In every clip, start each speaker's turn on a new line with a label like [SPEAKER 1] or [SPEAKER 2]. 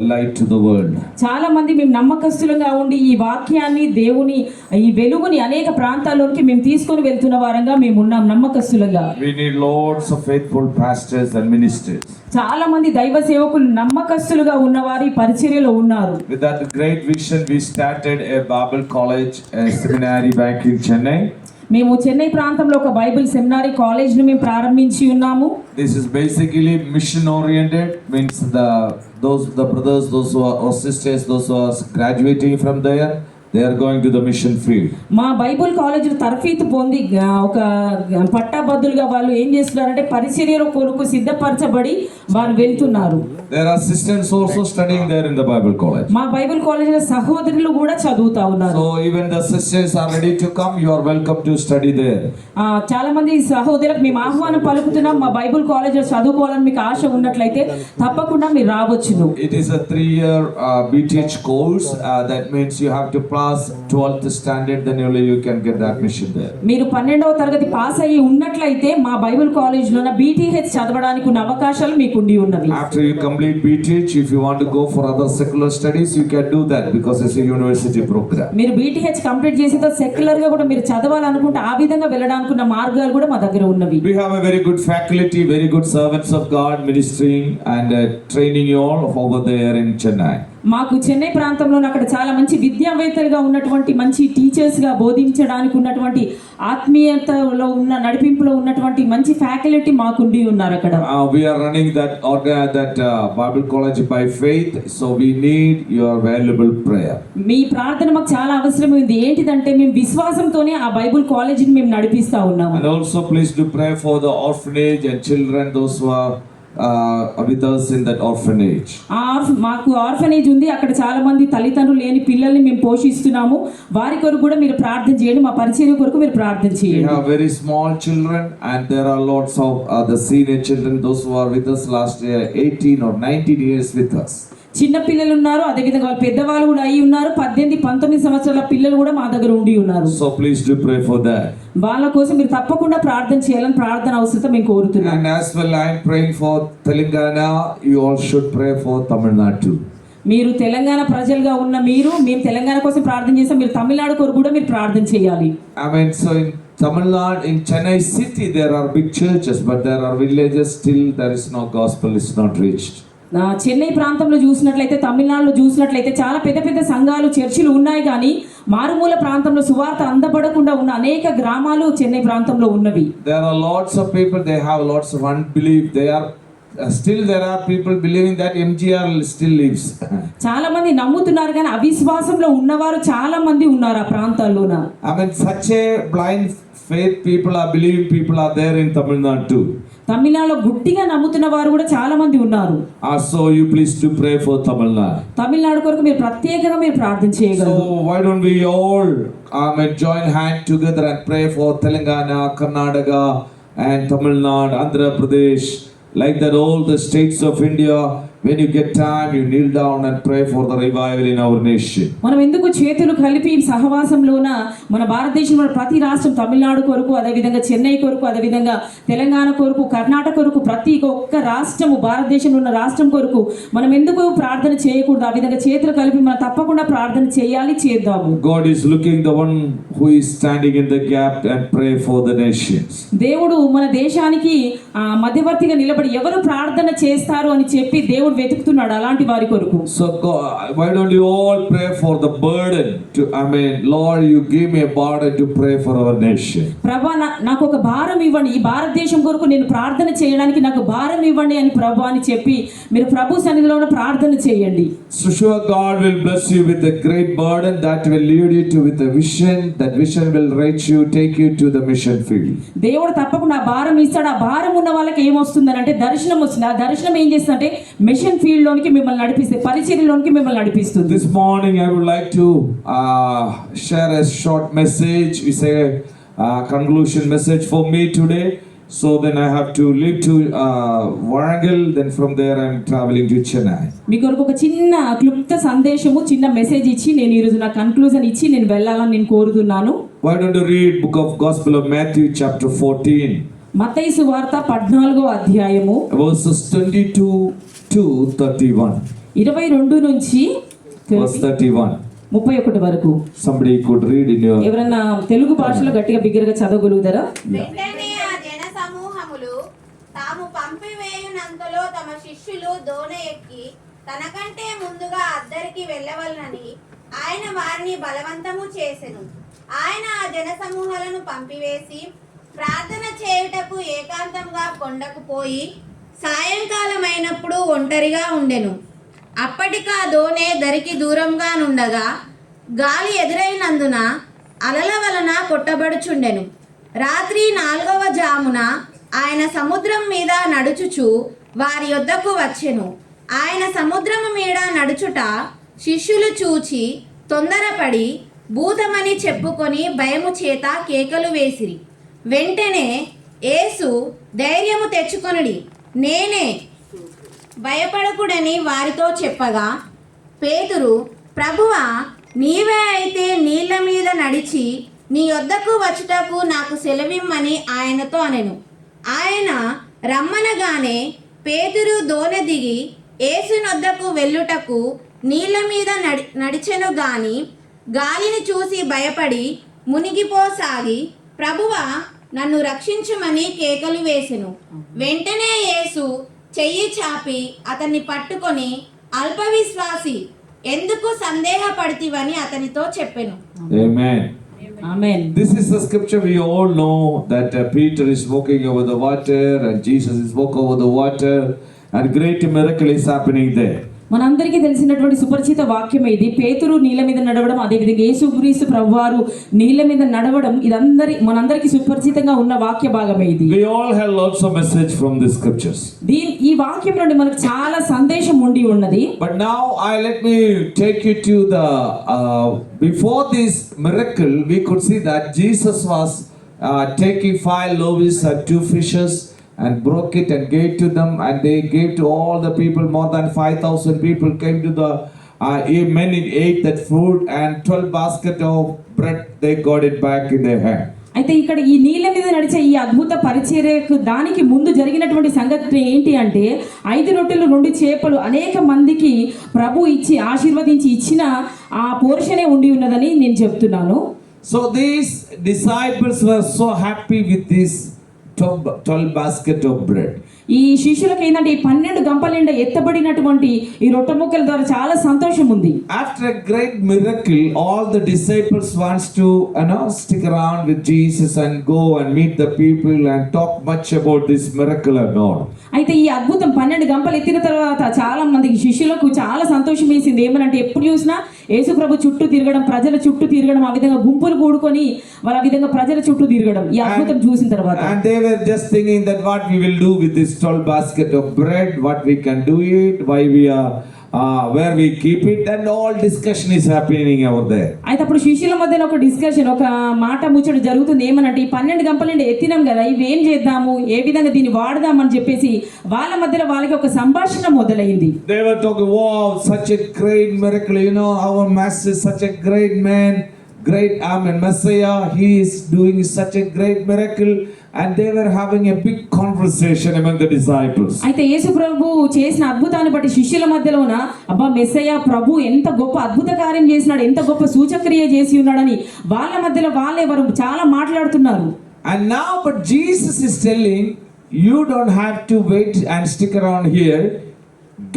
[SPEAKER 1] light to the world.
[SPEAKER 2] చాలా మంది మేము నమ్మకస్తులుగా ఉండి ఈ వాక్యాన్ని దేవుని ఈ వెలుగుని అనేక ప్రాంతాల్లోకి మేము తీసుకొని వెళ్తున్న వారంగా మేము ఉన్నాం నమ్మకస్తులుగా.
[SPEAKER 1] We need lots of faithful pastors and ministers.
[SPEAKER 2] చాలా మంది దైవ సేవకులు నమ్మకస్తులుగా ఉన్నవారి పరిచర్యలో ఉన్నారు.
[SPEAKER 1] With that great vision, we started a Bible college, a seminary back in Chennai.
[SPEAKER 2] మేము చెన్నై ప్రాంతంలో ఒక బైబిల్ సెమినరీ కాలేజ్ ను మేము ప్రారంభించి ఉన్నాము.
[SPEAKER 1] This is basically mission oriented, means the brothers, those who are, or sisters, those who are graduating from there, they are going to the mission field.
[SPEAKER 2] మా Bible college తరఫీదు పొంది ఒక పట్టాబద్దులుగా వాళ్ళు ఏం చేస్తున్నారంటే పరిచర్యల కొరకు సిద్ధపరచబడి వారు వెళ్తున్నారు.
[SPEAKER 1] There are sisters also studying there in the Bible college.
[SPEAKER 2] మా బైబిల్ కాలేజీలో సహోదరులు కూడా చదువుతా ఉన్నారు.
[SPEAKER 1] So even the sisters are ready to come, you are welcome to study there.
[SPEAKER 2] చాలా మంది సహోదరులకు మేము ఆహ్వానం పలుకుతున్నాం. మా బైబిల్ కాలేజీలో చదువుకోవాలని మీకు ఆశ ఉన్నట్లయితే తప్పకుండా మీరు రావచ్చును.
[SPEAKER 1] It is a 3-year BTH course. That means you have to pass 12th standard, then only you can get the admission there.
[SPEAKER 2] మీరు 12వ తరగతి పాస్ అయ్యి ఉన్నట్లయితే మా బైబిల్ కాలేజీలోన BTH చదవడానికి ఉన్న అవకాశాలు మీకు ఉండి ఉన్నవి.
[SPEAKER 1] After you complete BTH, if you want to go for other secular studies, you can do that because it's a university program.
[SPEAKER 2] మీరు BTH కంప్లీట్ చేసిన తర్వాత సెక్యులర్ గా కూడా మీరు చదవాలనుకుంటే ఆ విధంగా వెళ్ళడానికి ఉన్న మార్గాలు కూడా మా దగ్గర ఉన్నవి.
[SPEAKER 1] We have a very good faculty, very good servants of God ministering and training you all over there in Chennai.
[SPEAKER 2] మాకు చెన్నై ప్రాంతంలో అక్కడ చాలా మంచి విద్యావేత్తలుగా ఉన్నటువంటి మంచి టీచర్స్ గా బోధించడానికి ఉన్నటువంటి ఆత్మీయతలో ఉన్న నడిపింపులో ఉన్నటువంటి మంచి ఫ్యాకల్టీ మాకుండి ఉన్నారు అక్కడ.
[SPEAKER 1] We are running that Bible college by faith, so we need your valuable prayer.
[SPEAKER 2] మీ ప్రార్థన మాకు చాలా అవసరమైంది. ఏంటిదంటే మేము విశ్వాసంతోనే ఆ బైబిల్ కాలేజీని మేము నడిపిస్తా ఉన్నాము.
[SPEAKER 1] And also please do pray for the orphanage and children, those who are with us in that orphanage.
[SPEAKER 2] మాకు ఆర్ఫనేజ్ ఉంది. అక్కడ చాలా మంది తల్లిదండ్రులు లేని పిల్లల్ని మేము పోషిస్తున్నాము. వారి కొరకు కూడా మీరు ప్రార్థన చేయండి. మా పరిచర్య కొరకు మీరు ప్రార్థన చేయండి.
[SPEAKER 1] We have very small children and there are lots of the senior children, those who are with us last year 18 or 19 years with us.
[SPEAKER 2] చిన్న పిల్లలు ఉన్నారు, అదే విధంగా వాళ్ళు పెద్దవాళ్ళు కూడా అయి ఉన్నారు. 18-19 సంవత్సరాల పిల్లలు కూడా మా దగ్గర ఉండి ఉన్నారు.
[SPEAKER 1] So please do pray for that.
[SPEAKER 2] వాళ్ళ కోసం మీరు తప్పకుండా ప్రార్థన చేయాలని ప్రార్థన అవసరం మేము కోరుతున్నాం.
[SPEAKER 1] And as well I am praying for Telangana, you all should pray for Tamil Nadu.
[SPEAKER 2] మీరు తెలంగాణ ప్రజలుగా ఉన్న మేము తెలంగాణ కోసం ప్రార్థన చేస్తాం. మీరు తమిళనాడు కొరకు కూడా మీరు ప్రార్థన చేయాలి.
[SPEAKER 1] I mean, so in Tamil Nadu, in Chennai city there are big churches, but there are villages still there is no gospel, is not reached.
[SPEAKER 2] Chennai ప్రాంతంలో చూసినట్లయితే, తమిళనాడులో చూసినట్లయితే చాలా పెద్ద పెద్ద సంఘాలు చర్చిలు ఉన్నాయి, కానీ మారుమూల ప్రాంతంలో సువార్త అందబడకుండా ఉన్న అనేక గ్రామాలు చెన్నై ప్రాంతంలో ఉన్నవి.
[SPEAKER 1] There are lots of people, they have lots of unbelief. They are still there are people believing that MGR still lives.
[SPEAKER 2] చాలా మంది నమ్ముతున్నారు, కానీ అవిశ్వాసంలో ఉన్నవారు చాలా మంది ఉన్నారు ఆ ప్రాంతాల్లోన.
[SPEAKER 1] I mean, such a blind faith people are believing people are there in Tamil Nadu too.
[SPEAKER 2] తమిళనాడులో గుడ్డిగా నమ్ముతున్న వారు కూడా చాలా మంది ఉన్నారు.
[SPEAKER 1] So you please to pray for Tamil Nadu.
[SPEAKER 2] Tamil Nadu కొరకు మీరు ప్రత్యేకంగా మీరు ప్రార్థన చేయగలరు.
[SPEAKER 1] So why don't we all join hand together and pray for Telangana, Karnataka and Tamil Nadu, Andhra Pradesh, like that all the states of India. When you get time, you kneel down and pray for the revival in our nation.
[SPEAKER 2] మనం ఎందుకు చేతులు కలిపి సహవాసంలోన మన భారతదేశంలో ప్రతి రాష్ట్రం, తమిళనాడు కొరకు, అదే విధంగా చెన్నై కొరకు, అదే విధంగా తెలంగాణ కొరకు, కర్ణాటక కొరకు, ప్రతి ఒక్క రాష్ట్రము భారతదేశంలో ఉన్న రాష్ట్రం కొరకు మనం ఎందుకు ప్రార్థన చేయకూడదు? ఆ విధంగా చేతులు కలిపి మనం తప్పకుండా ప్రార్థన చేయాలి, చేద్దాము.
[SPEAKER 1] God is looking the one who is standing in the gap and pray for the nations.
[SPEAKER 2] దేవుడు మన దేశానికి మధ్యవర్తిగా నిలబడి ఎవరు ప్రార్థన చేస్తారు అని చెప్పి దేవుడు వెతుకుతున్నాడు అలాంటి వారి కొరకు.
[SPEAKER 1] So God, why don't you all pray for the burden to Lord, you give me a burden to pray for our nation.
[SPEAKER 2] ప్రభువా, నాకు ఒక భారం ఇవ్వండి, ఈ భారతదేశం కొరకు నేను ప్రార్థన చేయడానికి నాకు భారం ఇవ్వండి అని ప్రభువా అని చెప్పి మీరు ప్రభు సన్నిధిలో ప్రార్థన చేయండి.
[SPEAKER 1] So sure God will bless you with a great burden that will lead you to with a vision. That vision will reach you, take you to the mission field.
[SPEAKER 2] దేవుడు తప్పకుండా భారం ఇస్తాడు. ఆ భారం ఉన్న వాళ్ళకి ఏమొస్తుందని అంటే దర్శనం వస్తుంది. ఆ దర్శనం ఏం చేస్తుందంటే మిషన్ ఫీల్డ్ లోనికి మిమ్మల్ని నడిపిస్తుంది, పరిచర్యలోనికి మిమ్మల్ని నడిపిస్తుంది.
[SPEAKER 1] This morning I would like to share a short message. We say conclusion message for me today. So then I have to leave to Warangal, then from there I am traveling to Chennai.
[SPEAKER 2] మీ కొరకు ఒక చిన్న క్లుప్త సందేశము, చిన్న message ఇచ్చి నేను ఈ రోజు నా కన్క్లూజన్ ఇచ్చి నేను వెళ్ళాలని నేను కోరుతున్నాను.
[SPEAKER 1] Why don't you read book of Gospel of Matthew chapter 14.
[SPEAKER 2] మత్తయి సువార్త 14వ అధ్యాయము
[SPEAKER 1] verses 22 to 31.
[SPEAKER 2] 22 నుంచి
[SPEAKER 1] verse 31.
[SPEAKER 2] 31 వరకు.
[SPEAKER 1] Somebody could read in your.
[SPEAKER 2] ఎవరన్నా తెలుగు భాషలో గట్టిగా బిగ్గరగా చదవగలుగుతారా?
[SPEAKER 3] వెంటనే ఆ జన సమూహములు తాము పంపివేయునంతలో తమ శిష్యులు దోణ ఎక్కి తనకంటే ముందుగా అద్దరికి వెళ్ళవలనని ఆయన వారిని బలవంతము చేసెను. ఆయన ఆ జన సమూహాలను పంపివేసి ప్రార్థన చేయుటకు ఏకాంతంగా కొండకు పోయి సాయంకాలమైనప్పుడు ఒంటరిగా ఉండెను. అప్పటికా దోణె దరికి దూరంగా నుండగా గాలి ఎదురైనందున అలల వలన కొట్టబడుచుండెను. రాత్రి 4వ జామున ఆయన సముద్రం మీద నడుచుచు వారి యొద్దకు వచ్చెను. ఆయన సముద్రము మీద నడుచుట శిష్యులు చూచి తొందరపడి భూతమని చెప్పుకొని భయము చేత కేకలు వేసిరి. వెంటనే యేసు ధైర్యము తెచ్చుకొనుడి, నేనే, భయపడకుడని వారితో చెప్పగా పేతురు, ప్రభువా, నీవే అయితే నీళ్ల మీద నడిచి నీ యొద్దకు వచ్చుటకు నాకు సెలవిమ్మని ఆయనతో అనెను. ఆయన రమ్మనగానే పేతురు దోణె దిగి యేసునొద్దకు వెళ్ళుటకు నీళ్ల మీద నడిచెను గాని గాలిని చూసి భయపడి మునిగిపోసాగి, ప్రభువా, నన్ను రక్షించుమని కేకలు వేసెను. వెంటనే యేసు చెయ్యి చాపి అతన్ని పట్టుకొని, అల్పవిశ్వాసి, ఎందుకు సందేహపడితివని అతనితో చెప్పెను.
[SPEAKER 1] Amen.
[SPEAKER 2] Amen.
[SPEAKER 1] This is the scripture we all know that Peter is walking over the water and Jesus is walking over the water and great miracle is happening there.
[SPEAKER 2] మనందరికీ తెలిసినటువంటి సుపరిచిత వాక్యమే ఇది. పేతురు నీళ్ళ మీద నడవడం, అదేవిధంగా యేసుక్రీస్తు ప్రభువారు నీళ్ళ మీద నడవడం, మనందరికీ సుపరిచితంగా ఉన్న వాక్య భాగమే ఇది.
[SPEAKER 1] We all have lots of message from the scriptures.
[SPEAKER 2] ఈ వాక్యం నుండి మనకు చాలా సందేశం ఉండి ఉన్నది.
[SPEAKER 1] But now let me take you to the before this miracle we could see that Jesus was taking 5 loaves and 2 fishes and broke it and gave to them, and they gave to all the people. More than 5,000 people came to the many ate that food, and 12 basket of bread they got it back in their hand.
[SPEAKER 2] అయితే ఇక్కడ ఈ నీళ్ళ మీద నడిచే ఈ అద్భుత పరిచర్యకు దానికి ముందు జరిగినటువంటి సంగతి ఏంటి అంటే 5 రొట్టెలు 2 చేపలు అనేక మందికి ప్రభు ఇచ్చి ఆశీర్వదించి ఇచ్చిన ఆ పోర్షనే ఉండి ఉన్నదని నేను చెప్తున్నాను.
[SPEAKER 1] So these disciples were so happy with this 12 basket of bread.
[SPEAKER 2] ఈ శిష్యులకు ఏంటంటే ఈ 12 గంపల నిండా ఎత్తబడినటువంటి ఈ రొట్టె ముక్కల ద్వారా చాలా సంతోషం ఉంది.
[SPEAKER 1] After a great miracle, all the disciples wants to stick around with Jesus and go and meet the people and talk much about this miracle and all.
[SPEAKER 2] అయితే ఈ అద్భుతం 12 గంపలు ఎత్తిన తర్వాత చాలా మందికి శిష్యులకు చాలా సంతోషం వేసింది. ఏమనంటే ఎప్పుడు చూసినా యేసు ప్రభు చుట్టూ తిరగడం, ప్రజల చుట్టూ తిరగడం, ఆ విధంగా గుంపులు కూడుకొని వాళ్ళ విధంగా ప్రజల చుట్టూ తిరగడం ఈ అద్భుతం చూసిన తర్వాత.
[SPEAKER 1] And they were just thinking that what we will do with this 12 basket of bread, what we can do it, why we are where we keep it, and all discussion is happening over there.
[SPEAKER 2] అయితే అప్పుడు శిష్యుల మధ్యన ఒక discussion, ఒక మాట ముచ్చట జరుగుతుంది. ఏమనంటే ఈ 12 గంపల నుండి ఎత్తినాం కదా, ఇవి ఏం చేద్దాము, ఏ విధంగా దీన్ని వాడదామని చెప్పేసి వాళ్ళ మధ్యలో వాళ్ళకి ఒక సంభాషణ మొదలైంది.
[SPEAKER 1] They were talking, wow, such a great miracle, our master is such a great man, great Messiah, he is doing such a great miracle. And they were having a big conversation among the disciples.
[SPEAKER 2] అయితే యేసు ప్రభు చేసిన అద్భుతాన్ని బట్టి శిష్యుల మధ్యలోన అబ్బా మెస్సయ్య ప్రభు ఎంత గొప్ప అద్భుత కార్యం చేసినాడు, ఎంత గొప్ప సూచక్రియ చేసి ఉన్నాడని వాళ్ళ మధ్యలో వాళ్ళే వారు చాలా మాట్లాడుతున్నారు.
[SPEAKER 1] And now but Jesus is telling, you don't have to wait and stick around here,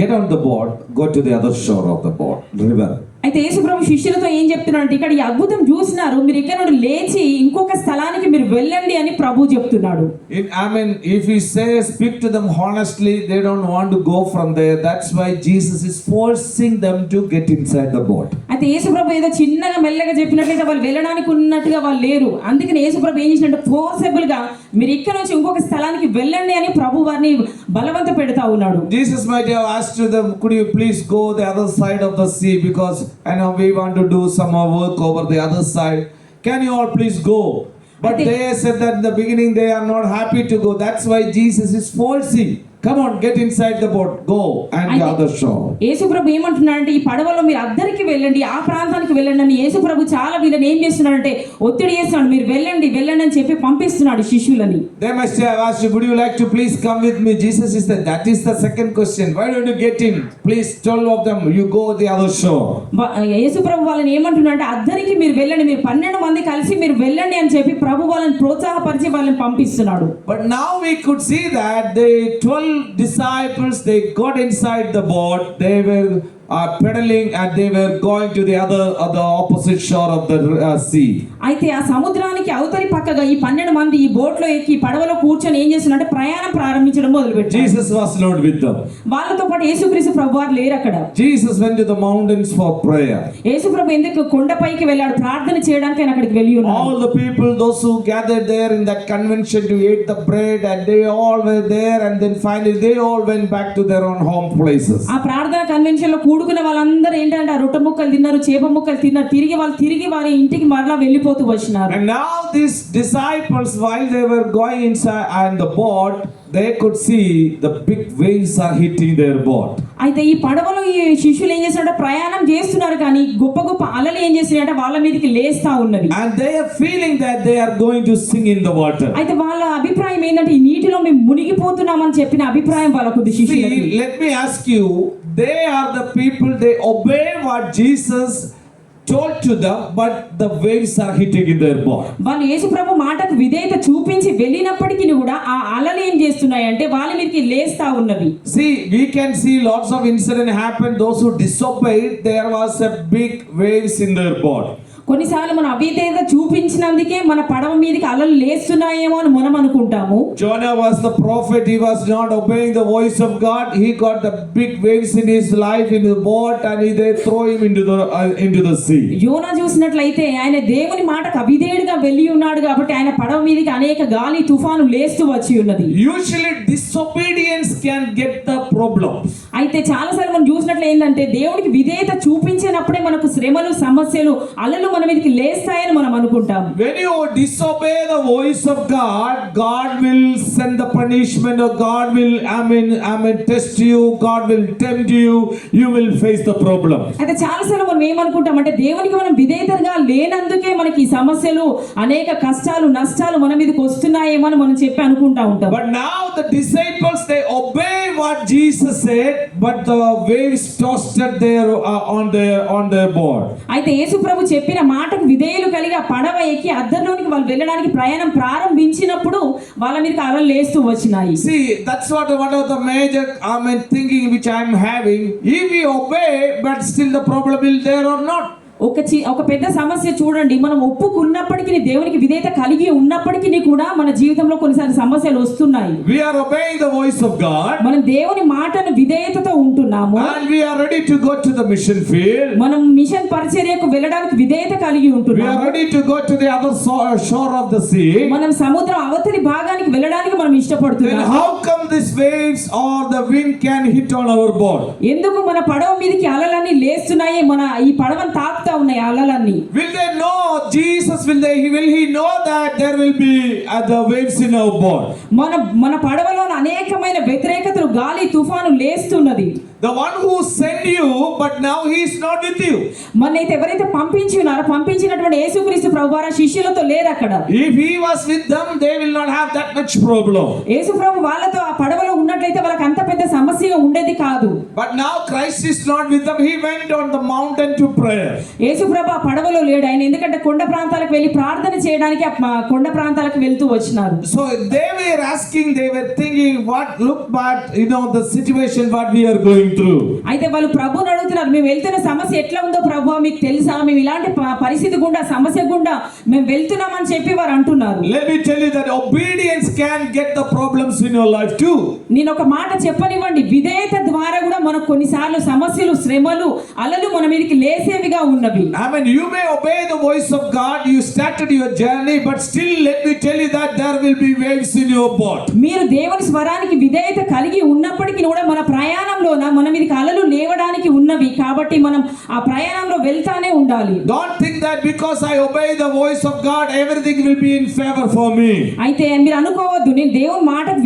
[SPEAKER 1] get on the boat, go to the other shore of the boat, river.
[SPEAKER 2] అయితే యేసు ప్రభు శిష్యులతో ఏం చెప్తున్నాడంటే ఇక్కడ ఈ అద్భుతం చూసినారు, మీరు ఇక్కడ నుండి లేచి ఇంకొక స్థలానికి మీరు వెళ్ళండి అని ప్రభు చెప్తున్నాడు.
[SPEAKER 1] If we say speak to them honestly, they don't want to go from there. That's why Jesus is forcing them to get inside the boat.
[SPEAKER 2] అయితే యేసు ప్రభు ఏదో చిన్నగా మెల్లగా చెప్పినట్లయితే వాళ్ళు వెళ్ళడానికి ఉన్నట్టుగా వాళ్ళు లేరు. అందుకని యేసు ప్రభు ఏం చేసినట్టు ఫోర్సబుల్ గా మీరు ఇక్కడ నుంచి ఇంకొక స్థలానికి వెళ్ళండి అని ప్రభు వారిని బలవంత పెడతా ఉన్నాడు.
[SPEAKER 1] Jesus might have asked to them, could you please go the other side of the sea, because we want to do some more work over the other side. Can you all please go? But they said that in the beginning they are not happy to go. That's why Jesus is forcing. Come on, get inside the boat. Go and the other shore.
[SPEAKER 2] యేసుప్రభు ఏమంటున్నాడంటే ఈ పడవలో మీరు అద్దరికి వెళ్ళండి, ఆ ప్రాంతానికి వెళ్ళండి అని యేసుప్రభు చాలా వీళ్ళని ఏం చేస్తున్నాడంటే ఒత్తిడి చేస్తున్నాడు. మీరు వెళ్ళండి వెళ్ళండి అని చెప్పి పంపిస్తున్నాడు శిష్యులని.
[SPEAKER 1] They must have asked you, would you like to please come with me? Jesus is that is the second question. Why don't you get in? Please 12 of them, you go the other shore.
[SPEAKER 2] యేసుప్రభు వాళ్ళని ఏమంటున్నాడంటే అద్దరికి మీరు వెళ్ళండి, మీరు 12 మంది కలిసి మీరు వెళ్ళండి అని చెప్పి ప్రభు వాళ్ళని ప్రోత్సాహపరిచి వాళ్ళని పంపిస్తున్నాడు.
[SPEAKER 1] But now we could see that the 12 disciples, they got inside the boat, they were pedaling and they were going to the opposite shore of the sea.
[SPEAKER 2] అయితే ఆ సముద్రానికి అవతలి పక్కగా ఈ 12 మంది ఈ బోట్ లో ఎక్కి పడవలో కూర్చొని ఏం చేస్తున్నారంటే ప్రయాణం ప్రారంభించడం మొదలుపెట్టారు.
[SPEAKER 1] Jesus was not with them.
[SPEAKER 2] వాళ్ళతో పాటు యేసుక్రీస్తు ప్రభువారు లేరు అక్కడ.
[SPEAKER 1] Jesus went to the mountains for prayer.
[SPEAKER 2] యేసుప్రభు ఎందుకు కొండపైకి వెళ్ళాడు? ప్రార్థన చేయడానికి ఆయన అక్కడికి వెళ్ళి ఉన్నాడు.
[SPEAKER 1] All the people, those who gathered there in that convention to eat the bread, and they all were there, and then finally they all went back to their own home places.
[SPEAKER 2] ఆ ప్రార్థన convention లో కూడుకున్న వాళ్ళందరూ ఏంటంటే ఆ రొట్టె ముక్కలు తిన్నారు, చేప ముక్కలు తిన్నారు, తిరిగి వారి ఇంటికి మరలా వెళ్ళిపోతూ వచ్చినారు.
[SPEAKER 1] And now these disciples, while they were going inside and the boat, they could see the big waves are hitting their boat.
[SPEAKER 2] అయితే ఈ పడవలో ఈ శిష్యులు ఏం చేస్తున్నారంటే ప్రయాణం చేస్తున్నారు, కానీ గొప్ప గొప్ప అలలు ఏం చేస్తున్నాయంటే వాళ్ళ మీదకి లేస్తా ఉన్నవి.
[SPEAKER 1] And they are feeling that they are going to sink in the water.
[SPEAKER 2] అయితే వాళ్ళ అభిప్రాయం ఏంటంటే ఈ నీటిలో మేము మునిగిపోతున్నామని చెప్పిన అభిప్రాయం వాళ్ళకు శిష్యులకి.
[SPEAKER 1] See, let me ask you, they are the people, they obey what Jesus told to them, but the waves are hitting in their boat.
[SPEAKER 2] వాళ్ళు యేసుప్రభు మాటకు విధేయత చూపించి వెళ్ళినప్పటికీ కూడా ఆ అలలు ఏం చేస్తున్నాయంటే వాళ్ళ మీదకి లేస్తా ఉన్నవి.
[SPEAKER 1] See, we can see lots of incidents happen. Those who disobeyed, there was a big waves in their boat.
[SPEAKER 2] కొన్నిసార్లు మనం అవిధేయత చూపించినందుకే మన పడవ మీదకి అలలు లేస్తున్నాయేమో అని మనం అనుకుంటాము.
[SPEAKER 1] Jonah was the prophet. He was not obeying the voice of God. He got the big waves in his life in the boat, and they throw him into the sea.
[SPEAKER 2] యోనా చూసినట్లయితే ఆయన దేవుని మాటకు అవిధేయుడిగా వెళ్ళి ఉన్నాడు కాబట్టి ఆయన పడవ మీదకి అనేక గాలి తుఫాను లేస్తూ వచ్చి ఉన్నది.
[SPEAKER 1] Usually disobedience can get the problems.
[SPEAKER 2] అయితే చాలాసార్లు మనం చూసినట్లు ఏంటంటే దేవుడికి విధేయత చూపించినప్పుడే మనకు శ్రమలు, సమస్యలు, అలలు మన మీదకి లేస్తాయని మనం అనుకుంటాం.
[SPEAKER 1] When you disobey the voice of God, God will send the punishment, or God will test you, God will tempt you, you will face the problem.
[SPEAKER 2] అయితే చాలాసార్లు మనం ఏమనుకుంటాం అంటే దేవునికి మనం విధేయతగా లేనందుకే మనకి ఈ సమస్యలు, అనేక కష్టాలు, నష్టాలు మన మీదకి వస్తున్నాయేమో అని మనం చెప్పి అనుకుంటా ఉంటాం.
[SPEAKER 1] But now the disciples, they obey what Jesus said, but the waves tossed there on their board.
[SPEAKER 2] అయితే యేసుప్రభు చెప్పిన మాటకు విధేయులు కలిగి ఆ పడవ ఎక్కి అద్దరిలోనికి వాళ్ళు వెళ్ళడానికి ప్రయాణం ప్రారంభించినప్పుడు వాళ్ళ మీదకి అలలు లేస్తూ వచ్చినాయి.
[SPEAKER 1] See, that's what one of the major thinking which I am having. If we obey, but still the problem is there or not.
[SPEAKER 2] ఒక పెద్ద సమస్య చూడండి, మనం ఒప్పుకున్నప్పటికీ దేవునికి విధేయత కలిగి ఉన్నప్పటికీ కూడా మన జీవితంలో కొన్నిసార్లు సమస్యలు వస్తున్నాయి.
[SPEAKER 1] We are obeying the voice of God.
[SPEAKER 2] మనం దేవుని మాటను విధేయతతో ఉంటున్నాము.
[SPEAKER 1] And we are ready to go to the mission field.
[SPEAKER 2] మనం మిషన్ పరిచర్యకు వెళ్ళడానికి విధేయత కలిగి ఉంటున్నాము.
[SPEAKER 1] We are ready to go to the other shore of the sea.
[SPEAKER 2] మనం సముద్రం అవతలి భాగానికి వెళ్ళడానికి మనం ఇష్టపడుతున్నాము.
[SPEAKER 1] Then how come these waves or the wind can hit on our boat?
[SPEAKER 2] ఎందుకు మన పడవ మీదకి అలలన్నీ లేస్తున్నాయి, మన ఈ పడవను తాకుతా ఉన్నాయి అలలన్నీ?
[SPEAKER 1] Will they know Jesus? Will he know that there will be the waves in our boat?
[SPEAKER 2] మన పడవలో అనేకమైన వ్యతిరేకతలు, గాలి తుఫాను లేస్తున్నది.
[SPEAKER 1] The one who sent you, but now he is not with you.
[SPEAKER 2] మనైతే ఎవరైతే పంపించినటువంటి యేసుక్రీస్తు ప్రభువారు శిష్యులతో లేరు అక్కడ.
[SPEAKER 1] If he was with them, they will not have that much problem.
[SPEAKER 2] యేసు ప్రభు వాళ్ళతో ఆ పడవలో ఉన్నట్లయితే వాళ్ళకి అంత పెద్ద సమస్యగా ఉండేది కాదు.
[SPEAKER 1] But now Christ is not with them. He went on the mountain to pray.
[SPEAKER 2] యేసు ప్రభు ఆ పడవలో లేడు. ఆయన ఎందుకంటే కొండ ప్రాంతాలకు వెళ్ళి ప్రార్థన చేయడానికి ఆ కొండ ప్రాంతాలకు వెళ్తూ వచ్చినారు.
[SPEAKER 1] So they were asking, they were thinking, look back, the situation what we are going through.
[SPEAKER 2] అయితే వాళ్ళు ప్రభువుని అడుగుతున్నారు, మేము వెళ్తున్న సమస్య ఎట్లా ఉందో ప్రభువా మీకు తెలుసా? మేము ఇలాంటి పరిస్థితి గుండా, సమస్య గుండా మేము వెళ్తున్నామని చెప్పి వారు అంటున్నారు.
[SPEAKER 1] Let me tell you that obedience can get the problems in your life too.
[SPEAKER 2] నేను ఒక మాట చెప్పనివ్వండి, విధేయత ద్వారా కూడా మనకు కొన్నిసార్లు సమస్యలు, శ్రమలు, అలలు మన మీదకి లేసేవిగా ఉన్నవి.
[SPEAKER 1] You may obey the voice of God. You started your journey, but still let me tell you that there will be waves in your boat.
[SPEAKER 2] మీరు దేవుని స్వరానికి విధేయత కలిగి ఉన్నప్పటికీ కూడా మన ప్రయాణంలోన మన మీదకి అలలు లేవడానికి ఉన్నవి కాబట్టి మనం ఆ ప్రయాణంలో వెళ్తానే ఉండాలి.
[SPEAKER 1] Don't think that because I obey the voice of God, everything will be in favor for me.
[SPEAKER 2] అయితే మీరు అనుకోవద్దు, నేను దేవుని మాటకు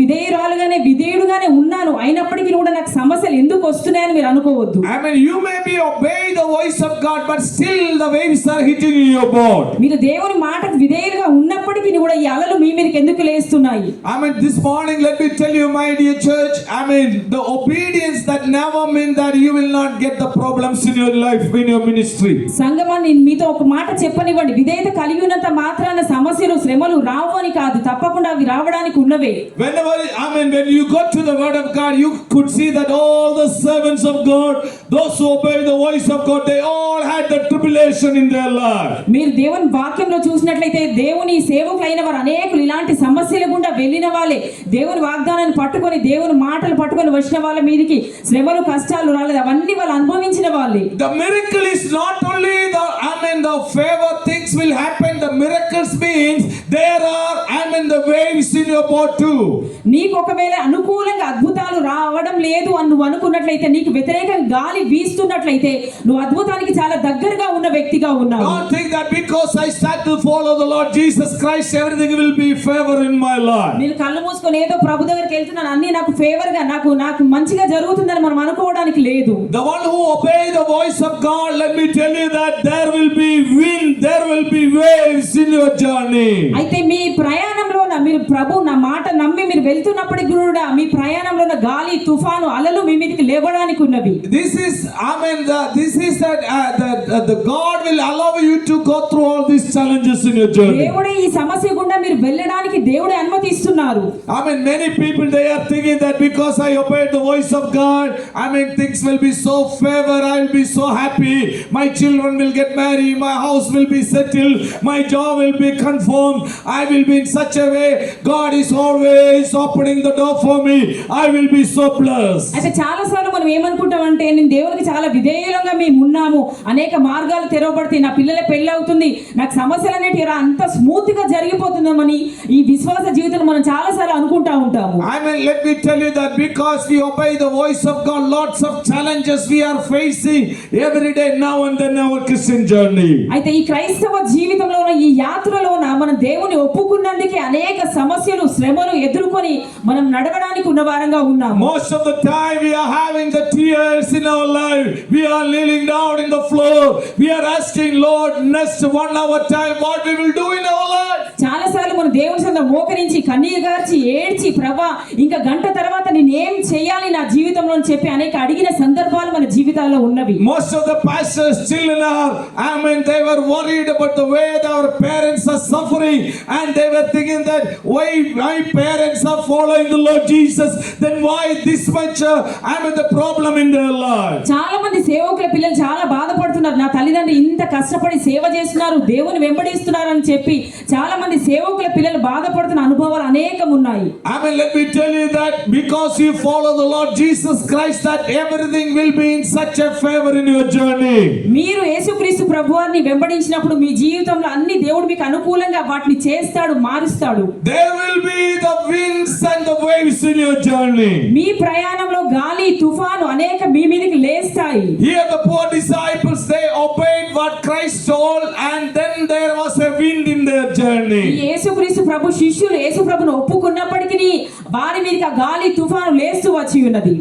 [SPEAKER 2] విధేయుడుగానే ఉన్నాను, అయినప్పటికీ కూడా నాకు సమస్యలు ఎందుకు వస్తున్నాయని మీరు అనుకోవద్దు.
[SPEAKER 1] I mean, you may be obey the voice of God, but still the waves are hitting in your boat.
[SPEAKER 2] మీరు దేవుని మాటకు విధేయులుగా ఉన్నప్పటికీ కూడా ఈ అలలు మీ మీదకి ఎందుకు లేస్తున్నాయి?
[SPEAKER 1] I mean, this morning, let me tell you, my dear church, I mean, the obedience that never mean that you will not get the problems in your life, in your ministry.
[SPEAKER 2] సంగమా, నేను మీతో ఒక మాట చెప్పనివ్వండి. విధేయత కలిగి ఉన్నంత మాత్రాన సమస్యలు శ్రమలు రావు అని కాదు, తప్పకుండా అవి రావడానికి ఉన్నవే.
[SPEAKER 1] Whenever, I mean, when you go to the word of God, you could see that all the servants of God, those who obey the voice of God, they all had the tribulation in their life.
[SPEAKER 2] మీరు దేవుని వాక్యంలో చూసినట్లయితే దేవుని సేవకులైన వారు అనేకులు ఇలాంటి సమస్యల గుండా వెళ్ళిన వాళ్ళే. దేవుని వాగ్దానాన్ని పట్టుకొని దేవుని మాటలు పట్టుకొని వచ్చిన వాళ్ళ మీదకి శ్రమలు కష్టాలు రాలేదు, అవన్నీ వాళ్ళు అనుభవించిన వాళ్ళే.
[SPEAKER 1] The miracle is not only the favor things will happen. The miracles means there are the waves in your boat too.
[SPEAKER 2] నీకు ఒకవేళ అనుకూలంగా అద్భుతాలు రావడం లేదు అని నువ్వు అనుకున్నట్లయితే, నీకు వ్యతిరేకంగా గాలి వీస్తున్నట్లయితే నువ్వు అద్భుతానికి చాలా దగ్గరగా ఉన్న వ్యక్తిగా ఉన్నావు.
[SPEAKER 1] Don't think that because I start to follow the Lord Jesus Christ, everything will be favor in my life.
[SPEAKER 2] నేను కళ్ళు మూసుకొని ఏదో ప్రభు దగ్గరికి వెళ్తున్నాను, అన్ని నాకు ఫేవర్ గా నాకు మంచిగా జరుగుతుందని మనం అనుకోవడానికి లేదు.
[SPEAKER 1] The one who obey the voice of God, let me tell you that there will be wind, there will be waves in your journey.
[SPEAKER 2] అయితే మీ ప్రయాణంలో మీరు ప్రభు నా మాట నమ్మి మీరు వెళ్తున్నప్పటికీ కూడా మీ ప్రయాణంలో గాలి తుఫాను అలలు మీ మీదకి లేవడానికి ఉన్నవి.
[SPEAKER 1] This is the God will allow you to go through all these challenges in your journey.
[SPEAKER 2] దేవుడే ఈ సమస్య గుండా మీరు వెళ్ళడానికి దేవుడే అనుమతిస్తున్నారు.
[SPEAKER 1] I mean, many people, they are thinking that because I obeyed the voice of God, I mean, things will be so favor, I will be so happy, my children will get married, my house will be settled, my job will be confirmed, I will be in such a way, God is always opening the door for me, I will be so blessed.
[SPEAKER 2] అయితే చాలా సార్లు మనం ఏమనుకుంటామంటే, నేను దేవునికి చాలా విధేయులంగా మేము ఉన్నాము, అనేక మార్గాలు తెరవబడతాయి, నా పిల్లల పెళ్లి అవుతుంది, నాకు సమస్యలు అనేటివి అంత స్మూత్ గా జరిగిపోతుందామని ఈ విశ్వాస జీవితంలో మనం చాలా సార్లు అనుకుంటా ఉంటాము.
[SPEAKER 1] I mean, let me tell you that because we obey the voice of God, lots of challenges we are facing every day now and then our Christian journey.
[SPEAKER 2] అయితే ఈ క్రైస్తవ జీవితంలో ఈ యాత్రలోన మనం దేవుని ఒప్పుకున్నందుకే అనేక సమస్యలు శ్రమలు ఎదుర్కొని మనం నడవడానికి ఉన్న వారంగా ఉన్నాము.
[SPEAKER 1] Most of the time we are having the tears in our life, we are kneeling down in the floor, we are asking Lord, next 1 hour time what we will do in our life.
[SPEAKER 2] చాలా సార్లు మనం దేవుని సన్నిధిలో మోకరించి కన్నీరు గార్చి ఏడ్చి, ప్రభా ఇంకా గంట తర్వాత నేను ఏం చేయాలి నా జీవితంలో అని చెప్పి అనేక అడిగిన సందర్భాలు మన జీవితాల్లో ఉన్నవి.
[SPEAKER 1] Most of the pastors children are, they were worried about the way our parents are suffering, and they were thinking that why my parents are following the Lord Jesus, then why this much the problem in their life.
[SPEAKER 2] చాలా మంది సేవకుల పిల్లలు చాలా బాధపడుతున్నారు, నా తల్లిదండ్రులు ఇంత కష్టపడి సేవ చేస్తున్నారు, దేవుని వెంబడిస్తున్నారు అని చెప్పి చాలా మంది సేవకుల పిల్లలు బాధపడుతున్న అనుభవాలు అనేకం ఉన్నాయి.
[SPEAKER 1] Let me tell you that because you follow the Lord Jesus Christ, that everything will be in such a favor in your journey.
[SPEAKER 2] మీరు యేసుక్రీస్తు ప్రభువారిని వెంబడించినప్పుడు మీ జీవితంలో అన్ని దేవుడు మీకు అనుకూలంగా వాటిని చేస్తాడు, మారుస్తాడు.
[SPEAKER 1] There will be the winds and the waves in your journey.
[SPEAKER 2] మీ ప్రయాణంలో గాలి తుఫాను అనేక మీ మీదకి లేస్తాయి.
[SPEAKER 1] Here the poor disciples, they obeyed what Christ told, and then there was a wind in their journey.
[SPEAKER 2] ఈ యేసుక్రీస్తు ప్రభు శిష్యులు యేసు ప్రభును ఒప్పుకున్నప్పటికీ వారి మీదకి గాలి తుఫాను లేస్తూ వచ్చి ఉన్నది.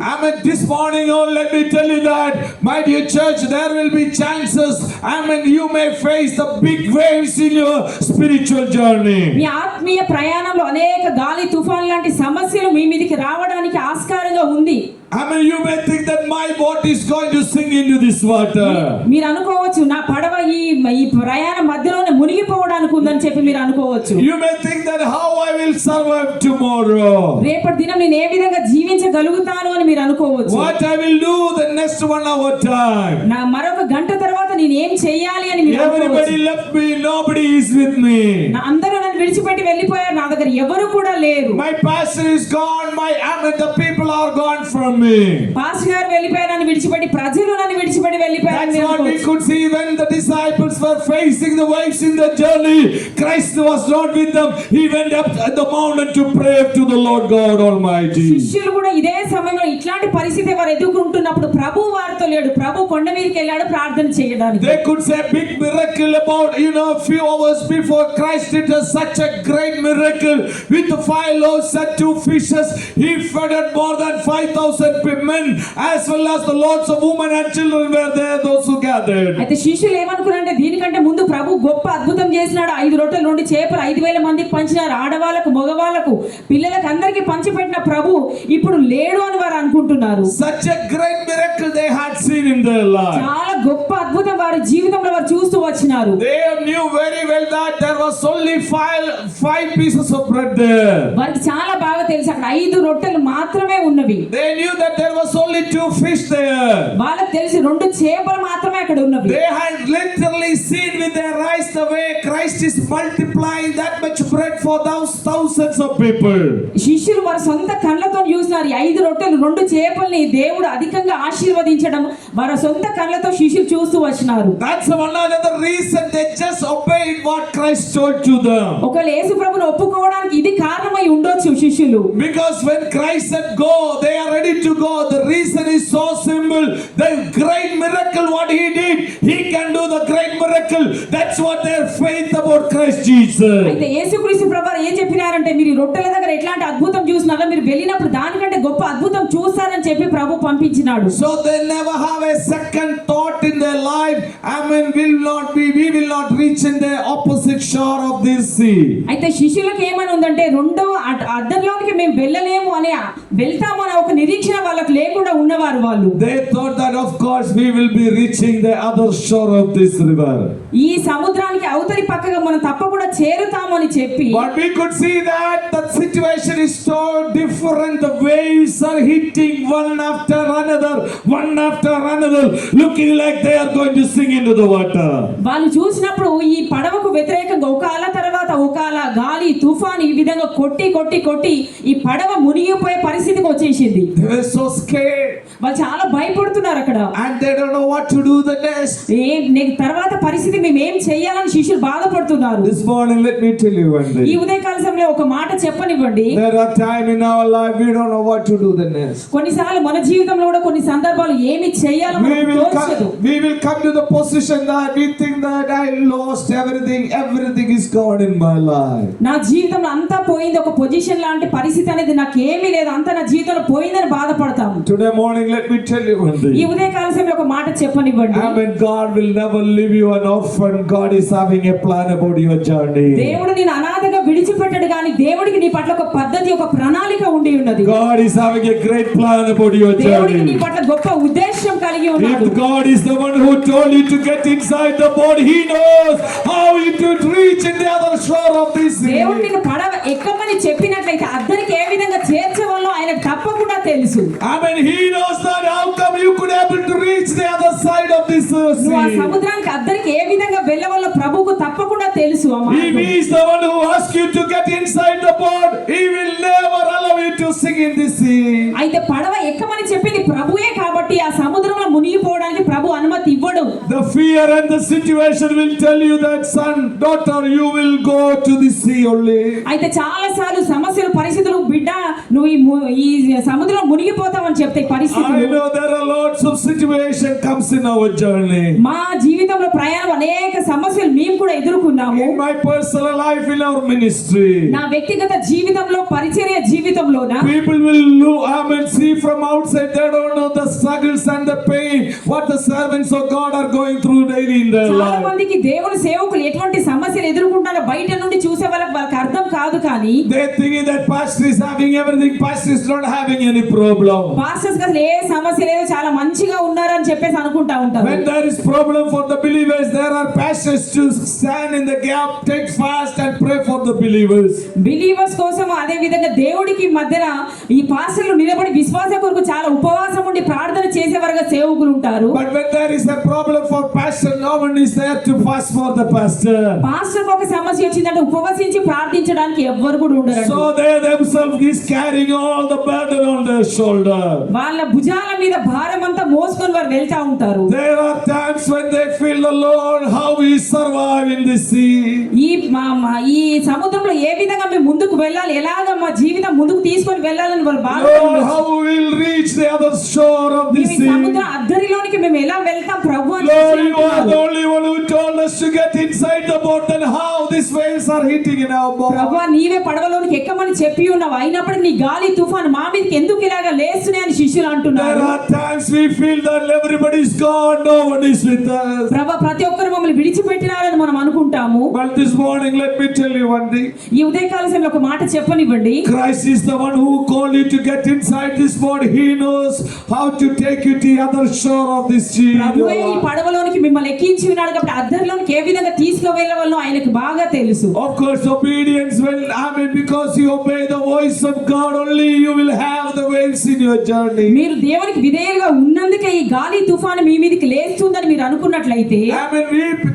[SPEAKER 1] This morning, let me tell you that, my dear church, there will be chances. You may face the big waves in your spiritual journey.
[SPEAKER 2] మీ ఆత్మీయ ప్రయాణంలో అనేక గాలి తుఫాను లాంటి సమస్యలు మీ మీదకి రావడానికి ఆస్కారంగా ఉంది.
[SPEAKER 1] You may think that my boat is going to sink into this water.
[SPEAKER 2] మీరు అనుకోవచ్చు నా పడవ ఈ ప్రయాణ మధ్యలోనే మునిగిపోవడానికి ఉందని చెప్పి మీరు అనుకోవచ్చు.
[SPEAKER 1] You may think that how I will survive tomorrow.
[SPEAKER 2] రేపటి దినం నేను ఏ విధంగా జీవించగలుగుతాను అని మీరు అనుకోవచ్చు.
[SPEAKER 1] What I will do the next 1 hour time.
[SPEAKER 2] నా మరొక గంట తర్వాత నేను ఏం చేయాలి అని మీరు అనుకోవచ్చు.
[SPEAKER 1] Everybody left me, nobody is with me.
[SPEAKER 2] అందరూ నన్ను విడిచిపెట్టి వెళ్ళిపోయారు, నా దగ్గర ఎవరు కూడా లేరు.
[SPEAKER 1] My pastor is gone, the people are gone from me.
[SPEAKER 2] Pastor గారు వెళ్ళిపోయారు, నన్ను విడిచిపెట్టి ప్రజలు నన్ను విడిచిపెట్టి వెళ్ళిపోయారు.
[SPEAKER 1] That's what we could see when the disciples were facing the waves in the journey. Christ was not with them. He went up the mountain to pray to the Lord God Almighty.
[SPEAKER 2] శిష్యులు కూడా ఇదే సమయంలో ఇట్లాంటి పరిస్థితి వారు ఎదుర్కొంటున్నప్పుడు ప్రభు వారితో లేడు. ప్రభు కొండ మీదకి వెళ్ళాడు ప్రార్థన చేయడానికి.
[SPEAKER 1] They could say big miracle about, few hours before Christ did such a great miracle with the 5 loaves and 2 fishes. He fed more than 5,000 men, as well as the lots of women and children were there, those who gathered.
[SPEAKER 2] అయితే శిష్యులు ఏమనుకున్నారంటే దీనికంటే ముందు ప్రభు గొప్ప అద్భుతం చేసినాడు. 5 రొట్టెలు 2 చేపలు 5,000 మందికి పంచినారు. ఆడవాళ్ళకు మగవాళ్ళకు పిల్లలకు అందరికీ పంచిపెట్టిన ప్రభు ఇప్పుడు లేడు అని వారు అనుకుంటున్నారు.
[SPEAKER 1] Such a great miracle they had seen in their life.
[SPEAKER 2] చాలా గొప్ప అద్భుతం వారి జీవితంలో వారు చూస్తూ వచ్చినారు.
[SPEAKER 1] They knew very well that there was only 5 pieces of bread there.
[SPEAKER 2] వారికి చాలా బాగా తెలుసు అక్కడ 5 రొట్టెలు మాత్రమే ఉన్నవి.
[SPEAKER 1] They knew that there was only 2 fish there.
[SPEAKER 2] వాళ్ళకి తెలిసి 2 చేపలు మాత్రమే అక్కడ ఉన్నవి.
[SPEAKER 1] They had literally seen with their eyes the way Christ is multiplying that much bread for thousands of people.
[SPEAKER 2] శిష్యులు వారి సొంత కళ్ళతో చూసినారు. 5 రొట్టెలు 2 చేపల్ని దేవుడు అధికంగా ఆశీర్వదించడం వారి సొంత కళ్ళతో శిష్యులు చూస్తూ వచ్చినారు.
[SPEAKER 1] That's another reason they just obeyed what Christ told to them.
[SPEAKER 2] ఒకవేళ యేసు ప్రభువును ఒప్పుకోవడానికి ఇది కారణమై ఉండొచ్చు శిష్యులు.
[SPEAKER 1] Because when Christ said go, they are ready to go. The reason is so simple. The great miracle what he did, he can do the great miracle. That's what their faith about Christ Jesus.
[SPEAKER 2] అయితే యేసుక్రీస్తు ప్రభువు ఏం చెప్పినారంటే మీరు ఈ రొట్టెల దగ్గర ఎట్లాంటి అద్భుతం చూసినారో మీరు వెళ్ళినప్పుడు దానికంటే గొప్ప అద్భుతం చూస్తారని చెప్పి ప్రభు పంపించినాడు.
[SPEAKER 1] So they never have a second thought in their life. We will not reach in the opposite shore of this sea.
[SPEAKER 2] అయితే శిష్యులకు ఏమని ఉందంటే రెండో అద్దర్లోనికి మేము వెళ్ళలేము అని వెళ్తామని ఒక నిరీక్షణ వాళ్ళకి లేకుండా ఉన్నవారు వాళ్ళు.
[SPEAKER 1] They thought that of course we will be reaching the other shore of this river.
[SPEAKER 2] ఈ సముద్రానికి అవతలి పక్కగా మనం తప్పకుండా చేరుతామని చెప్పి.
[SPEAKER 1] But we could see that the situation is so different. The waves are hitting one after another, looking like they are going to sink into the water.
[SPEAKER 2] వాళ్ళు చూసినప్పుడు ఈ పడవకు వ్యతిరేకంగా ఒక అల తర్వాత ఒక అల గాలి తుఫాన్ ఈ విధంగా కొట్టి ఈ పడవ మునిగిపోయే పరిస్థితికి వచ్చేసింది.
[SPEAKER 1] They were so scared.
[SPEAKER 2] వాళ్ళు చాలా భయపడుతున్నారు అక్కడ.
[SPEAKER 1] And they don't know what to do the next.
[SPEAKER 2] తర్వాత పరిస్థితి మేము ఏం చేయాలని శిష్యులు బాధపడుతున్నారు.
[SPEAKER 1] This morning let me tell you one day.
[SPEAKER 2] ఈ ఉదయకాల సమయంలో ఒక మాట చెప్పనివ్వండి.
[SPEAKER 1] There are time in our life we don't know what to do the next.
[SPEAKER 2] కొన్నిసార్లు మన జీవితంలో కూడా కొన్ని సందర్భాలు ఏమి చేయాలో మనకు తోచదు.
[SPEAKER 1] We will come to the position that we think that I lost everything is gone in my life.
[SPEAKER 2] నా జీవితంలో అంతా పోయింది, ఒక పొజిషన్ లాంటి పరిస్థితి అనేది నాకు ఏమీ లేదు, అంతా నా జీవితంలో పోయిందని బాధపడతాము.
[SPEAKER 1] Today morning let me tell you one thing.
[SPEAKER 2] ఈ ఉదయకాల సమయంలో ఒక మాట చెప్పనివ్వండి.
[SPEAKER 1] God will never leave you an orphan. God is having a plan about your journey.
[SPEAKER 2] దేవుడు నిన్ను అనాథగా విడిచిపెట్టడు కానీ దేవుడికి నీ పట్ల ఒక పద్ధతి, ఒక ప్రణాళిక ఉండి ఉన్నది.
[SPEAKER 1] God is having a great plan about your journey.
[SPEAKER 2] దేవుడికి నీ పట్ల గొప్ప ఉద్దేశం కలిగి ఉన్నాడు.
[SPEAKER 1] If God is the one who told you to get inside the boat, he knows how you to reach in the other shore of this sea.
[SPEAKER 2] దేవుడు నిన్ను పడవ ఎక్కమని చెప్పినట్లయితే అద్దరికి ఏ విధంగా చేర్చవాలో ఆయనకు తప్పకుండా తెలుసు.
[SPEAKER 1] He knows that how come you could able to reach the other side of this
[SPEAKER 2] నువ్వు ఆ
[SPEAKER 1] sea.
[SPEAKER 2] సముద్రానికి అద్దరికి ఏ విధంగా వెళ్ళవాలో ప్రభువుకు తప్పకుండా తెలుసు.
[SPEAKER 1] If he is the one who asks you to get inside the boat, he will never allow you to sink in this sea.
[SPEAKER 2] అయితే పడవ ఎక్కమని చెప్పింది ప్రభువే కాబట్టి ఆ సముద్రంలో మునిగిపోవడానికి ప్రభు అనుమతి ఇవ్వడు.
[SPEAKER 1] The fear and the situation will tell you that son, daughter, you will go to the sea only.
[SPEAKER 2] అయితే చాలా సార్లు సమస్యలు పరిస్థితులు బిడ్డ నువ్వు ఈ సముద్రంలో మునిగిపోతావని చెప్తాయి పరిస్థితులు.
[SPEAKER 1] I know there are lots of situation comes in our journey.
[SPEAKER 2] మా జీవితంలో ప్రయాణం అనేక సమస్యలు మేము కూడా ఎదుర్కొన్నాము.
[SPEAKER 1] In my personal life, in our ministry,
[SPEAKER 2] నా వ్యక్తిగత జీవితంలో పరిచర్య జీవితంలోనా
[SPEAKER 1] people will see from outside. They don't know the struggles and the pain what the servants of God are going through daily in their
[SPEAKER 2] చాలా
[SPEAKER 1] life.
[SPEAKER 2] మందికి దేవుని సేవకులు ఎటువంటి సమస్యలు ఎదుర్కొంటారో బయట నుండి చూసే వాళ్ళకి అర్థం కాదు కానీ
[SPEAKER 1] They think that pastor is having everything, pastor is not having any problem.
[SPEAKER 2] Pastors అసలు ఏ సమస్య లేదు చాలా మంచిగా ఉన్నారని చెప్పేసి అనుకుంటా ఉంటారు.
[SPEAKER 1] When there is problem for the believers, there are pastors to stand in the gap, take fast and pray for the believers.
[SPEAKER 2] Believers కోసం అదే విధంగా దేవుడికి మధ్యన ఈ పాస్టర్లు నిలబడి విశ్వాసం కొరకు చాలా ఉపవాసం ఉండి ప్రార్థన చేసేవారుగా సేవకులు ఉంటారు.
[SPEAKER 1] But when there is a problem for pastor, no one is there to fast for the pastor.
[SPEAKER 2] Pastor ఒక సమస్య వచ్చిందంటే ఉపవసించి ప్రార్థించడానికి ఎవ్వరు కూడా ఉండరు.
[SPEAKER 1] So they themselves is carrying all the burden on their shoulder.
[SPEAKER 2] వాళ్ళ భుజాల మీద భారం అంతా మోసుకొని వారు వెళ్తా ఉంటారు.
[SPEAKER 1] There are times when they feel the Lord, how we survive in this sea.
[SPEAKER 2] ఈ సముద్రంలో ఏ విధంగా మేము ముందుకు వెళ్ళాలి, ఎలాగ మా జీవితం ముందుకు తీసుకొని వెళ్ళాలని వాళ్ళు బాగా
[SPEAKER 1] Lord, how we will reach the other shore of this sea.
[SPEAKER 2] సముద్రం అద్దరిలోనికి మేము ఎలా వెళ్తాం ప్రభు అని
[SPEAKER 1] Lord, you are the only one who told us to get inside the boat and how these waves are hitting in our boat.
[SPEAKER 2] ప్రభు నీవే పడవలోనికి ఎక్కమని చెప్పి ఉన్నావు, అయినప్పటికీ నీ గాలి తుఫాను మా మీదకి ఎందుకు ఇలాగా లేస్తున్నాయని శిష్యులు అంటున్నారు.
[SPEAKER 1] There are times we feel that everybody is gone, no one is with us.
[SPEAKER 2] ప్రభు ప్రతి ఒక్కరు మమ్మల్ని విడిచిపెట్టినారని మనం అనుకుంటాము.
[SPEAKER 1] But this morning, let me tell you one thing.
[SPEAKER 2] ఈ ఉదయకాల సమయంలో ఒక మాట చెప్పనివ్వండి.
[SPEAKER 1] Christ is the one who called you to get inside this boat. He knows how to take you to the other shore of this sea.
[SPEAKER 2] ప్రభువే ఈ పడవలోనికి మిమ్మల్ని ఎక్కించి ఉన్నాడు కాబట్టి అద్దరిలోనికి ఏ విధంగా తీసుకువెళ్ళవాలో ఆయనకు బాగా తెలుసు.
[SPEAKER 1] Of course, obedience will, because you obey the voice of God, only you will have the waves in your journey.
[SPEAKER 2] మీరు దేవునికి విధేయులుగా ఉన్నందుకే ఈ గాలి తుఫాను మీ మీదకి లేస్తుందని మీరు అనుకున్నట్లయితే,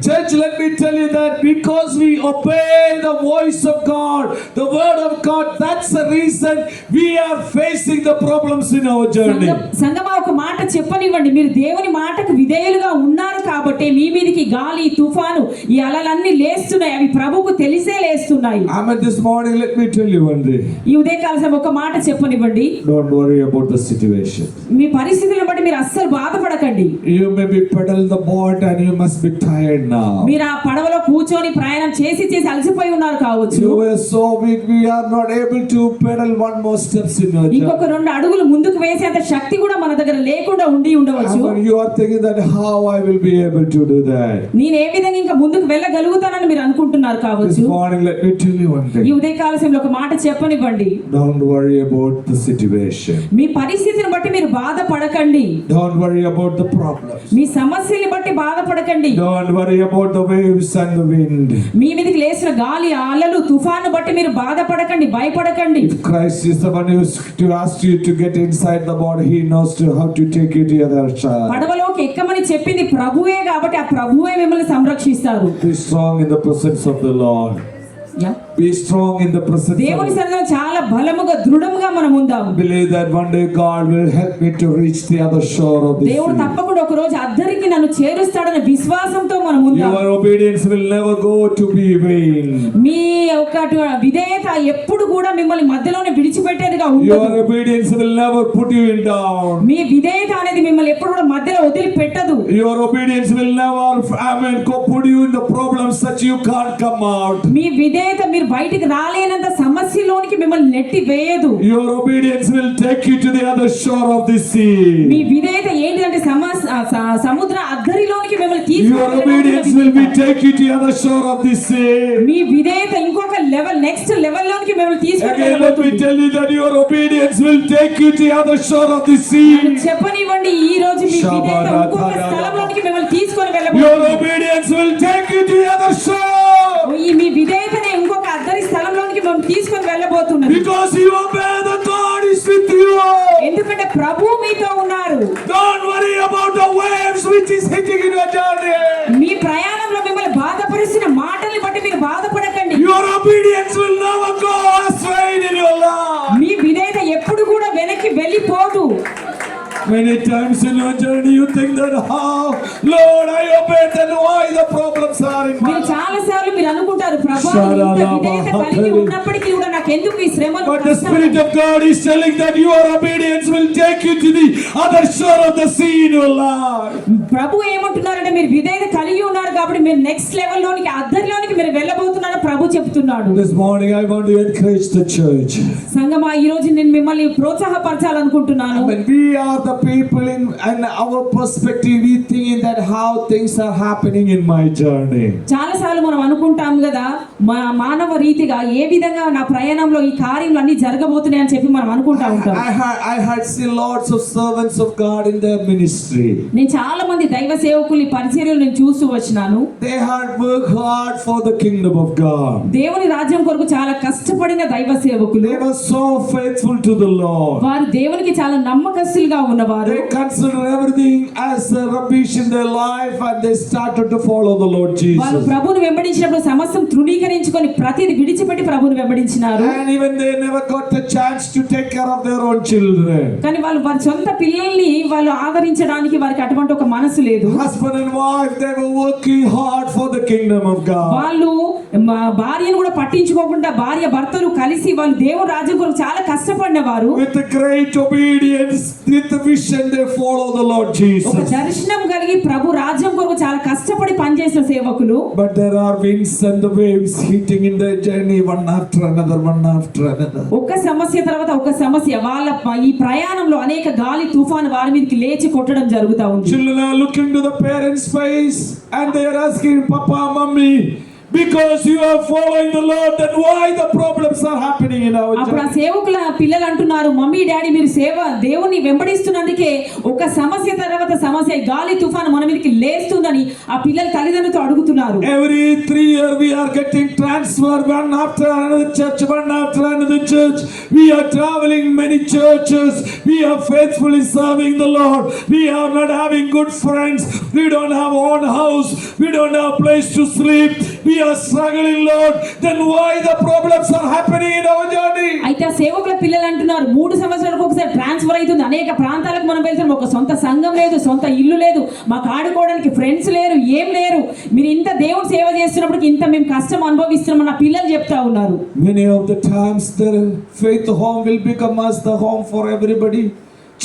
[SPEAKER 1] Church, let me tell you that because we obey the voice of God, the word of God, that's the reason we are facing the problems in our journey.
[SPEAKER 2] సంగమా ఒక మాట చెప్పనివ్వండి, మీరు దేవుని మాటకు విధేయులుగా ఉన్నారు కాబట్టి మీ మీదకి గాలి తుఫాను ఈ అలలన్నీ లేస్తున్నాయి, అవి ప్రభువుకు తెలిసే లేస్తున్నాయి.
[SPEAKER 1] This morning, let me tell you one thing.
[SPEAKER 2] ఈ ఉదయకాల సమయం ఒక మాట చెప్పనివ్వండి.
[SPEAKER 1] Don't worry about the situation.
[SPEAKER 2] మీ పరిస్థితులను బట్టి మీరు అస్సలు బాధపడకండి.
[SPEAKER 1] You may be pedal the boat and you must be tired now.
[SPEAKER 2] మీరు ఆ పడవలో కూర్చొని ప్రయాణం చేసి అలసిపోయి ఉన్నారు కావచ్చు.
[SPEAKER 1] You were so weak, we are not able to pedal one more steps in your journey.
[SPEAKER 2] ఇంకొక 2 అడుగులు ముందుకు వేసేంత శక్తి కూడా మన దగ్గర లేకుండా ఉండవచ్చు.
[SPEAKER 1] You are thinking that how I will be able to do that.
[SPEAKER 2] నేను ఏ విధంగా ఇంకా ముందుకు వెళ్ళగలుగుతానని మీరు అనుకుంటున్నారు కావచ్చు.
[SPEAKER 1] This morning, let me tell you one thing.
[SPEAKER 2] ఈ ఉదయకాల సమయంలో ఒక మాట చెప్పనివ్వండి.
[SPEAKER 1] Don't worry about the situation.
[SPEAKER 2] మీ పరిస్థితిని బట్టి మీరు బాధపడకండి.
[SPEAKER 1] Don't worry about the problems.
[SPEAKER 2] మీ సమస్యల్ని బట్టి బాధపడకండి.
[SPEAKER 1] Don't worry about the waves and the wind.
[SPEAKER 2] మీ మీదకి లేచిన గాలి అలలు తుఫాను బట్టి మీరు బాధపడకండి, భయపడకండి.
[SPEAKER 1] If Christ is the one who is to ask you to get inside the boat, he knows how to take you to the other side.
[SPEAKER 2] పడవలోకి ఎక్కమని చెప్పింది ప్రభువే కాబట్టి ఆ ప్రభువే మిమ్మల్ని సంరక్షిస్తారు.
[SPEAKER 1] Be strong in the presence of the Lord. Be strong in the presence
[SPEAKER 2] దేవుని
[SPEAKER 1] of
[SPEAKER 2] సన్నిధిలో చాలా బలముగా దృఢముగా మనం ఉందాం.
[SPEAKER 1] Believe that one day God will help me to reach the other shore of this
[SPEAKER 2] దేవుడు
[SPEAKER 1] sea.
[SPEAKER 2] తప్పకుండా ఒక రోజు అద్దరికి నన్ను చేరుస్తాడనే విశ్వాసంతో మనం ఉందాం.
[SPEAKER 1] Your obedience will never go to be vain.
[SPEAKER 2] మీ యొక్క విధేయత ఎప్పుడు కూడా మిమ్మల్ని మధ్యలోనే విడిచిపెట్టేదిగా ఉండదు.
[SPEAKER 1] Your obedience will never put you down.
[SPEAKER 2] మీ విధేయత అనేది మిమ్మల్ని ఎప్పుడు కూడా మధ్యలో వదిలిపెట్టదు.
[SPEAKER 1] Your obedience will never put you in the problems that you can't come out.
[SPEAKER 2] మీ విధేయత మీరు బయటికి రాలేనంత సమస్యలోనికి మిమ్మల్ని నెట్టి వేయదు.
[SPEAKER 1] Your obedience will take you to the other shore of the sea.
[SPEAKER 2] మీ విధేయత ఏంటంటే సముద్ర అద్దరిలోనికి మిమ్మల్ని
[SPEAKER 1] Your obedience will be take you to the other shore of the sea.
[SPEAKER 2] మీ విధేయత ఇంకొక లెవెల్ నెక్స్ట్ లెవెల్ లోనికి మిమ్మల్ని
[SPEAKER 1] Again, let me
[SPEAKER 2] తీసుకెళ్ళబోతుంది.
[SPEAKER 1] tell you that your obedience will take you to the other shore of the sea.
[SPEAKER 2] చెప్పనివ్వండి, ఈ రోజు మీ విధేయత ఇంకొక స్థలంలోనికి మిమ్మల్ని తీసుకొని
[SPEAKER 1] Your
[SPEAKER 2] వెళ్ళబోతుంది.
[SPEAKER 1] obedience will take you to the other shore.
[SPEAKER 2] ఈ మీ విధేయతనే ఇంకొక అద్దరి స్థలంలోనికి మనం తీసుకొని వెళ్ళబోతున్నది.
[SPEAKER 1] Because you obey, the God is with you.
[SPEAKER 2] ఎందుకంటే ప్రభు మీతో ఉన్నారు.
[SPEAKER 1] Don't worry about the waves which is hitting in your journey.
[SPEAKER 2] మీ ప్రయాణంలో మిమ్మల్ని బాధపరిచిన మాటల్ని బట్టి మీరు బాధపడకండి.
[SPEAKER 1] Your obedience will never go astray in your life.
[SPEAKER 2] మీ విధేయత ఎప్పుడు కూడా వెనక్కి వెళ్ళిపోదు.
[SPEAKER 1] Many times in your journey you think that how Lord I obeyed, then why the problems are in my
[SPEAKER 2] మీరు
[SPEAKER 1] life.
[SPEAKER 2] చాలా సార్లు మీరు అనుకుంటారు ప్రభు ఇంత విధేయత కలిగి ఉన్నప్పటికీ కూడా నాకు ఎందుకు ఈ శ్రమలు
[SPEAKER 1] But the Spirit of God is telling that your obedience will take you to the other shore of the sea in your life.
[SPEAKER 2] ప్రభు ఏమంటున్నారంటే మీరు విధేయత కలిగి ఉన్నారు కాబట్టి మీరు నెక్స్ట్ లెవెల్ లోనికి అద్దరిలోనికి మీరు వెళ్ళబోతున్నారని ప్రభు చెప్తున్నాడు.
[SPEAKER 1] This morning I want to encourage the church.
[SPEAKER 2] సంగమా ఈ రోజు నేను మిమ్మల్ని ప్రోత్సాహపరచాలనుకుంటున్నాను.
[SPEAKER 1] When we are the people in our perspective, we think that how things are happening in my journey.
[SPEAKER 2] చాలా సార్లు మనం అనుకుంటాం ఉంటాం కదా, మానవ రీతిగా ఏ విధంగా నా ప్రయాణంలో ఈ కార్యములు అన్ని జరగబోతున్నాయి అని చెప్పి మనం అనుకుంటా ఉంటాం.
[SPEAKER 1] I had seen lots of servants of God in their ministry.
[SPEAKER 2] నేను చాలా మంది దైవ సేవకులు పరిచర్యలు నేను చూస్తూ వచ్చినాను.
[SPEAKER 1] They had worked hard for the kingdom of God.
[SPEAKER 2] దేవుని రాజ్యం కొరకు చాలా కష్టపడిన దైవ సేవకులు.
[SPEAKER 1] They were so faithful to the Lord.
[SPEAKER 2] వారు దేవునికి చాలా నమ్మకస్తులుగా ఉన్నవారు.
[SPEAKER 1] They considered everything as a rubbish in their life and they started to follow the Lord Jesus.
[SPEAKER 2] వారు ప్రభువుని వెంబడించినప్పుడు సమస్తం తృణీకరించుకొని ప్రతిది విడిచిపెట్టి ప్రభువుని వెంబడించినారు.
[SPEAKER 1] And even they never got the chance to take care of their own children.
[SPEAKER 2] కానీ వాళ్ళు వారి సొంత పిల్లల్ని వాళ్ళు ఆదరించడానికి వారికి అటువంటి ఒక మనసు లేదు.
[SPEAKER 1] Husband and wife, they were working hard for the kingdom of God.
[SPEAKER 2] వాళ్ళు భార్యను కూడా పట్టించుకోకుండా భార్య భర్తలు కలిసి వాళ్ళు దేవుని రాజ్యం కొరకు చాలా కష్టపడినవారు.
[SPEAKER 1] With a great obedience, with the vision, they follow the Lord Jesus.
[SPEAKER 2] ఒక దర్శనం కలిగి ప్రభు రాజ్యం కొరకు చాలా కష్టపడి పనిచేసిన సేవకులు.
[SPEAKER 1] But there are winds and the waves hitting in their journey, one after another, one after another.
[SPEAKER 2] ఒక సమస్య తర్వాత ఒక సమస్య, వాళ్ళ ఈ ప్రయాణంలో అనేక గాలి తుఫాను వారి మీదకి లేచి కొట్టడం జరుగుతా ఉంది.
[SPEAKER 1] Children are looking to the parents' face and they are asking, Papa, Mummy, because you are following the Lord, then why the problems are happening in our
[SPEAKER 2] అప్పుడు ఆ
[SPEAKER 1] journey?
[SPEAKER 2] సేవకుల పిల్లలు అంటున్నారు, మమ్మీ డాడీ మీరు దేవుని వెంబడిస్తున్నందుకే ఒక సమస్య తర్వాత సమస్య, గాలి తుఫాను మన మీదకి లేస్తుందని ఆ పిల్లల తల్లిదండ్రులతో అడుగుతున్నారు.
[SPEAKER 1] Every 3 years we are getting transferred one after another church, one after another church. We are traveling many churches. We are faithfully serving the Lord. We are not having good friends. We don't have own house. We don't have place to sleep. We are struggling, Lord. Then why the problems are happening in our journey?
[SPEAKER 2] అయితే ఆ సేవకుల పిల్లలు అంటున్నారు, 3 సంవత్సరాలకు ఒకసారి transfer అవుతుంది, అనేక ప్రాంతాలకు మనం వెళ్తున్నాం, ఒక సొంత సంఘం లేదు, సొంత ఇల్లు లేదు, మాకు ఆడుకోవడానికి ఫ్రెండ్స్ లేరు, ఏం లేరు, మీరు ఇంత దేవుని సేవ చేస్తున్నప్పుడు ఇంత మేము కష్టం అనుభవిస్తున్నాం నా పిల్లలు చెప్తా ఉన్నారు.
[SPEAKER 1] Many of the times the faith home will become as the home for everybody.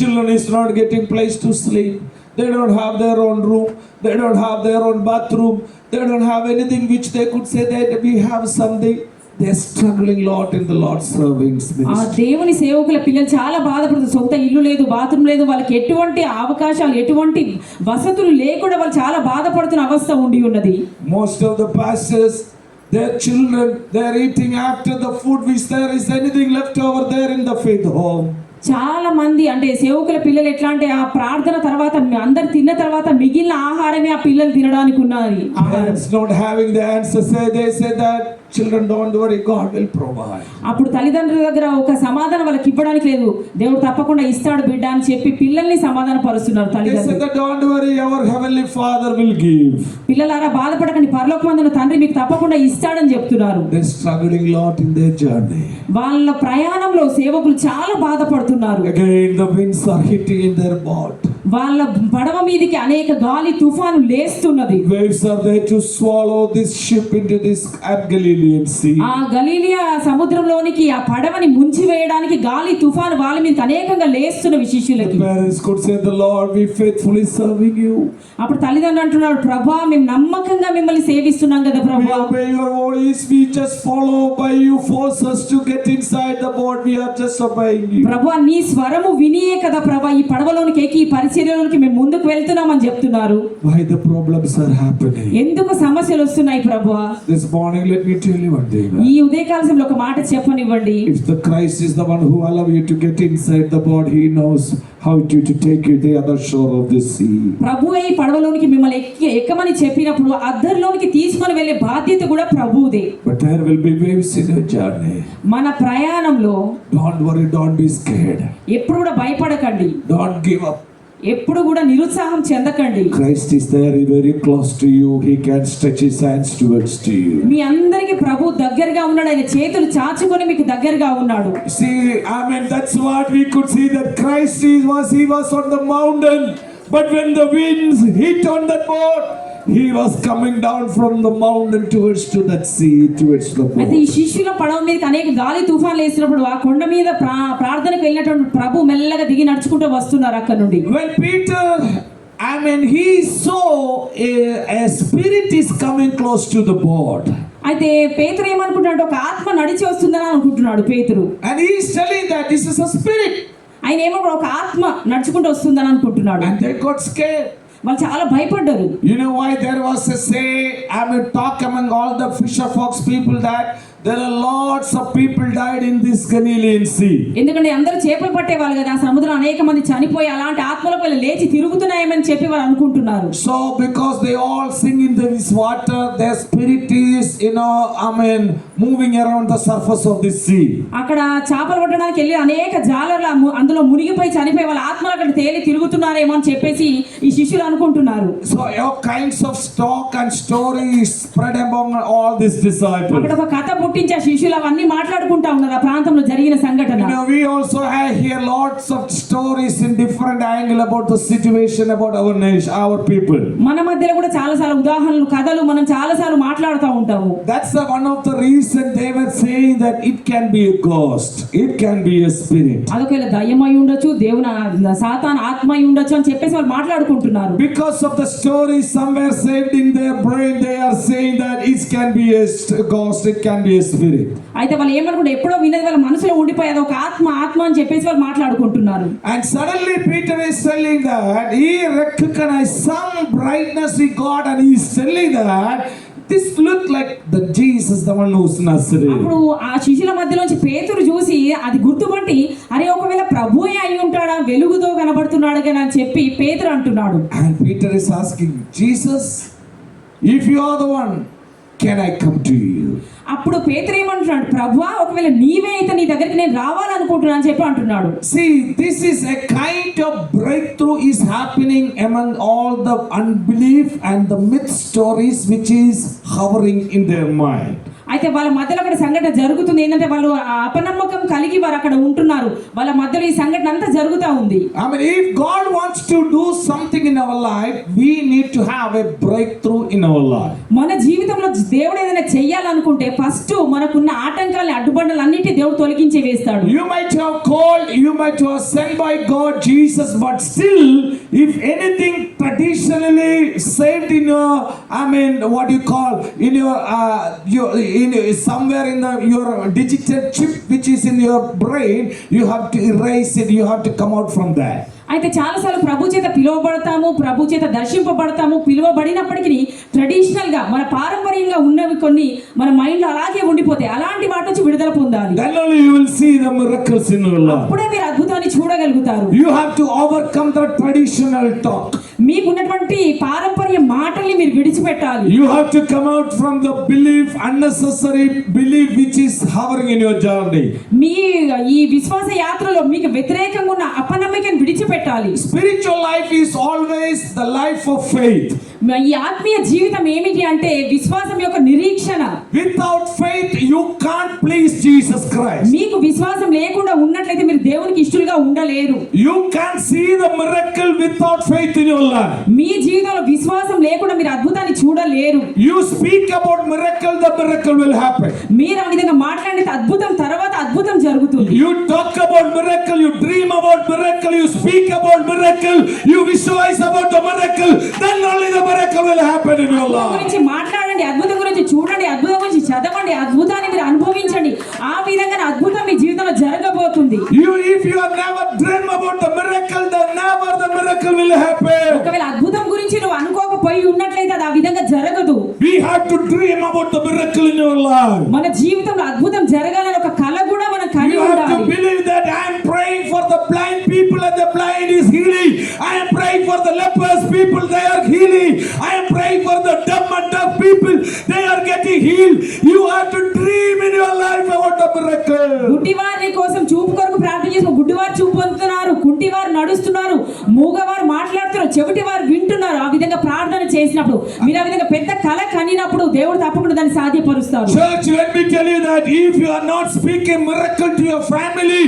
[SPEAKER 1] Children is not getting place to sleep. They don't have their own room. They don't have their own bathroom. They don't have anything which they could say that we have something. They are struggling lot in the Lord's servings
[SPEAKER 2] ఆ
[SPEAKER 1] ministry.
[SPEAKER 2] దేవుని సేవకుల పిల్లలు చాలా బాధపడుతుంది. సొంత ఇల్లు లేదు, bathroom లేదు, వాళ్ళకి ఎటువంటి అవకాశాలు ఎటువంటి వసతులు లేకుండా వాళ్ళు చాలా బాధపడుతున్న అవస్థ ఉండి ఉన్నది.
[SPEAKER 1] Most of the pastors, their children, they are eating after the food which there is anything left over there in the faith home.
[SPEAKER 2] చాలా మంది అంటే సేవకుల పిల్లలు ఎట్లా అంటే ఆ ప్రార్థన తర్వాత అందరు తిన్న తర్వాత మిగిలిన ఆహారమే ఆ పిల్లలు తినడానికి ఉన్నది.
[SPEAKER 1] Parents not having the answer, they say that children don't worry, God will provide.
[SPEAKER 2] అప్పుడు తల్లిదండ్రుల దగ్గర ఒక సమాధానం వాళ్ళకి ఇవ్వడానికి లేదు, దేవుడు తప్పకుండా ఇస్తాడు బిడ్డ అని చెప్పి పిల్లల్ని సమాధాన పరుస్తున్నారు
[SPEAKER 1] They say
[SPEAKER 2] తల్లిదండ్రులు.
[SPEAKER 1] that don't worry, our heavenly Father will give.
[SPEAKER 2] పిల్లలారా బాధపడకండి, పరలోకమందున తండ్రి మీకు తప్పకుండా ఇస్తాడని చెప్తున్నారు.
[SPEAKER 1] They're struggling lot in their journey.
[SPEAKER 2] వాళ్ళ ప్రయాణంలో సేవకులు చాలా బాధపడుతున్నారు.
[SPEAKER 1] Again the winds are hitting in their boat.
[SPEAKER 2] వాళ్ళ పడవ మీదకి అనేక గాలి తుఫాను లేస్తున్నది.
[SPEAKER 1] Waves are there to swallow this ship into this Galilean sea.
[SPEAKER 2] ఆ గలీలియా సముద్రంలోనికి ఆ పడవని ముంచి వేయడానికి గాలి తుఫాను వాళ్ళ మీద అనేకంగా లేస్తున్న శిష్యులకి.
[SPEAKER 1] Parents could say, the Lord, we faithfully serving you.
[SPEAKER 2] అప్పుడు తల్లిదండ్రులు అంటున్నారు, ప్రభా మేము నమ్మకంగా మిమ్మల్ని సేవిస్తున్నాం కదా
[SPEAKER 1] We
[SPEAKER 2] ప్రభా.
[SPEAKER 1] obey your voice. We just follow by you. Force us to get inside the boat. We are just obeying you.
[SPEAKER 2] ప్రభా నీ స్వరము వినియే కదా ప్రభా ఈ పడవలోనికి ఎక్కి ఈ పరిచర్యలోనికి మేము ముందుకు వెళ్తున్నామని చెప్తున్నారు.
[SPEAKER 1] Why the problems are happening?
[SPEAKER 2] ఎందుకు సమస్యలు వస్తున్నాయి ప్రభా?
[SPEAKER 1] This morning, let me tell you one thing.
[SPEAKER 2] ఈ ఉదయకాల సమయంలో ఒక మాట చెప్పనివ్వండి.
[SPEAKER 1] If the Christ is the one who allow you to get inside the boat, he knows how to take you to the other shore of the sea.
[SPEAKER 2] ప్రభువే ఈ పడవలోనికి మిమ్మల్ని ఎక్కమని చెప్పినప్పుడు అద్దరిలోనికి తీసుకొని వెళ్ళే బాధ్యత కూడా ప్రభువుదే.
[SPEAKER 1] But there will be waves in your journey.
[SPEAKER 2] మన ప్రయాణంలో
[SPEAKER 1] Don't worry, don't be scared.
[SPEAKER 2] ఎప్పుడు కూడా భయపడకండి,
[SPEAKER 1] Don't give up.
[SPEAKER 2] ఎప్పుడు కూడా నిరుత్సాహం చెందకండి.
[SPEAKER 1] Christ is there very close to you. He can stretch his hands towards to you.
[SPEAKER 2] మీ అందరికి ప్రభు దగ్గరగా ఉన్నాడు, ఆయన చేతులు చాచుకొని మీకు దగ్గరగా ఉన్నాడు.
[SPEAKER 1] See, that's what we could see, that Christ he was on the mountain, but when the winds hit on that boat, he was coming down from the mountain towards to that sea, towards the
[SPEAKER 2] అయితే ఈ
[SPEAKER 1] boat.
[SPEAKER 2] శిష్యుల పడవ మీదకి అనేక గాలి తుఫాన్లు వేసినప్పుడు ఆ కొండ మీద ప్రార్థనకు వెళ్ళినటువంటి ప్రభు మెల్లగా దిగి నడుచుకుంటూ వస్తున్నారు అక్కడ నుండి.
[SPEAKER 1] When Peter, he saw a spirit is coming close to the boat.
[SPEAKER 2] అయితే పేతురు ఏమనుకుంటున్నాడు, ఒక ఆత్మ నడిచి వస్తుందని అనుకుంటున్నాడు పేతురు.
[SPEAKER 1] And he is telling that this is a spirit.
[SPEAKER 2] ఆయన ఏమో ఒక ఆత్మ నడుచుకుంటూ వస్తుందని అనుకుంటున్నాడు.
[SPEAKER 1] And they got scared.
[SPEAKER 2] వాళ్ళు చాలా భయపడ్డారు.
[SPEAKER 1] You know why there was a say, I will talk among all the fisher folks people that there are lots of people died in this Galilean Sea.
[SPEAKER 2] ఎందుకంటే అందరూ చేపలు పట్టేవాళ్ళు కదా, ఆ సముద్రం అనేక మంది చనిపోయి అలాంటి ఆత్మలకు వాళ్ళు లేచి తిరుగుతున్నాయని చెప్పి వాళ్ళు అనుకుంటున్నారు.
[SPEAKER 1] So because they all sing in this water, their spirit is, moving around the surface of this sea.
[SPEAKER 2] అక్కడ చేపలు పట్టడానికి వెళ్ళి అనేక జాలర్లు అందులో మునిగిపోయి చనిపోయి వాళ్ళ ఆత్మలు అక్కడ తేలి తిరుగుతున్నారేమో అని చెప్పేసి ఈ శిష్యులు అనుకుంటున్నారు.
[SPEAKER 1] So all kinds of talk and stories spread among all these disciples.
[SPEAKER 2] అక్కడ ఒక కథ పుట్టించే శిష్యులు అవన్నీ మాట్లాడుకుంటా ఉన్నారు ఆ ప్రాంతంలో జరిగిన సంఘటన.
[SPEAKER 1] We also have here lots of stories in different angle about the situation about our nation, our people.
[SPEAKER 2] మన మధ్యలో కూడా చాలా సార్లు ఉదాహరణలు కథలు మనం చాలా సార్లు మాట్లాడుతూ ఉంటాము.
[SPEAKER 1] That's the one of the reason they were saying that it can be a ghost, it can be a spirit.
[SPEAKER 2] అదొకవేళ దయ్యమై ఉండొచ్చు, దేవుని సాతాను ఆత్మై ఉండొచ్చు అని చెప్పేసి వాళ్ళు మాట్లాడుకుంటున్నారు.
[SPEAKER 1] Because of the story somewhere saved in their brain, they are saying that it can be a ghost, it can be a spirit.
[SPEAKER 2] అయితే వాళ్ళు ఏమనుకుంటే ఎప్పుడో వినేది వాళ్ళ మనసులో ఉండిపోయేది ఒక ఆత్మ అని చెప్పేసి వాళ్ళు మాట్లాడుకుంటున్నారు.
[SPEAKER 1] And suddenly Peter is telling that he recognized some brightness he got, and he is telling that this looked like the Jesus, the one who's Nazareth.
[SPEAKER 2] అప్పుడు ఆ శిష్యుల మధ్యలోంచి పేతురు చూసి అది గుర్తుపట్టి అరే ఒకవేళ ప్రభువే అయి ఉంటాడా, వెలుగుతో కనబడుతున్నాడు కదా అని చెప్పి పేతురు అంటున్నాడు.
[SPEAKER 1] And Peter is asking, Jesus, if you are the one, can I come to you?
[SPEAKER 2] అప్పుడు పేతురు ఏమంటున్నాడు, ప్రభువా ఒకవేళ నీవే అయితే నీ దగ్గరికి నేను రావాలనుకుంటున్నా అని చెప్పి అంటున్నాడు.
[SPEAKER 1] See, this is a kind of breakthrough is happening among all the unbelief and the myth stories which is hovering in their mind.
[SPEAKER 2] అయితే వాళ్ళ మధ్యలో అక్కడ సంఘటన జరుగుతుంది. ఏంటంటే వాళ్ళు అపనమ్మకం కలిగి వారు అక్కడ ఉంటున్నారు. వాళ్ళ మధ్యలో ఈ సంఘటన అంతా జరుగుతూ ఉంది.
[SPEAKER 1] If God wants to do something in our life, we need to have a breakthrough in our life.
[SPEAKER 2] మన జీవితంలో దేవుడు ఏదైనా చెయ్యాలనుకుంటే ఫస్ట్ మనకున్న ఆటంకాలని అడ్డుబండలన్నిటి దేవుడు తొలగించి వేస్తాడు.
[SPEAKER 1] You might have called, you might have sent by God Jesus, but still if anything traditionally saved in your what you call in your somewhere in your digital chip which is in your brain, you have to erase it, you have to come out from that.
[SPEAKER 2] అయితే చాలాసార్లు ప్రభు చేత పిలువబడతాము, ప్రభు చేత దర్శింపబడతాము. పిలువబడినప్పటికీ traditional గా మన పారంపర్యంగా ఉన్నవి కొన్ని మన mind లో అలాగే ఉండిపోతాయి. అలాంటి వాటి నుంచి విడుదల పొందాలి.
[SPEAKER 1] Then only you will see the miracles in your life.
[SPEAKER 2] అప్పుడే మీరు అద్భుతాన్ని చూడగలుగుతారు.
[SPEAKER 1] You have to overcome the traditional talk.
[SPEAKER 2] మీకున్నటువంటి పారంపర్య మాటల్ని మీరు విడిచిపెట్టాలి.
[SPEAKER 1] You have to come out from the belief, unnecessary belief which is hovering in your journey.
[SPEAKER 2] మీ ఈ విశ్వాస యాత్రలో మీకు వ్యతిరేకంగా ఉన్న అపనమ్మకం విడిచిపెట్టాలి.
[SPEAKER 1] Spiritual life is always the life of faith.
[SPEAKER 2] ఈ ఆత్మీయ జీవితం ఏమిటి అంటే విశ్వాసం యొక్క నిరీక్షణ.
[SPEAKER 1] Without faith you can't please Jesus Christ.
[SPEAKER 2] మీకు విశ్వాసం లేకుండా ఉన్నట్లయితే మీరు దేవునికి ఇష్టలుగా ఉండలేరు.
[SPEAKER 1] You can't see the miracle without faith in your life.
[SPEAKER 2] మీ జీవితంలో విశ్వాసం లేకుండా మీరు అద్భుతాన్ని చూడలేరు.
[SPEAKER 1] You speak about miracle, the miracle will happen.
[SPEAKER 2] మీరు ఆ విధంగా మాట్లాడితే అద్భుతం తర్వాత అద్భుతం జరుగుతుంది.
[SPEAKER 1] You talk about miracle, you dream about miracle, you speak about miracle, you visualize about the miracle, then only the miracle will happen in your life.
[SPEAKER 2] గురించి మాట్లాడండి, అద్భుతం గురించి చూడండి, అద్భుతం గురించి చదవండి, అద్భుతాన్ని మీరు అనుభవించండి. ఆ విధంగా అద్భుతం మీ జీవితంలో జరగబోతుంది.
[SPEAKER 1] If you have never dreamed about the miracle, then never the miracle will happen.
[SPEAKER 2] ఒకవేళ అద్భుతం గురించి నువ్వు అనుకోకపోయి ఉన్నట్లయితే అది ఆ విధంగా జరగదు.
[SPEAKER 1] We have to dream about the miracle in your life.
[SPEAKER 2] మన జీవితంలో అద్భుతం జరగాలని ఒక కల కూడా మనం కలిగి
[SPEAKER 1] You have to
[SPEAKER 2] ఉండాలి.
[SPEAKER 1] believe that I am praying for the blind people and the blind is healing. I am praying for the lepers people, they are healing. I am praying for the dumb and deaf people, they are getting healed. You have to dream in your life about the miracle.
[SPEAKER 2] గుడ్డివారి కోసం చూపు కొరకు ప్రార్థన చేసిన గుడ్డివారు చూపు పొందుతున్నారు, కుంటివారు నడుస్తున్నారు, మూగవారు మాట్లాడుతున్నారు, చెవిటివారు వింటున్నారు. ఆ విధంగా ప్రార్థన చేసినప్పుడు మీరు ఆ విధంగా పెద్ద కళ కనినప్పుడు దేవుడు తప్పకుండా దాన్ని సాధ్యపరుస్తారు.
[SPEAKER 1] Church, let me tell you that if you are not speaking miracle to your family,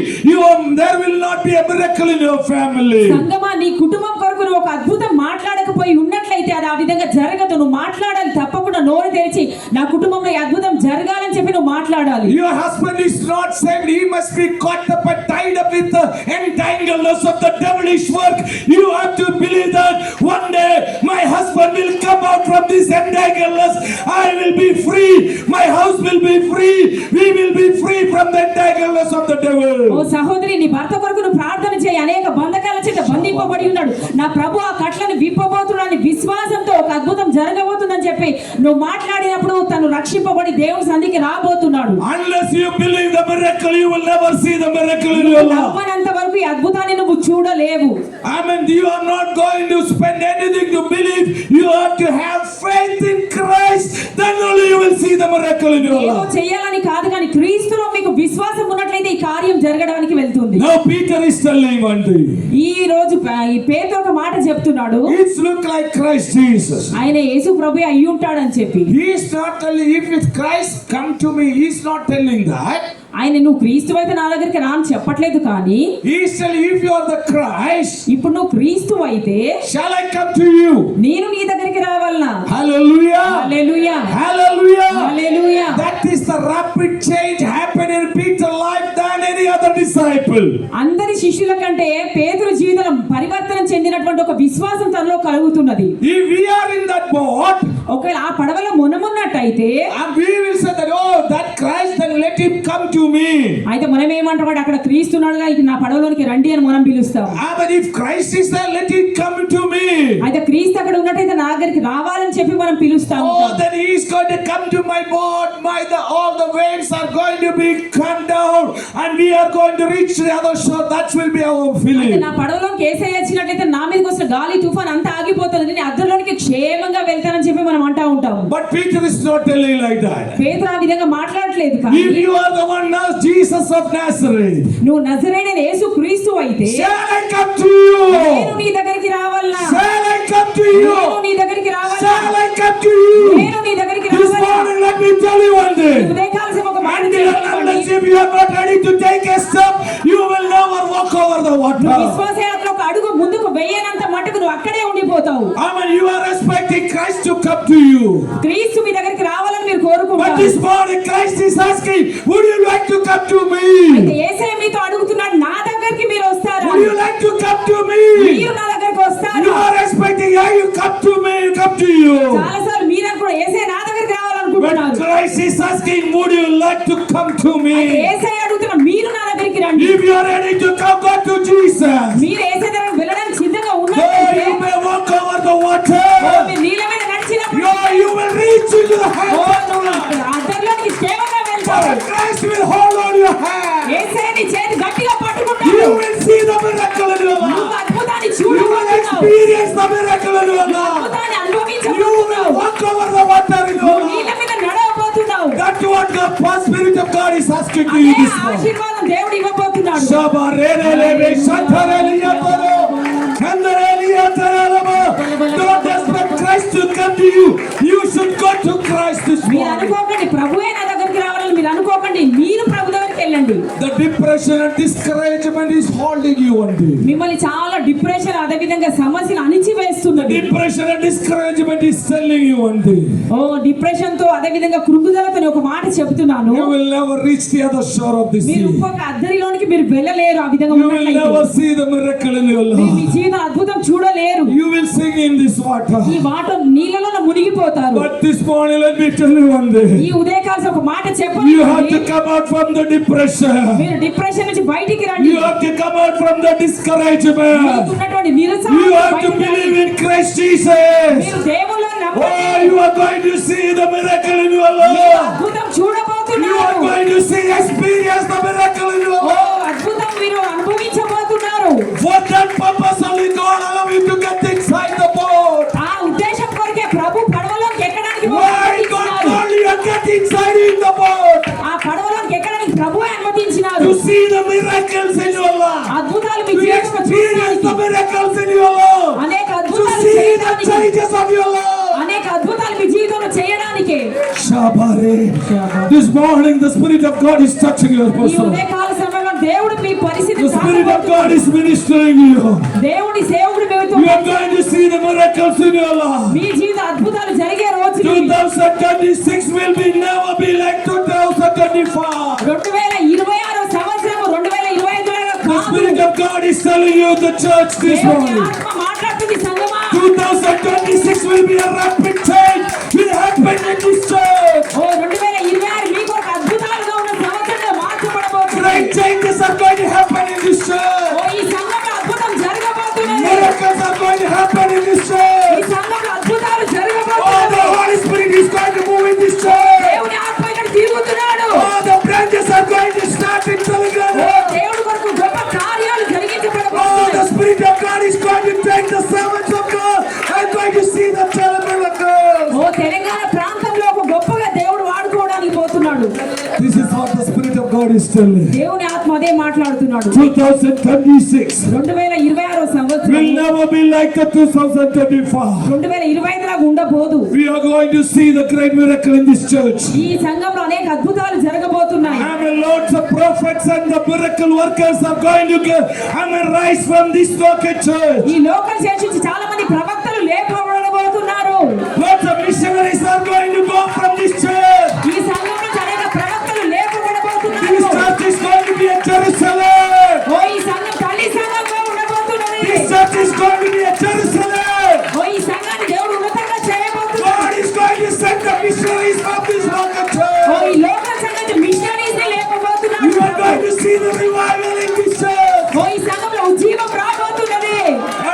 [SPEAKER 1] there will not be a miracle in your family.
[SPEAKER 2] సంగమా నీ కుటుంబం కొరకు నువ్వు ఒక అద్భుతం మాట్లాడకపోయి ఉన్నట్లయితే అది ఆ విధంగా జరగదు. నువ్వు మాట్లాడాలి, తప్పకుండా నోరు తెరిచి నా కుటుంబంలో ఈ అద్భుతం జరగాలని చెప్పి నువ్వు మాట్లాడాలి.
[SPEAKER 1] Your husband is not saved, he must be caught up and tied up with the entanglements of the devilish work. You have to believe that one day my husband will come out from this entanglements. I will be free, my house will be free, we will be free from the entanglements of the devil.
[SPEAKER 2] ఓ సహోదరి, నీ భర్త కొరకు నువ్వు ప్రార్థన చేయి. అనేక బంధకాల చేత బంధింపబడి ఉన్నాడు, నా ప్రభు ఆ కట్లను విప్పబోతున్నాడని విశ్వాసంతో ఒక అద్భుతం జరగబోతుందని చెప్పి నువ్వు మాట్లాడినప్పుడు తను రక్షింపబడి దేవుని సన్నిధికి రాబోతున్నాడు.
[SPEAKER 1] Unless you believe the miracle, you will never see the miracle in your life.
[SPEAKER 2] నమ్మనంత వరకు ఈ అద్భుతాన్ని నువ్వు చూడలేవు.
[SPEAKER 1] Amen. You are not going to spend anything to believe. You have to have faith in Christ. Then only you will see the miracle in your
[SPEAKER 2] ఏదో
[SPEAKER 1] life.
[SPEAKER 2] చేయాలని కాదు కానీ క్రీస్తులో మీకు విశ్వాసం ఉన్నట్లయితే ఈ కార్యం జరగడానికి వెళ్తుంది.
[SPEAKER 1] Now Peter is telling one thing.
[SPEAKER 2] ఈ రోజు ఈ పేతురు ఒక మాట చెప్తున్నాడు.
[SPEAKER 1] It look like Christ Jesus.
[SPEAKER 2] ఆయన యేసు ప్రభువే అయి ఉంటాడని చెప్పి.
[SPEAKER 1] He is not telling if with Christ come to me. He is not telling that.
[SPEAKER 2] ఆయన నువ్వు క్రీస్తు అయితే నా దగ్గరికి రా అని చెప్పట్లేదు కానీ
[SPEAKER 1] He is telling if you are the Christ,
[SPEAKER 2] ఇప్పుడు నువ్వు క్రీస్తు అయితే
[SPEAKER 1] shall I come to you?
[SPEAKER 2] నేను నీ దగ్గరికి రావాలనా?
[SPEAKER 1] Hallelujah.
[SPEAKER 2] Hallelujah
[SPEAKER 1] Hallelujah.
[SPEAKER 2] Hallelujah.
[SPEAKER 1] That is the rapid change happen in Peter's life than any other disciple.
[SPEAKER 2] అందరి శిష్యుల కంటే పేతురు జీవితంలో పరివర్తన చెందినటువంటి ఒక విశ్వాసం తనలో కలుగుతున్నది.
[SPEAKER 1] If we are in that boat,
[SPEAKER 2] ఒకవేళ ఆ పడవలో మునమున్నట్టయితే
[SPEAKER 1] and we will say that, oh, that Christ, then let him come to me.
[SPEAKER 2] అయితే మనం ఏమంటాం, అక్కడ క్రీస్తున్నాడుగా ఇక నా పడవలోనికి రండి అని మనం పిలుస్తాం.
[SPEAKER 1] But if Christ is there, let him come to me.
[SPEAKER 2] అయితే క్రీస్తు అక్కడ ఉన్నట్టయితే నా దగ్గరికి రావాలని చెప్పి మనం పిలుస్తాం.
[SPEAKER 1] Oh, then he is going to come to my boat. All the waves are going to be come down, and we are going to reach the other shore. That will be our
[SPEAKER 2] అయితే
[SPEAKER 1] feeling.
[SPEAKER 2] నా పడవలోకి ఏసై వచ్చినట్లయితే నా మీదకి వస్తున్న గాలి తుఫాన్ అంతా ఆగిపోతుంది, నేను అద్దరిలోనికి క్షేమంగా వెళ్తానని చెప్పి మనం అంటా ఉంటాం.
[SPEAKER 1] But Peter is not telling like that.
[SPEAKER 2] పేతురు ఆ విధంగా మాట్లాడలేదు. కానీ
[SPEAKER 1] If you are the one now, Jesus of Nazareth,
[SPEAKER 2] నువ్వు నజరేయుడైన యేసు క్రీస్తు అయితే
[SPEAKER 1] shall I come to you?
[SPEAKER 2] నేను నీ దగ్గరికి రావాలా?
[SPEAKER 1] Shall I come to you?
[SPEAKER 2] నేను నీ దగ్గరికి రావాలా?
[SPEAKER 1] Shall I come to you?
[SPEAKER 2] నేను నీ దగ్గరికి
[SPEAKER 1] This
[SPEAKER 2] రావాలా?
[SPEAKER 1] morning, let me tell you one thing.
[SPEAKER 2] ఉదయకాలం ఒక మాట
[SPEAKER 1] Until and unless if you are not ready to take a step, you will never walk over the water.
[SPEAKER 2] విశ్వాసయాత్రలో ఒక అడుగు ముందుకు వేయనంత మటుకు నువ్వు అక్కడే ఉండిపోతావు.
[SPEAKER 1] I mean, you are expecting Christ to come to you.
[SPEAKER 2] క్రీస్తు మీ దగ్గరికి రావాలని మీరు
[SPEAKER 1] But
[SPEAKER 2] కోరుకుంటారు.
[SPEAKER 1] this morning, Christ is asking, would you like to come to me?
[SPEAKER 2] అయితే యేసయ్య మీతో అడుగుతున్నాడు, నా దగ్గరికి మీరు వస్తారా?
[SPEAKER 1] Would you like to come to me?
[SPEAKER 2] మీరు నా దగ్గరికి వస్తారా?
[SPEAKER 1] You are expecting, yeah, you come to me, come to you.
[SPEAKER 2] చాలాసార్లు మీరు కూడా యేసయ్య నా దగ్గరికి
[SPEAKER 1] But
[SPEAKER 2] రావాలనుకుంటున్నారు.
[SPEAKER 1] Christ is asking, would you like to come to me?
[SPEAKER 2] యేసయ్య అడుగుతున్నా, మీరు నా దగ్గరికి రండి.
[SPEAKER 1] If you are ready to come, go to Jesus.
[SPEAKER 2] మీరు యేసయ్య దగ్గరికి వెళ్ళడానికి సిద్ధంగా
[SPEAKER 1] Oh,
[SPEAKER 2] ఉన్నట్లయితే
[SPEAKER 1] you may walk over the water.
[SPEAKER 2] మీరు నీళ్ళ మీద నడిచినప్పుడు
[SPEAKER 1] You will reach into the hand of the Lord.
[SPEAKER 2] అద్దరిలోనికి క్షేమంగా
[SPEAKER 1] But
[SPEAKER 2] వెళ్తావు.
[SPEAKER 1] Christ will hold on your hand.
[SPEAKER 2] యేసయ్య నీ చేతి గట్టిగా
[SPEAKER 1] You
[SPEAKER 2] పట్టుకుంటాడు.
[SPEAKER 1] will see the miracle in your
[SPEAKER 2] నువ్వు
[SPEAKER 1] life.
[SPEAKER 2] అద్భుతాన్ని
[SPEAKER 1] You will
[SPEAKER 2] చూడబోతున్నావు.
[SPEAKER 1] experience the miracle in your life.
[SPEAKER 2] అద్భుతాన్ని
[SPEAKER 1] You
[SPEAKER 2] అనుభవించబోతున్నావు.
[SPEAKER 1] will walk over the water in your
[SPEAKER 2] నువ్వు నీళ్ళ
[SPEAKER 1] life.
[SPEAKER 2] మీద నడవబోతున్నావు.
[SPEAKER 1] That's what the Spirit of God is asking to
[SPEAKER 2] అదే
[SPEAKER 1] you this morning.
[SPEAKER 2] ఆశీర్వాదం దేవుడు ఇవ్వబోతున్నాడు.
[SPEAKER 1] Shabarelele, Shantareliyatoro, Kandareliyatoro. Don't expect Christ to come to you. You should go to Christ this
[SPEAKER 2] మీరు
[SPEAKER 1] morning.
[SPEAKER 2] అనుకోకండి ప్రభువే నా దగ్గరికి రావాలని మీరు అనుకోకండి, మీరు ప్రభు దగ్గరికి వెళ్ళండి.
[SPEAKER 1] The depression and discouragement is holding you one day.
[SPEAKER 2] మిమ్మల్ని చాలా డిప్రెషన్ అదే విధంగా సమస్యలు అణిచివేస్తున్నది.
[SPEAKER 1] Depression and discouragement is telling you one day.
[SPEAKER 2] ఓ డిప్రెషన్ తో అదే విధంగా కృంగుదలతో ఒక మాట చెప్తున్నాను,
[SPEAKER 1] You will never reach the other shore of the
[SPEAKER 2] మీరు
[SPEAKER 1] sea.
[SPEAKER 2] ఇంకొక అద్దరిలోనికి మీరు వెళ్ళలేరు. ఆ విధంగా
[SPEAKER 1] You will
[SPEAKER 2] ఉన్నట్లయితే
[SPEAKER 1] never see the miracle in your
[SPEAKER 2] మీరు మీ
[SPEAKER 1] life.
[SPEAKER 2] జీవితం అద్భుతం చూడలేరు.
[SPEAKER 3] You will sing in this water.
[SPEAKER 2] ఈ వాటర్ నీళ్ళలో మునిగిపోతారు.
[SPEAKER 3] But this morning, let me tell you one thing.
[SPEAKER 2] ఈ ఉదయకాలం ఒక మాట
[SPEAKER 3] You
[SPEAKER 2] చెప్పండి.
[SPEAKER 3] have to come out from the depression.
[SPEAKER 2] మీరు డిప్రెషన్ నుంచి బయటికి రండి.
[SPEAKER 3] You have to come out from the discouragement.
[SPEAKER 2] మీకున్నటువంటి నిరుత్సాహం
[SPEAKER 3] You have to
[SPEAKER 2] బయటికి రండి.
[SPEAKER 3] believe in Christ Jesus.
[SPEAKER 2] మీరు దేవుళ్ళో
[SPEAKER 3] Oh,
[SPEAKER 2] నమ్మండి.
[SPEAKER 3] you are going to see the miracle in your
[SPEAKER 2] మీరు
[SPEAKER 3] life.
[SPEAKER 2] అద్భుతం
[SPEAKER 3] You
[SPEAKER 2] చూడబోతున్నారు.
[SPEAKER 3] are going to see, experience the miracle in your
[SPEAKER 2] oh
[SPEAKER 3] life.
[SPEAKER 2] అద్భుతం మీరు అనుభవించబోతున్నారు.
[SPEAKER 3] For that purpose only God allow you to get inside the boat.
[SPEAKER 2] ఆ ఉద్దేశం కొరకే ప్రభు పడవలోకి ఎక్కడానికి
[SPEAKER 3] Why God
[SPEAKER 2] అనుమతించినారు.
[SPEAKER 3] told you to get inside in the boat?
[SPEAKER 2] ఆ పడవలోకి ఎక్కడానికి ప్రభువే అనుమతించినారు.
[SPEAKER 3] To see the miracles in your life.
[SPEAKER 2] అద్భుతాలు మీ
[SPEAKER 3] To
[SPEAKER 2] జీవితంలో
[SPEAKER 3] experience the
[SPEAKER 2] చూడడానికి,
[SPEAKER 3] miracles in your life.
[SPEAKER 2] అనేక
[SPEAKER 3] To
[SPEAKER 2] అద్భుతాలు
[SPEAKER 3] see the
[SPEAKER 2] చేయడానికి,
[SPEAKER 3] changes of your life.
[SPEAKER 2] అనేక అద్భుతాలు మీ జీవితంలో చేయడానికి
[SPEAKER 3] Shabare. This morning the Spirit of God is touching your
[SPEAKER 2] ఈ
[SPEAKER 3] person.
[SPEAKER 2] ఉదయకాల సమయంలో దేవుడు మీ పరిస్థితి
[SPEAKER 3] The Spirit of God is ministering you.
[SPEAKER 2] దేవుడి సేవకుడు మీతో
[SPEAKER 3] You are going to see the miracles in your life.
[SPEAKER 2] మీ జీవిత అద్భుతాలు జరిగే రోజు
[SPEAKER 3] 2026 will be never be like 2025.
[SPEAKER 2] 2026 సంవత్సరం 2025
[SPEAKER 3] The Spirit of God is telling you, the church, this morning.
[SPEAKER 2] మాట్లాడుతుంది సంగమా.
[SPEAKER 3] 2026 will be a rapid change will happen in this church.
[SPEAKER 2] ఓ 2026 మీకు ఒక అద్భుతాలుగా ఉన్న సంవత్సరంగా మార్చబడబోతుంది.
[SPEAKER 3] Great changes are going to happen in this church.
[SPEAKER 2] ఓ ఈ సంఘంలో అద్భుతం జరగబోతున్నది.
[SPEAKER 3] God is telling.
[SPEAKER 2] దేవుని ఆత్మ అదే మాట్లాడుతున్నాడు.
[SPEAKER 3] 2026
[SPEAKER 2] 2026 సంవత్సరం
[SPEAKER 3] will never be like the 2025.
[SPEAKER 2] 2025 లాగా ఉండబోదు.
[SPEAKER 3] We are going to see the great miracle in this church.
[SPEAKER 2] ఈ సంఘంలో అనేక అద్భుతాలు జరగబోతున్నాయి.
[SPEAKER 3] Amen. Lots of prophets and the miracle workers are going to get, rise from this local church.
[SPEAKER 2] ఈ local church నుంచి చాలా మంది ప్రవక్తలు లేపబడబోతున్నారు.
[SPEAKER 3] Lots of missionaries are going to go from this church.
[SPEAKER 2] ఈ సంఘం నుంచి అనేక ప్రవక్తలు లేపబడబోతున్నారు.
[SPEAKER 3] This church is going to be a Jerusalem.
[SPEAKER 2] ఓ ఈ సంఘం తల్లి సంఘంగా ఉండబోతున్నది.
[SPEAKER 3] This church is going to be a Jerusalem.
[SPEAKER 2] ఓ ఈ సంఘాన్ని దేవుడు ఉన్నతంగా చేయబోతున్నాడు.
[SPEAKER 3] God is going to send the missionaries from this local church.
[SPEAKER 2] ఓ ఈ లోకల్ సంఘం నుంచి మిషనరీస్ ని లేపబోతున్నాడు.
[SPEAKER 3] You are going to see the revival in this church.
[SPEAKER 2] ఓ ఈ సంఘంలో ఉజ్జీవం రాబోతున్నది.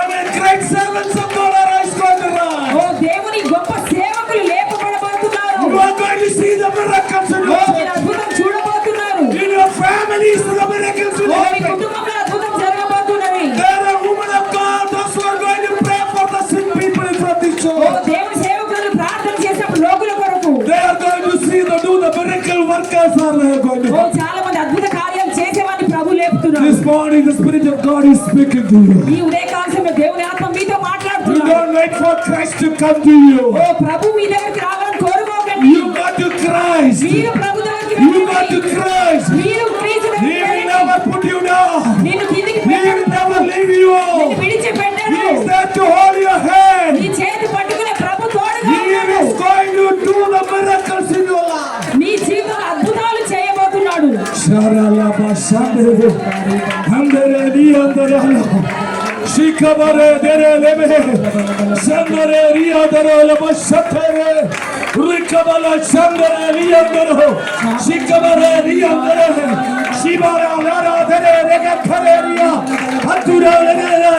[SPEAKER 3] Amen. Great servants of God are going to rise.
[SPEAKER 2] ఓ దేవుని గొప్ప సేవకులు లేపబడబోతున్నారు.
[SPEAKER 3] You are going to see the miracles in
[SPEAKER 2] oh
[SPEAKER 3] your
[SPEAKER 2] మీరు
[SPEAKER 3] church.
[SPEAKER 2] అద్భుతం చూడబోతున్నారు.
[SPEAKER 3] In your families, the miracles will
[SPEAKER 2] oh me
[SPEAKER 3] happen.
[SPEAKER 2] కుటుంబంలో అద్భుతం జరగబోతున్నది.
[SPEAKER 3] There are women of God, those who are going to pray for the sick people in front of this
[SPEAKER 2] oh
[SPEAKER 3] church.
[SPEAKER 2] దేవుని సేవకులు ప్రార్థన చేసినప్పుడు రోగుల కొరకు
[SPEAKER 3] They are going to see the miracle workers are going
[SPEAKER 2] oh
[SPEAKER 3] to.
[SPEAKER 2] చాలా మంది అద్భుత కార్యాలు చేసేవాడిని ప్రభు లేపుతున్నారు.
[SPEAKER 3] This morning, the Spirit of God is speaking to you.
[SPEAKER 2] ఈ ఉదయకాల సమయంలో దేవుని ఆత్మ మీతో
[SPEAKER 3] You
[SPEAKER 2] మాట్లాడుతున్నాడు.
[SPEAKER 3] don't wait for Christ to come to you.
[SPEAKER 2] ఓ ప్రభు మీ దగ్గరికి రావాలని కోరుకోకండి.
[SPEAKER 3] You got to Christ.
[SPEAKER 2] మీరు ప్రభు దగ్గరికి
[SPEAKER 3] You got
[SPEAKER 2] వెళ్ళండి.
[SPEAKER 3] to Christ.
[SPEAKER 2] మీరు క్రీస్తు
[SPEAKER 3] He
[SPEAKER 2] దగ్గరికి
[SPEAKER 3] will
[SPEAKER 2] వెళ్ళండి.
[SPEAKER 3] never put you down.
[SPEAKER 2] నిన్ను కిందికి
[SPEAKER 3] He will
[SPEAKER 2] పెట్టడు.
[SPEAKER 3] never leave you.
[SPEAKER 2] నిన్ను విడిచిపెట్టడు.
[SPEAKER 3] He is there to hold your hand.
[SPEAKER 2] నీ చేతి పట్టుకునే ప్రభు తోడుగా
[SPEAKER 3] He
[SPEAKER 2] ఉన్నాడు.
[SPEAKER 3] is going to do the miracles in your life.
[SPEAKER 2] నీ జీవితంలో అద్భుతాలు చేయబోతున్నాడు.
[SPEAKER 3] Sharalaba Sandere, Andere Riandarala, Shikabare Dere Lebe, Sandere Riandarala Basatere, Rikabala Sandere Riandaro, Shikabare Riandare, Shibara Lara Dere Regataria, Hatura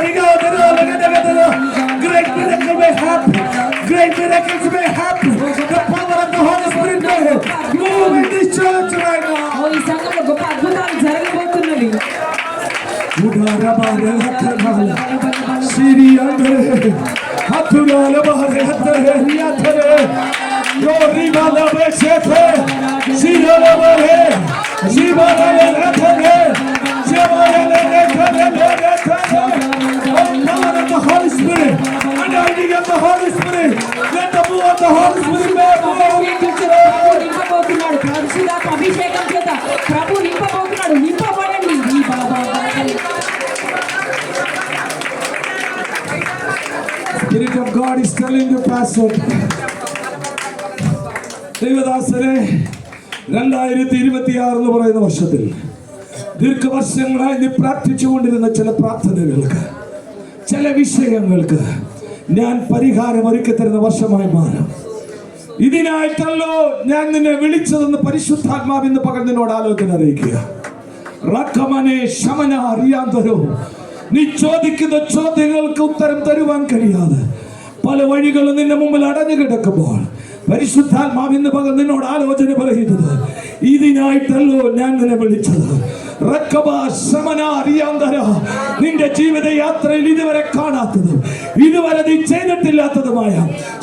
[SPEAKER 3] Riga Dere, great miracle may happen, great miracles may happen, the power of the Holy Spirit may move in this church right now.
[SPEAKER 2] ఓ ఈ సంఘంలో గొప్ప అద్భుతాలు జరగబోతున్నవి.
[SPEAKER 3] Siri andere, haturale bahare hatere riatere, yori bala besete, sirale bahare, sibale hatere, sibale hatere. Oh, power of the Holy Spirit, anointing of the Holy Spirit, let the move of the Holy Spirit be
[SPEAKER 2] ప్రభు నింపబోతున్నాడు. పరిశుద్ధాత్మ అభిషేకం చేత ప్రభు నింపబోతున్నాడు. నింపబడండి. ఈ బాబా
[SPEAKER 3] Spirit of God is telling you, Pastor. ദൈവദാസരെ 2026 എന്ന് പറയുന്ന വർഷത്തിൽ ദീർഘവർഷങ്ങളായി നീ പ്രാർത്ഥിച്ചുകൊണ്ടിരുന്ന ചില പ്രാർത്ഥനകൾക്ക്, ചില വിഷയങ്ങൾക്ക് ഞാൻ പരിഹാരം ഒരുക്കി തരുന്ന വർഷമായി മാറും. ഇതിനായിട്ടല്ലോ ഞാൻ നിന്നെ വിളിച്ചതെന്ന് പരിശുദ്ധാത്മാവ് ഇന്ന് പകൽ നിന്നോട് ആലോചന അറിയിക്കുക. റക്കമനെ ശമന അറിയാന്തരോ, നീ ചോദിക്കുന്ന ചോദ്യങ്ങൾക്ക് ഉത്തരം തരുവാൻ കഴിയാതെ പല വഴികളും നിന്റെ മുമ്പിൽ അടഞ്ഞു കിടക്കുമ്പോൾ പരിശുദ്ധാത്മാവ് ഇന്ന് പകൽ നിന്നോട് ആലോചന പറയുന്നത്, ഇതിനായിട്ടല്ലോ ഞാൻ നിന്നെ വിളിച്ചത്. നിന്റെ ജീവിതയാത്രയിൽ ഇതുവരെ കാണാത്തതും ഇതുവരെ നീ ചെയ്തിട്ടില്ലാത്തതുമായ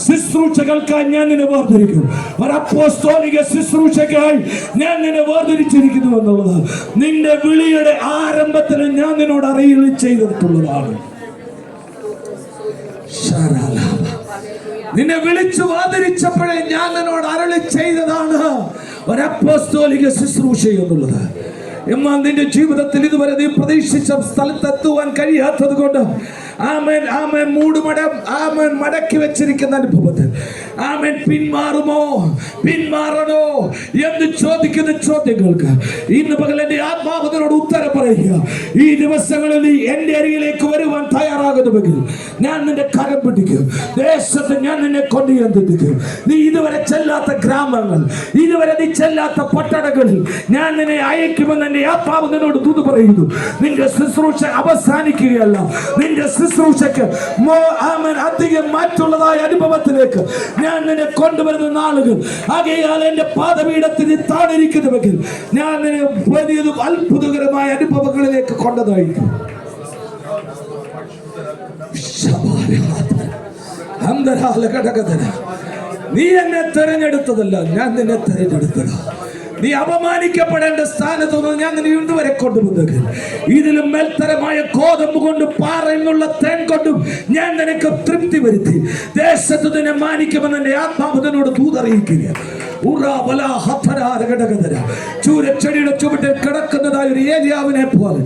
[SPEAKER 3] ശുശ്രൂഷകൾക്കായി ഞാൻ നിന്നെ വേർതിരിക്കും. ഒരു അപ്പോസ്തോലിക ശുശ്രൂഷയ്ക്കായി ഞാൻ നിന്നെ വേർതിരിച്ചിരിക്കുന്നു എന്നുള്ളത് നിന്റെ വിളിയുടെ ആരംഭത്തിൽ ഞാൻ നിന്നോട് അറിയുകയും ചെയ്തിട്ടുള്ളതാണ്. നിന്നെ വിളിച്ചു വേർതിരിച്ചപ്പോഴേ ഞാൻ നിന്നോട് അരുളി ചെയ്തതാണ് ഒരു അപ്പോസ്തോലിക ശുശ്രൂഷ എന്നുള്ളത്. എന്നാൽ നിന്റെ ജീവിതത്തിൽ ഇതുവരെ നീ പ്രതീക്ഷിച്ച സ്ഥലത്തെത്തുവാൻ കഴിയാത്തത് കൊണ്ട് ആമേൻ ആമേൻ ആമേൻ മടക്കി വെച്ചിരിക്കുന്ന അനുഭവത്തിൽ ആമേൻ പിന്മാറണോ എന്ന് ചോദിക്കുന്ന ചോദ്യങ്ങൾക്ക് ഇന്ന് പകൽ എന്റെ ആത്മാവിനോട് ഉത്തരം പറയുക. ഈ ദിവസങ്ങളിൽ നീ എന്റെ അരികിലേക്ക് വരുവാൻ തയ്യാറാകുന്നുവെങ്കിൽ ഞാൻ നിന്റെ കരം പിടിക്കും. ദേശത്ത് ഞാൻ നിന്നെ കൊണ്ടുചെന്നെത്തിക്കും. നീ ഇതുവരെ ചെല്ലാത്ത ഗ്രാമങ്ങൾ, ഇതുവരെ നീ ചെല്ലാത്ത പട്ടണങ്ങളിൽ ഞാൻ നിന്നെ അയക്കുമെന്ന് എന്റെ ആത്മാവ് നിന്നോട് ദൂത് പറയുന്നു. നിന്റെ ശുശ്രൂഷ അവസാനിക്കുകയല്ല, നിന്റെ ശുശ്രൂഷയ്ക്ക് അധികം മാറ്റുള്ളതായ അനുഭവത്തിലേക്ക് ഞാൻ നിന്നെ കൊണ്ടുവരുന്ന നാളുകൾ. ആകയാൽ എന്റെ പാദപീഠത്തിൽ താണിരിക്കുന്നുവെങ്കിൽ ഞാൻ നിന്നെ വലിയതും അത്ഭുതകരമായ അനുഭവങ്ങളിലേക്ക് കൊണ്ടതായിരിക്കും. നീ എന്നെ തെരഞ്ഞെടുത്തതല്ല, ഞാൻ നിന്നെ തെരഞ്ഞെടുത്തത്. നീ അപമാനിക്കപ്പെടേണ്ട സ്ഥാനത്ത് നിന്ന് ഞാൻ നിന്നെ ഇതുവരെ കൊണ്ടുവന്നെങ്കിൽ ഇതിലും മേൽത്തരമായ ഗോതമ്പ് കൊണ്ടും പാറയിൽ നിന്നുള്ള തേൻ കൊണ്ടും ഞാൻ നിനക്ക് തൃപ്തി വരുത്തി ദേശത്ത് നിന്നെ മാനിക്കുമെന്ന് എന്റെ ആത്മാവിനോട് ദൂതറിയിക്കുക. ചൂരച്ചെടിയുടെ ചുവട്ടിൽ കിടക്കുന്നതായ ഒരു ഏലിയാവിനെ പോലെ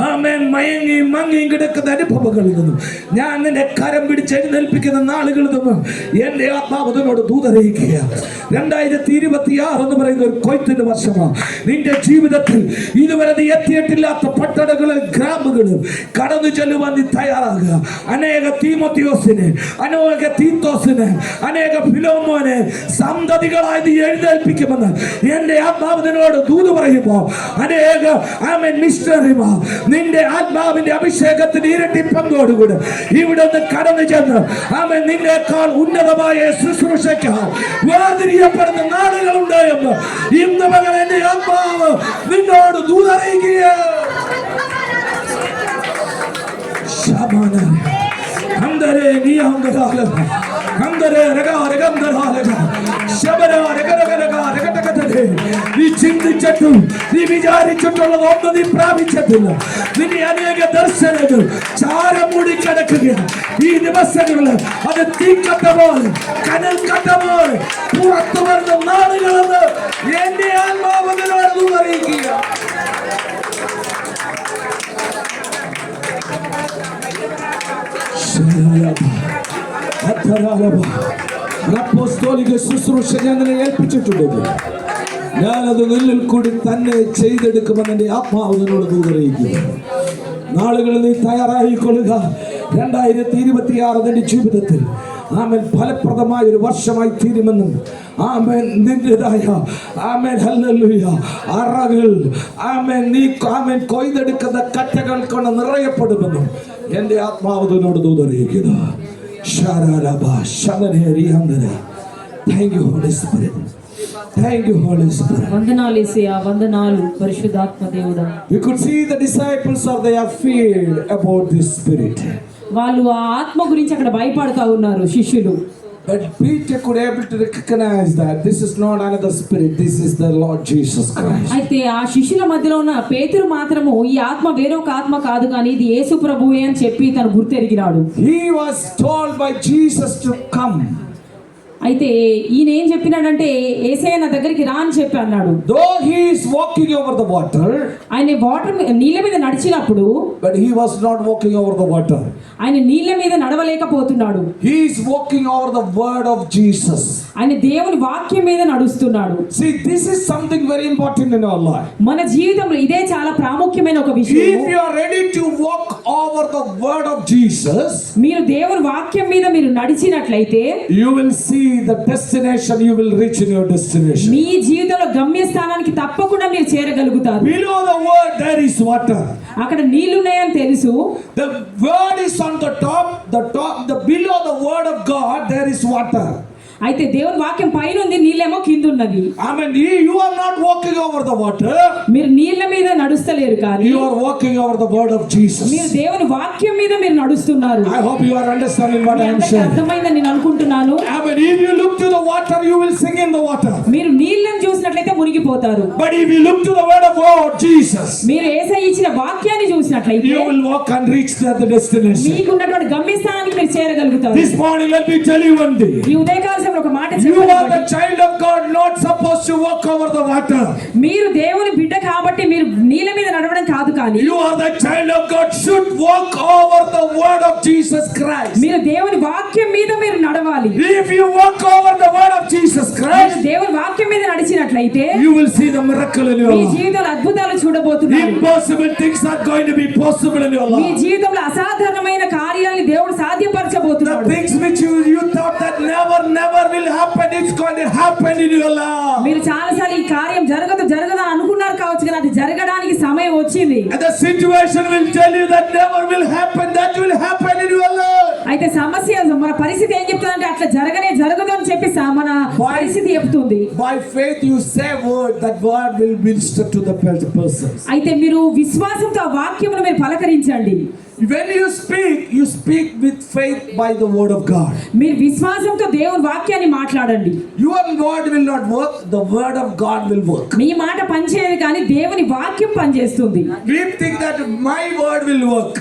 [SPEAKER 3] ആമേൻ മയങ്ങിയും മങ്ങിയും കിടക്കുന്ന അനുഭവങ്ങളിൽ നിന്നും ഞാൻ നിന്നെ കരം പിടിച്ച് എഴുന്നേൽപ്പിക്കുന്ന നാളുകളിൽ നിന്നും എന്റെ ആത്മാവിനോട് ദൂതറിയിക്കുക. 2026 എന്ന് പറയുന്ന ഒരു കൊയ്ത്തിന്റെ വർഷമാണ്. നിന്റെ ജീവിതത്തിൽ ഇതുവരെ നീ എത്തിയിട്ടില്ലാത്ത പട്ടണങ്ങളും ഗ്രാമങ്ങളും കടന്നു ചെല്ലുവാൻ നീ തയ്യാറാകുക. അനേക തീമോത്തിയോസിനെ, അനേക തീത്തോസിനെ, അനേക ഫിലോമോനെ സന്തതികളായി നീ എഴുന്നേൽപ്പിക്കുമെന്ന് എന്റെ ആത്മാവിനോട് ദൂത് പറയുമ്പോൾ അനേക ആമേൻ മിഷണറിമാർ നിന്റെ ആത്മാവിന്റെ അഭിഷേകത്തിന് ഇരട്ടി പങ്കോടുകൂടെ ഇവിടെ നിന്ന് കടന്നു ചെന്ന് ആമേൻ നിന്നേക്കാൾ ഉന്നതമായ ശുശ്രൂഷയ്ക്ക് വേർതിരിയപ്പെടുന്ന നാളുകളുണ്ട് എന്ന് ഇന്ന് പകൽ എന്റെ ആത്മാവ് നിന്നോട് ദൂതറിയിക്കുക. അന്തരേ നീ അന്തരാലക അന്തരേ രകാരകന്തരാലക നീ ചിന്തിച്ചിട്ടും നീ വിചാരിച്ചിട്ടുള്ളത് ഒന്നും നീ പ്രാപിച്ചിട്ടില്ല. നിന്നെ അനേക ദർശനങ്ങൾ ചാരം മൂടി കിടക്കുകയാണ്. ഈ ദിവസങ്ങളിൽ അത് തീക്കട്ട പോലെ കനൽ കട്ട പോലെ പുറത്തു വരുന്ന നാളുകളെന്ന് എന്റെ ആത്മാവിനോട് അറിയിക്കുക. അപ്പോസ്തോലിക ശുശ്രൂഷ ഞാൻ നിന്നെ ഏൽപ്പിച്ചിട്ടുണ്ടെങ്കിൽ ഞാനത് നിന്നിൽ കൂടി തന്നെ ചെയ്തെടുക്കുമെന്ന് എന്റെ ആത്മാവിനോട് ദൂതറിയിക്കുക. നാളുകളിൽ നീ തയ്യാറായിക്കൊള്ളുക. 2026 നിന്റെ ജീവിതത്തിൽ ആമേൻ ഫലപ്രദമായ ഒരു വർഷമായി തീരുമെന്നും ആമേൻ നിന്റേതായ ആമേൻ ഹല്ലേലൂയ അറകൾ ആമേൻ നീ ആമേൻ കൊയ്തെടുക്കുന്ന കറ്റകൾ കൊണ്ട് നിറയപ്പെടുമെന്നും എന്റെ ആത്മാവിനോട് ദൂതറിയിക്കുന്നു. Thank you, Holy Spirit. Thank you, Holy Spirit.
[SPEAKER 2] వందనాలు యేసయ్యా, వందనాలు పరిశుద్ధాత్మ దేవుడా.
[SPEAKER 3] We could see the disciples they are feared about this spirit.
[SPEAKER 2] వాళ్ళు ఆ ఆత్మ గురించి అక్కడ భయపడతా ఉన్నారు శిష్యులు.
[SPEAKER 3] But Peter could able to recognize that this is not another spirit, this is the Lord Jesus Christ.
[SPEAKER 2] అయితే ఆ శిష్యుల మధ్యలో ఉన్న పేతురు మాత్రము ఈ ఆత్మ వేరొక ఆత్మ కాదు కానీ ఇది యేసు ప్రభువే అని చెప్పి తను గుర్తెరిగినాడు.
[SPEAKER 3] He was told by Jesus to come.
[SPEAKER 2] అయితే ఈయన ఏం చెప్పినాడంటే యేసయ్య నా దగ్గరికి రా అని చెప్పి అన్నాడు.
[SPEAKER 3] Though he is walking over the water,
[SPEAKER 2] ఆయన నీళ్ళ మీద నడిచినప్పుడు
[SPEAKER 3] but he was not walking over the water.
[SPEAKER 2] ఆయన నీళ్ళ మీద నడవలేకపోతున్నాడు.
[SPEAKER 3] He is walking over the word of Jesus.
[SPEAKER 2] ఆయన దేవుని వాక్యం మీద నడుస్తున్నాడు.
[SPEAKER 3] See, this is something very important in our life.
[SPEAKER 2] మన జీవితంలో ఇదే చాలా ప్రాముఖ్యమైన ఒక విషయం.
[SPEAKER 3] If you are ready to walk over the word of Jesus,
[SPEAKER 2] మీరు దేవుని వాక్యం మీద మీరు నడిచినట్లయితే
[SPEAKER 3] you will see the destination, you will reach in your destination.
[SPEAKER 2] మీ జీవితంలో గమ్యస్థానానికి తప్పకుండా మీరు చేరగలుగుతారు.
[SPEAKER 3] Below the word there is water.
[SPEAKER 2] అక్కడ నీళ్లు ఉన్నాయని తెలుసు.
[SPEAKER 3] The word is on the top, the below the word of God there is water.
[SPEAKER 2] అయితే దేవుని వాక్యం పైన ఉంది, నీళ్ళేమో కింద ఉన్నది.
[SPEAKER 3] I mean, you are not walking over the water.
[SPEAKER 2] మీరు నీళ్ళ మీద నడుస్తలేరు కానీ
[SPEAKER 3] You are walking over the word of Jesus.
[SPEAKER 2] మీరు దేవుని వాక్యం మీద మీరు నడుస్తున్నారు.
[SPEAKER 3] I hope you are understanding what I am saying.
[SPEAKER 2] అర్థమైందని నేను అనుకుంటున్నాను.
[SPEAKER 3] I mean, if you look to the water, you will sing in the water.
[SPEAKER 2] మీరు నీళ్ళని చూసినట్లయితే మునిగిపోతారు.
[SPEAKER 3] But if you look to the word of God, Jesus,
[SPEAKER 2] మీరు యేసయ్య ఇచ్చిన వాక్యాన్ని చూసినట్లయితే
[SPEAKER 3] you will walk and reach the destination.
[SPEAKER 2] మీకు ఉన్నటువంటి గమ్యస్థానానికి మీరు చేరగలుగుతారు.
[SPEAKER 3] This morning, let me tell you one thing.
[SPEAKER 2] ఈ ఉదయకాల ఒక మాట
[SPEAKER 3] You are the child of God, not supposed to walk over the water.
[SPEAKER 2] మీరు దేవుని బిడ్డ కాబట్టి మీరు నీళ్ళ మీద నడవడం కాదు కానీ
[SPEAKER 3] You are the child of God, should walk over the word of Jesus Christ.
[SPEAKER 2] మీరు దేవుని వాక్యం మీద మీరు నడవాలి.
[SPEAKER 3] If you walk over the word of Jesus Christ,
[SPEAKER 2] మీరు దేవుని వాక్యం మీద నడిచినట్లయితే
[SPEAKER 3] you will see the miracle in your
[SPEAKER 2] me
[SPEAKER 3] life.
[SPEAKER 2] జీవితంలో అద్భుతాలు చూడబోతున్నారు.
[SPEAKER 3] Impossible things are going to be possible in your
[SPEAKER 2] me
[SPEAKER 3] life.
[SPEAKER 2] జీవితంలో అసాధారణమైన కార్యాలను దేవుడు
[SPEAKER 3] The
[SPEAKER 2] సాధ్యపరచబోతున్నాడు.
[SPEAKER 3] things which you thought that never will happen, it's going to happen in your life.
[SPEAKER 2] మీరు చాలాసార్లు ఈ కార్యం జరగదు అని అనుకున్నారు కావచ్చు కానీ అది జరగడానికి సమయం వచ్చింది.
[SPEAKER 3] And the situation will tell you that never will happen, that will happen in your life.
[SPEAKER 2] అయితే సమస్య మన పరిస్థితి ఏం చెప్తుందంటే అట్లా జరగదు అని చెప్పి మన పరిస్థితి చెప్తుంది.
[SPEAKER 3] By faith you say word, that word will minister to the person.
[SPEAKER 2] అయితే మీరు విశ్వాసంతో ఆ వాక్యమును మీరు పలకరించండి.
[SPEAKER 3] When you speak with faith by the word of God.
[SPEAKER 2] మీరు విశ్వాసంతో దేవుని వాక్యాన్ని మాట్లాడండి.
[SPEAKER 3] Your word will not work, the word of God will work.
[SPEAKER 2] మీ మాట పనిచేయదు కానీ దేవుని వాక్యం పనిచేస్తుంది.
[SPEAKER 3] We think that my word will work.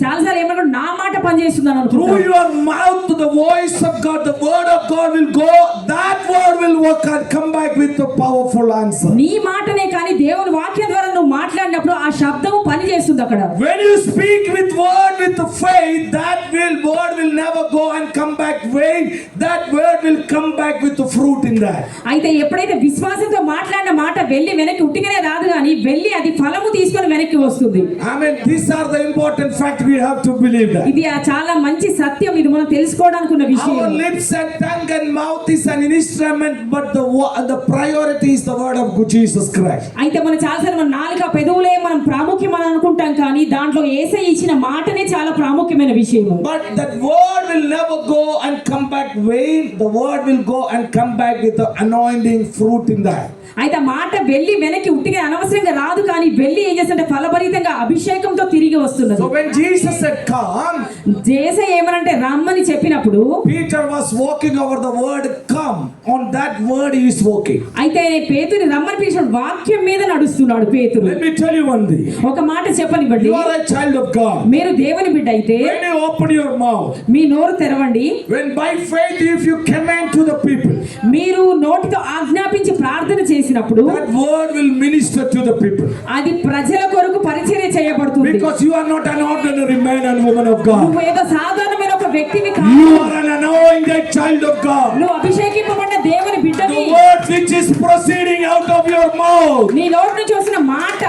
[SPEAKER 2] చాలాసార్లు ఏమన్నా నా మాట పనిచేస్తుంది అని
[SPEAKER 3] Through
[SPEAKER 2] అనుకుంటారు.
[SPEAKER 3] your mouth to the voice of God, the word of God will go. That word will work and come back with a powerful answer.
[SPEAKER 2] నీ మాటనే కానీ దేవుని వాక్యం ద్వారా నువ్వు మాట్లాడినప్పుడు ఆ శబ్దము పని చేస్తుంది అక్కడ.
[SPEAKER 3] When you speak with word with the faith, that word will never go and come back vain. That word will come back with the fruit in that.
[SPEAKER 2] అయితే ఎప్పుడైతే విశ్వాసంతో మాట్లాడిన మాట వెళ్ళి వెనక్కి ఉట్టిగానే రాదు కానీ వెళ్ళి అది ఫలము తీసుకొని వెనక్కి వస్తుంది.
[SPEAKER 3] I mean, these are the important facts we have to believe that.
[SPEAKER 2] ఇది చాలా మంచి సత్యం, ఇది మనం తెలుసుకోవడానికి ఉన్న విషయం.
[SPEAKER 3] Our lips and tongue and mouth is an instrument, but the priority is the word of Jesus Christ.
[SPEAKER 2] అయితే మనం చాలాసార్లు మన నాలుక పెదవులే మనం ప్రాముఖ్యం అని అనుకుంటాం కానీ దాంట్లో యేసయ్య ఇచ్చిన మాటనే చాలా ప్రాముఖ్యమైన విషయం.
[SPEAKER 3] But that word will never go and come back vain. The word will go and come back with the anointing fruit in that.
[SPEAKER 2] అయితే మాట వెళ్ళి వెనక్కి ఉట్టిగా అనవసరంగా రాదు కానీ వెళ్ళి ఏం చేస్తుంటే ఫలభరితంగా అభిషేకంతో తిరిగి వస్తున్నది.
[SPEAKER 3] So when Jesus said come,
[SPEAKER 2] యేసయ్య ఏమనంటే రమ్మని చెప్పినప్పుడు
[SPEAKER 3] Peter was walking over the word come. On that word he is walking.
[SPEAKER 2] అయితే పేతుని రమ్మని పిలిచిన వాక్యం మీద నడుస్తున్నాడు పేతురు.
[SPEAKER 3] Let me tell you one thing.
[SPEAKER 2] ఒక మాట చెప్పనివ్వండి.
[SPEAKER 3] You are a child of God.
[SPEAKER 2] మీరు దేవుని బిడ్డ అయితే
[SPEAKER 3] When you open your mouth,
[SPEAKER 2] మీ నోరు తెరవండి.
[SPEAKER 3] when by faith if you command to the people,
[SPEAKER 2] మీరు నోటితో ఆజ్ఞాపించి ప్రార్థన చేసినప్పుడు
[SPEAKER 3] that word will minister to the people.
[SPEAKER 2] అది ప్రజల కొరకు పరిచర్య చేయబడుతుంది.
[SPEAKER 3] Because you are not an ordinary man and woman of God.
[SPEAKER 2] నువ్వు ఏదో సాధారణమైన ఒక వ్యక్తివి
[SPEAKER 3] You
[SPEAKER 2] కాదు.
[SPEAKER 3] are an anointed child of God.
[SPEAKER 2] నువ్వు అభిషేకింపబడిన దేవుని బిడ్డవి.
[SPEAKER 3] The word which is proceeding out of your mouth,
[SPEAKER 2] నీ నోటి నుంచి వస్తున్న మాట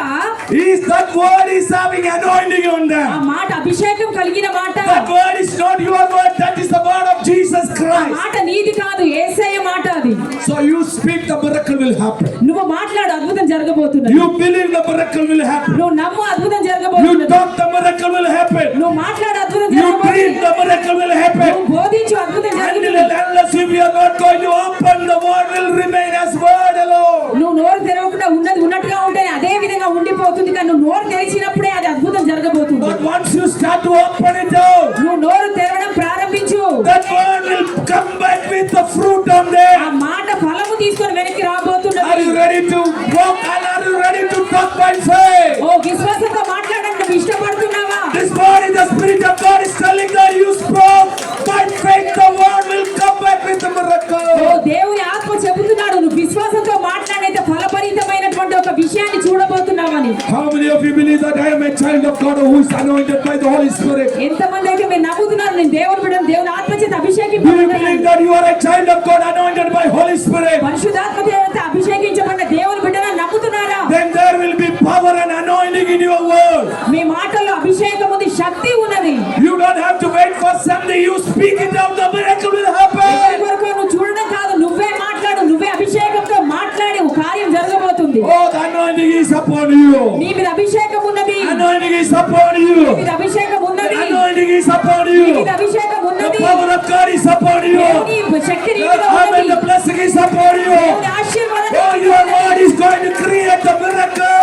[SPEAKER 3] is that word is having anointing on
[SPEAKER 2] ఆ
[SPEAKER 3] them.
[SPEAKER 2] మాట అభిషేకం కలిగిన మాట.
[SPEAKER 3] That word is not your word, that is the word of Jesus
[SPEAKER 2] ఆ
[SPEAKER 3] Christ.
[SPEAKER 2] మాట నీది కాదు, యేసయ్య మాట అది.
[SPEAKER 3] So you speak, the miracle will happen.
[SPEAKER 2] నువ్వు మాట్లాడు, అద్భుతం జరగబోతున్నది.
[SPEAKER 3] You believe, the miracle will happen.
[SPEAKER 2] నువ్వు నమ్ము, అద్భుతం
[SPEAKER 3] You
[SPEAKER 2] జరగబోతున్నది.
[SPEAKER 3] talk, the miracle will happen.
[SPEAKER 2] నువ్వు మాట్లాడు, అద్భుతం
[SPEAKER 3] You preach,
[SPEAKER 2] జరగబోతున్నది.
[SPEAKER 3] the miracle will happen.
[SPEAKER 2] నువ్వు బోధించు, అద్భుతం
[SPEAKER 3] Until
[SPEAKER 2] జరుగుతుంది.
[SPEAKER 3] and unless if you are not going to open, the word will remain as word alone.
[SPEAKER 2] నువ్వు నోరు తెరవకుండా ఉన్నది ఉన్నట్టుగా ఉంటే అదే విధంగా ఉండిపోతుంది కానీ నువ్వు నోరు తెరిచినప్పుడే అది అద్భుతం జరగబోతుంది.
[SPEAKER 3] But once you start to open it out,
[SPEAKER 2] నువ్వు నోరు తెరవడం ప్రారంభించు.
[SPEAKER 3] that word will come back with the fruit on
[SPEAKER 2] ఆ
[SPEAKER 3] them.
[SPEAKER 2] మాట ఫలము తీసుకొని వెనక్కి
[SPEAKER 3] Are
[SPEAKER 2] రాబోతున్నది.
[SPEAKER 3] you ready to walk and are you ready to talk by faith?
[SPEAKER 2] ఓ విశ్వాసంతో మాట్లాడడానికి నువ్వు ఇష్టపడుతున్నావా?
[SPEAKER 3] This morning the Spirit of God is telling that you spoke by faith, the word will come back with the
[SPEAKER 2] oh
[SPEAKER 3] miracle.
[SPEAKER 2] దేవుని ఆత్మ చెబుతున్నాడు నువ్వు విశ్వాసంతో మాట్లాడైతే ఫలభరితమైనటువంటి ఒక విషయాన్ని చూడబోతున్నావని.
[SPEAKER 3] How many of you believe that I am a child of God who is anointed by the Holy Spirit?
[SPEAKER 2] ఎంతమంది అయితే మీరు నమ్ముతున్నారు నేను దేవుని బిడ్డను, దేవుని ఆత్మ చేత
[SPEAKER 3] Do you believe
[SPEAKER 2] అభిషేకింపబడ్డాను,
[SPEAKER 3] that you are a child of God anointed by Holy Spirit?
[SPEAKER 2] పరిశుద్ధాత్మ చేత అభిషేకించబడిన దేవుని బిడ్డను నమ్ముతున్నారా?
[SPEAKER 3] Then there will be power and anointing in your word.
[SPEAKER 2] మీ మాటల్లో అభిషేకం ఉంది, శక్తి ఉన్నది.
[SPEAKER 3] You don't have to wait for something. You speak it out, the miracle will
[SPEAKER 2] ఎవరి
[SPEAKER 3] happen.
[SPEAKER 2] కొరకు నువ్వు చూడడం కాదు, నువ్వే మాట్లాడు, నువ్వే అభిషేకంతో మాట్లాడి ఒక కార్యం జరగబోతుంది.
[SPEAKER 3] Oh, the anointing is upon you.
[SPEAKER 2] నీ మీద అభిషేకం ఉన్నది,
[SPEAKER 3] Anointing is upon
[SPEAKER 2] నీ
[SPEAKER 3] you.
[SPEAKER 2] మీద అభిషేకం
[SPEAKER 3] The
[SPEAKER 2] ఉన్నది,
[SPEAKER 3] anointing is upon
[SPEAKER 2] నీ
[SPEAKER 3] you.
[SPEAKER 2] మీద అభిషేకం
[SPEAKER 3] The
[SPEAKER 2] ఉన్నది.
[SPEAKER 3] power of God is upon you.
[SPEAKER 2] దేవుని శక్తి నీ మీద
[SPEAKER 3] Amen.
[SPEAKER 2] ఉన్నది.
[SPEAKER 3] The blessing is upon you.
[SPEAKER 2] దేవుని ఆశీర్వాదం
[SPEAKER 3] Oh,
[SPEAKER 2] నీ మీద
[SPEAKER 3] your
[SPEAKER 2] ఉన్నది.
[SPEAKER 3] word is going to create the
[SPEAKER 2] oh
[SPEAKER 3] miracle.